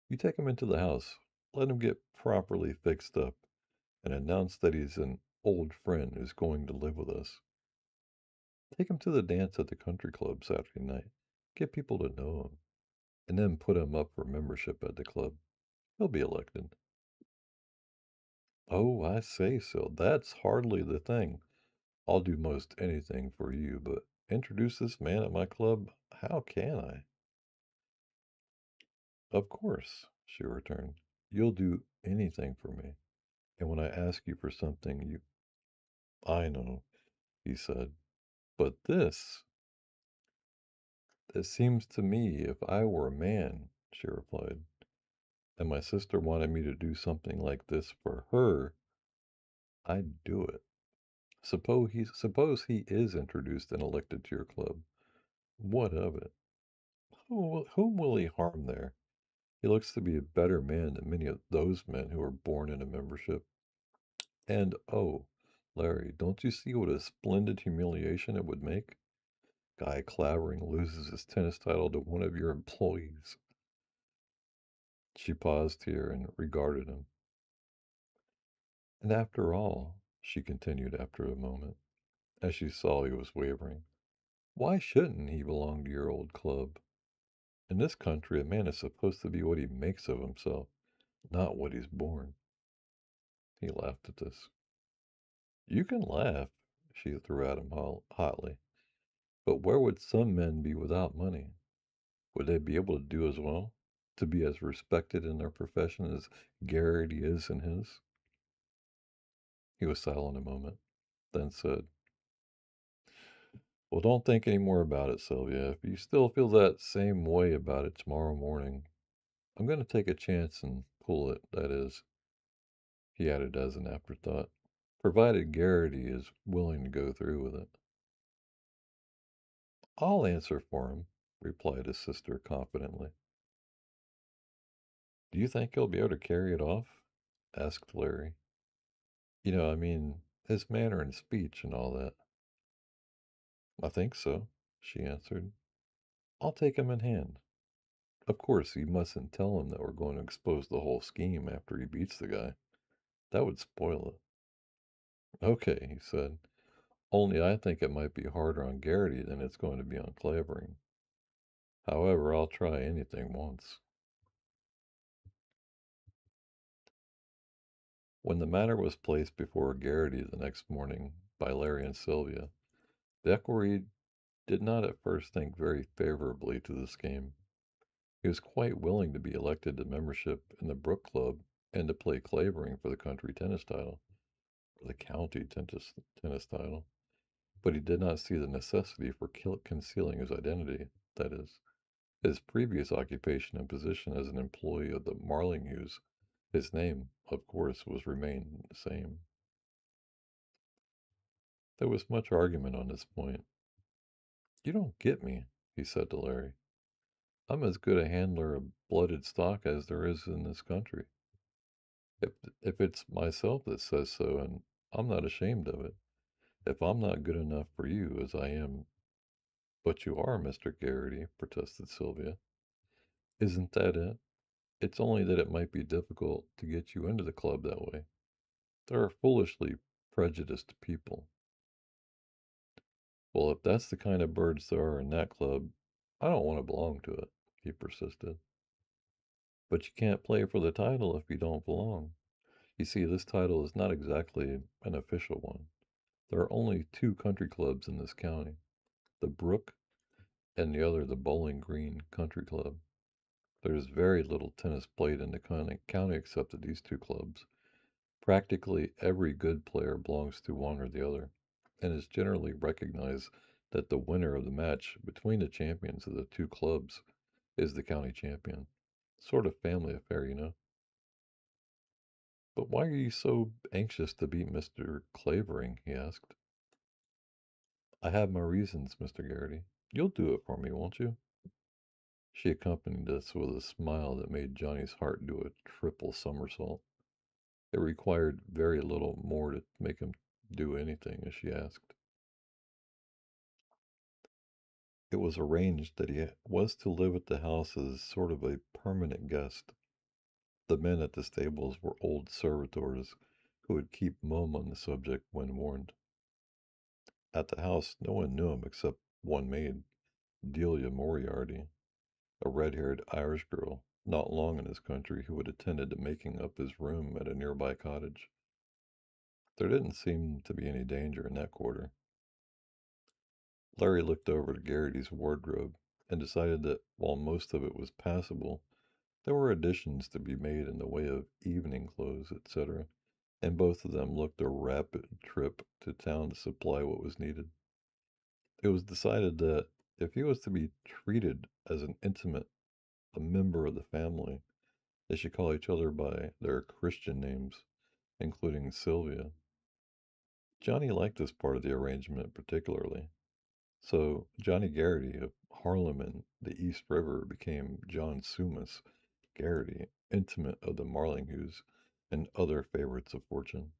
[SPEAKER 1] You take him into the house, let him get properly fixed up, and announce that he's an old friend who's going to live with us. Take him to the dance at the country club Saturday night. Get people to know him, and then put him up for membership at the club. He'll be elected. Oh, I say so. That's hardly the thing. I'll do most anything for you, but introduce this man at my club? How can I? Of course, she returned. You'll do anything for me. And when I ask you for something, you. I know, he said. But this. It seems to me if I were a man, she replied, and my sister wanted me to do something like this for her, I'd do it. Suppose he is introduced and elected to your club. What of it? Whom will he harm there? He looks to be a better man than many of those men who are born into membership. And oh, Larry, don't you see what a splendid humiliation it would make? Guy Clavering loses his tennis title to one of your employees. She paused here and regarded him. And after all, she continued after a moment, as she saw he was wavering, why shouldn't he belong to your old club? In this country, a man is supposed to be what he makes of himself, not what he's born. He laughed at this. You can laugh, she threw at him hotly, but where would some men be without money? Would they be able to do as well? To be as respected in their profession as Garrity is in his? He was silent a moment, then said, well, don't think any more about it, Sylvia. If you still feel that same way about it tomorrow morning, I'm going to take a chance and pull it, that is, he added as an afterthought, provided Garrity is willing to go through with it. I'll answer for him, replied his sister confidently. Do you think he'll be able to carry it off? Asked Larry. I mean, his manner and speech and all that. I think so, she answered. I'll take him in hand. Of course, you mustn't tell him that we're going to expose the whole scheme after he beats the guy. That would spoil it. Okay, he said. Only I think it might be harder on Garrity than it's going to be on Clavering. However, I'll try anything once. When the matter was placed before Garrity the next morning by Larry and Sylvia, the equerry did not at first think very favorably to the scheme. He was quite willing to be elected to membership in the Brook Club and to play Clavering for the country tennis title, or the county tennis title, but he did not see the necessity for concealing his identity, that is, his previous occupation and position as an employee of the Marlinghues. His name, of course, was remained the same. There was much argument on this point. You don't get me, he said to Larry. I'm as good a handler of blooded stock as there is in this country. If it's myself that says so, and I'm not ashamed of it, if I'm not good enough for you as I am, but you are, Mr. Garrity, protested Sylvia. Isn't that it? It's only that it might be difficult to get you into the club that way. They're a foolishly prejudiced people. Well, if that's the kind of birds there are in that club, I don't want to belong to it, he persisted. But you can't play for the title if you don't belong. You see, this title is not exactly an official one. There are only two country clubs in this county, the Brook and the other the Bowling Green Country Club. There's very little tennis played in the county except at these two clubs. Practically every good player belongs to one or the other, and it's generally recognized that the winner of the match between the champions of the two clubs is the county champion. Sort of family affair, you know. But why are you so anxious to beat Mr. Clavering? He asked. I have my reasons, Mr. Garrity. You'll do it for me, won't you? She accompanied this with a smile that made Johnny's heart do a triple somersault. It required very little more to make him do anything, as she asked. It was arranged that he was to live at the house as sort of a permanent guest. The men at the stables were old servitors who would keep mum on the subject when warned. At the house, no one knew him except one maid, Delia Moriarty, a red-haired Irish girl, not long in his country, who had attended to making up his room at a nearby cottage. There didn't seem to be any danger in that quarter. Larry looked over to Garrity's wardrobe and decided that while most of it was passable, there were additions to be made in the way of evening clothes, etc., and both of them looked a rapid trip to town to supply what was needed. It was decided that if he was to be treated as an intimate, a member of the family, they should call each other by their Christian names, including Sylvia. Johnny liked this part of the arrangement particularly. So Johnny Garrity of Harlem and the East River became John Sumas Garrity, intimate of the Marlinghues and other favorites of fortune.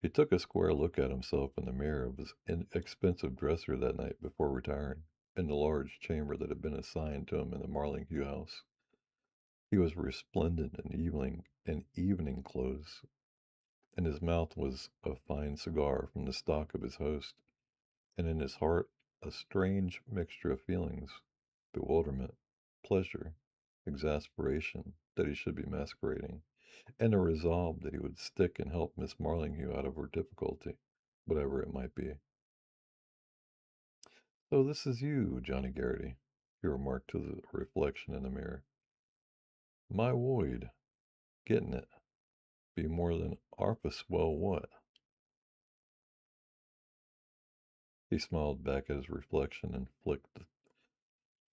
[SPEAKER 1] He took a square look at himself in the mirror of his expensive dresser that night before retiring, in the large chamber that had been assigned to him in the Marlinghue house. He was resplendent in evening clothes, and his mouth was a fine cigar from the stock of his host, and in his heart a strange mixture of feelings, bewilderment, pleasure, exasperation that he should be masquerading, and a resolve that he would stick and help Miss Marlinghue out of her difficulty, whatever it might be. So this is you, Johnny Garrity, he remarked to the reflection in the mirror. My woid, getting it, be more than arf swell what? He smiled back at his reflection and flicked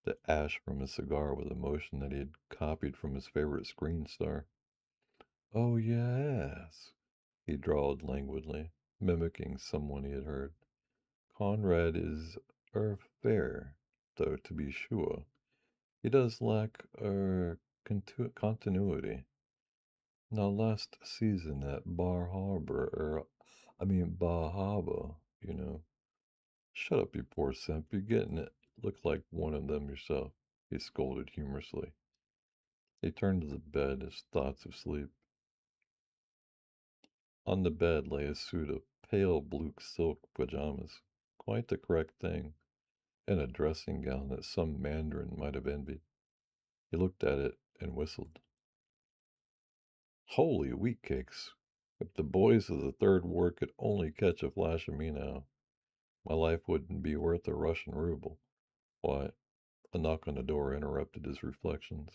[SPEAKER 1] the ash from his cigar with a motion that he had copied from his favorite screen star. Oh, yes, he drawled languidly, mimicking someone he had heard. Conrad is fair, though, to be sure. He does lack continuity. Now, last season at Bar Harbor, you know. Shut up, you poor simp. You're getting it. Look like one of them yourself, he scolded humorously. He turned to the bed, his thoughts of sleep. On the bed lay a suit of pale blue silk pajamas, quite the correct thing, and a dressing gown that some mandarin might have envied. He looked at it and whistled. Holy wheat cakes! If the boys of the Third Ward could only catch a flash of me now, my life wouldn't be worth a Russian ruble. Why, a knock on the door interrupted his reflections.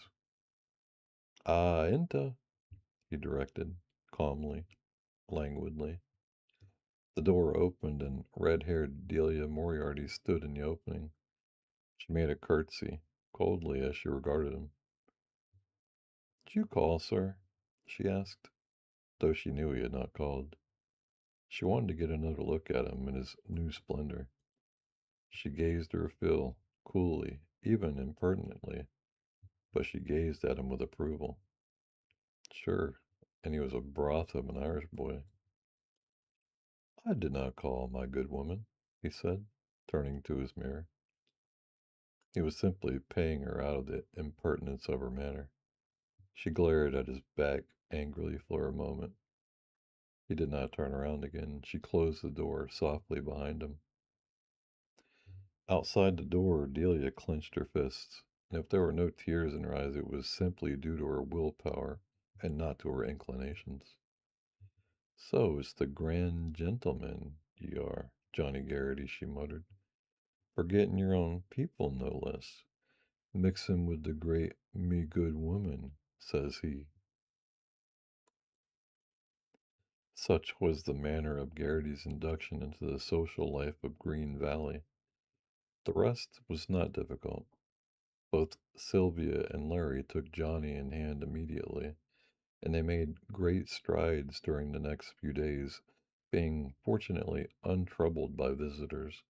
[SPEAKER 1] Ah, enter, he directed, calmly, languidly. The door opened, and red-haired Delia Moriarty stood in the opening. She made a curtsy, coldly, as she regarded him. Did you call, sir? She asked, though she knew he had not called. She wanted to get another look at him in his new splendor. She gazed her fill, coolly, even impertinently, but she gazed at him with approval. Sure, and he was a broth of an Irish boy. I did not call, my good woman, he said, turning to his mirror. He was simply paying her out of the impertinence of her manner. She glared at his back angrily for a moment. He did not turn around again. She closed the door softly behind him. Outside the door, Delia clenched her fists, and if there were no tears in her eyes, it was simply due to her willpower and not to her inclinations. So it's the grand gentleman you are, Johnny Garrity, she muttered. Forgetting your own people, no less. Mixing with the great me good woman, says he. Such was the manner of Garrity's induction into the social life of Green Valley. The rest was not difficult. Both Sylvia and Larry took Johnny in hand immediately, and they made great strides during the next few days, being fortunately untroubled by visitors.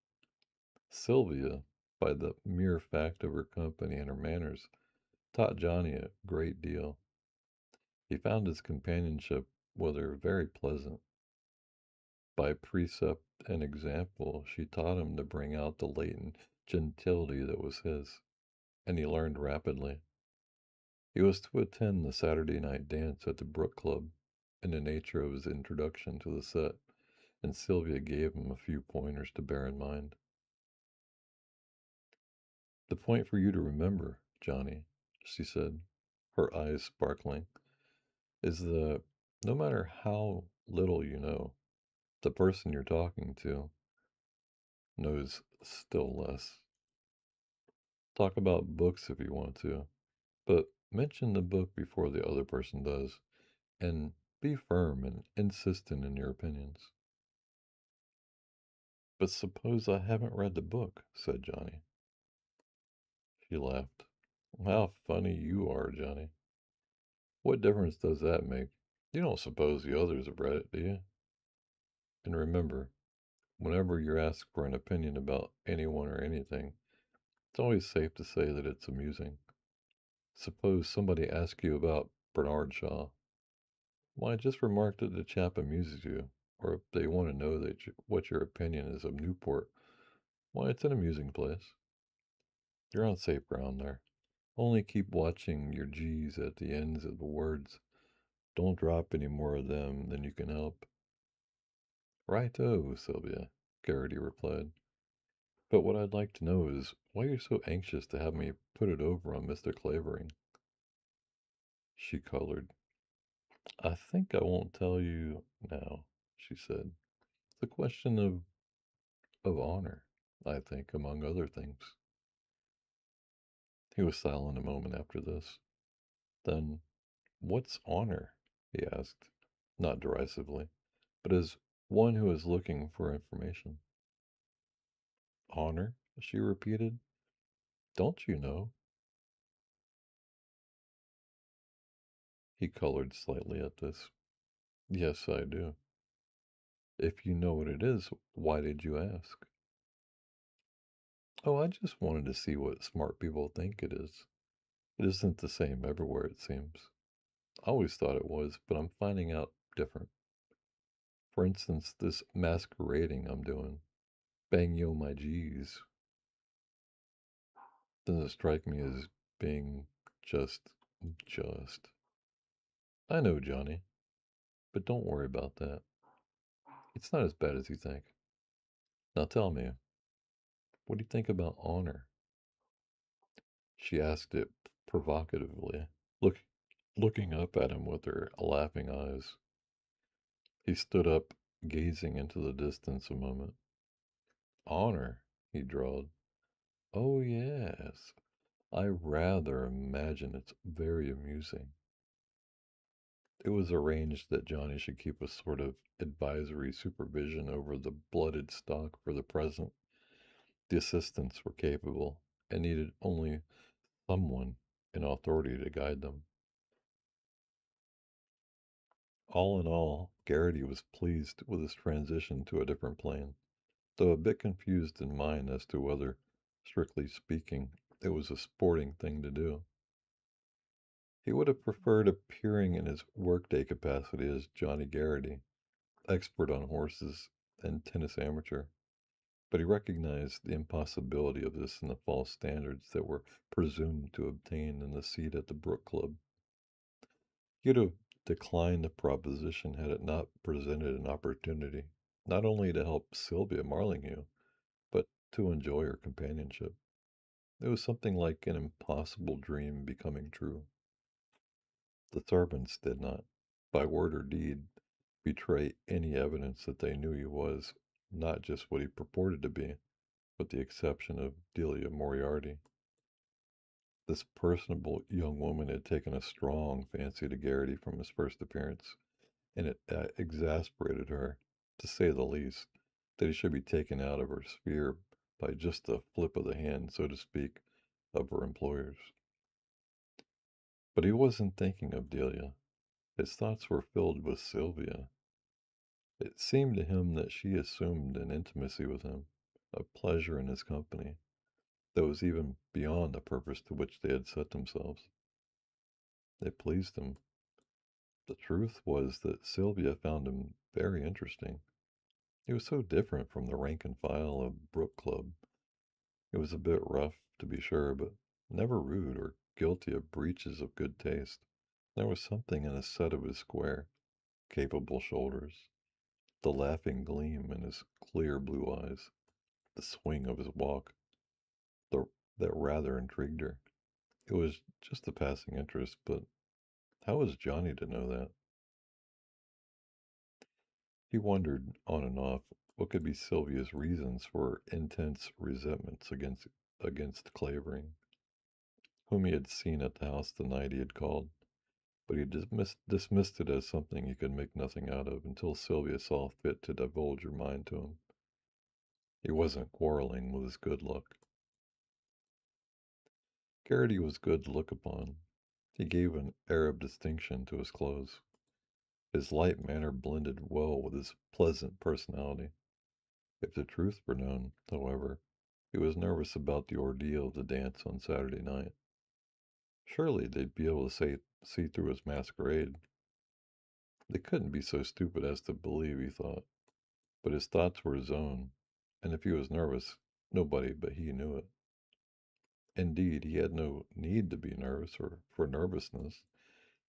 [SPEAKER 1] Sylvia, by the mere fact of her company and her manners, taught Johnny a great deal. He found his companionship with her very pleasant. By precept and example, she taught him to bring out the latent gentility that was his, and he learned rapidly. He was to attend the Saturday night dance at the Brook Club, in the nature of his introduction to the set, and Sylvia gave him a few pointers to bear in mind. The point for you to remember, Johnny, she said, her eyes sparkling, is that no matter how little you know, the person you're talking to knows still less. Talk about books if you want to, but mention the book before the other person does, and be firm and insistent in your opinions. But suppose I haven't read the book, said Johnny. She laughed. How funny you are, Johnny. What difference does that make? You don't suppose the others have read it, do you? And remember, whenever you're asked for an opinion about anyone or anything, it's always safe to say that it's amusing. Suppose somebody asks you about Bernard Shaw. Why, just remark that the chap amuses you, or if they want to know what your opinion is of Newport, why, it's an amusing place. You're on safe ground there. Only keep watching your G's at the ends of the words. Don't drop any more of them than you can help. Righto, Sylvia, Garrity replied. But what I'd like to know is why you're so anxious to have me put it over on Mr. Clavering. She colored. I think I won't tell you now, she said. It's a question of honor, I think, among other things. He was silent a moment after this. Then, what's honor? He asked, not derisively, but as one who is looking for information. Honor? She repeated. Don't you know? He colored slightly at this. Yes, I do. If you know what it is, why did you ask? Oh, I just wanted to see what smart people think it is. It isn't the same everywhere, it seems. I always thought it was, but I'm finding out different. For instance, this masquerading I'm doing. Bang yo my G's. Doesn't strike me as being just. I know, Johnny, but don't worry about that. It's not as bad as you think. Now tell me, what do you think about honor? She asked it provocatively, look, looking up at him with her laughing eyes. He stood up, gazing into the distance a moment. Honor, he drawled. Oh, yes. I rather imagine it's very amusing. It was arranged that Johnny should keep a sort of advisory supervision over the blooded stock for the present. The assistants were capable and needed only someone in authority to guide them. All in all, Garrity was pleased with his transition to a different plane, though a bit confused in mind as to whether, strictly speaking, it was a sporting thing to do. He would have preferred appearing in his workday capacity as Johnny Garrity, expert on horses and tennis amateur, but he recognized the impossibility of this in the false standards that were presumed to obtain in the seat at the Brook Club. He'd have declined the proposition had it not presented an opportunity, not only to help Sylvia Marlinghue, but to enjoy her companionship. It was something like an impossible dream becoming true. The servants did not, by word or deed, betray any evidence that they knew he was not just what he purported to be, with the exception of Delia Moriarty. This personable young woman had taken a strong fancy to Garrity from his first appearance, and it exasperated her, to say the least, that he should be taken out of her sphere by just a flip of the hand, so to speak, of her employers. But he wasn't thinking of Delia. His thoughts were filled with Sylvia. It seemed to him that she assumed an intimacy with him, a pleasure in his company, that was even beyond the purpose to which they had set themselves. It pleased him. The truth was that Sylvia found him very interesting. He was so different from the rank and file of Brook Club. It was a bit rough, to be sure, but never rude or guilty of breaches of good taste. There was something in the set of his square, capable shoulders, the laughing gleam in his clear blue eyes, the swing of his walk, the, that rather intrigued her. It was just a passing interest, but how was Johnny to know that? He wondered, on and off, what could be Sylvia's reasons for intense resentments against Clavering, whom he had seen at the house the night he had called, but he dismissed it as something he could make nothing out of until Sylvia saw fit to divulge her mind to him. He wasn't quarreling with his good luck. Garrity was good to look upon. He gave an air of distinction to his clothes. His light manner blended well with his pleasant personality. If the truth were known, however, he was nervous about the ordeal of the dance on Saturday night. Surely they'd be able to see through his masquerade. They couldn't be so stupid as to believe, he thought. But his thoughts were his own, and if he was nervous, nobody but he knew it. Indeed, he had no need to be nervous or for nervousness.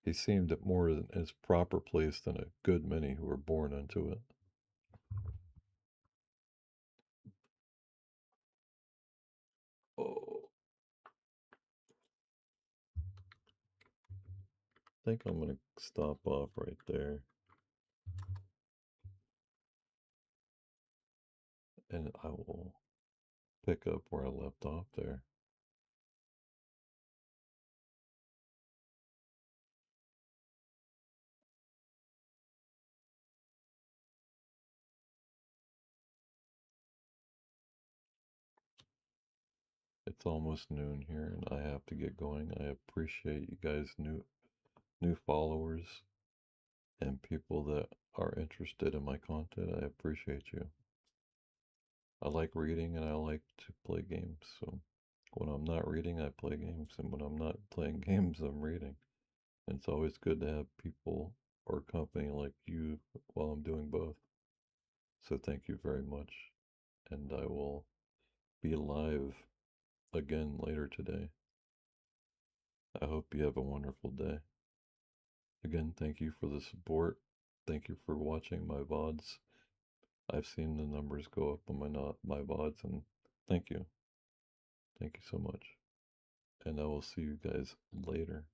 [SPEAKER 1] He seemed at more than his proper place than a good many who were born into it. Oh, I think I'm going to stop off right there, and I will pick up where I left off there. It's almost noon here, and I have to get going. I appreciate you guys, new followers and people that are interested in my content. I appreciate you. I like reading and I like to play games. So when I'm not reading, I play games, and when I'm not playing games, I'm reading. And it's always good to have people or company like you while I'm doing both. So thank you very much, and I will be live again later today. I hope you have a wonderful day. Again, thank you for the support. Thank you for watching my VODs. I've seen the numbers go up on my VODs, and thank you. Thank you so much. And I will see you guys later.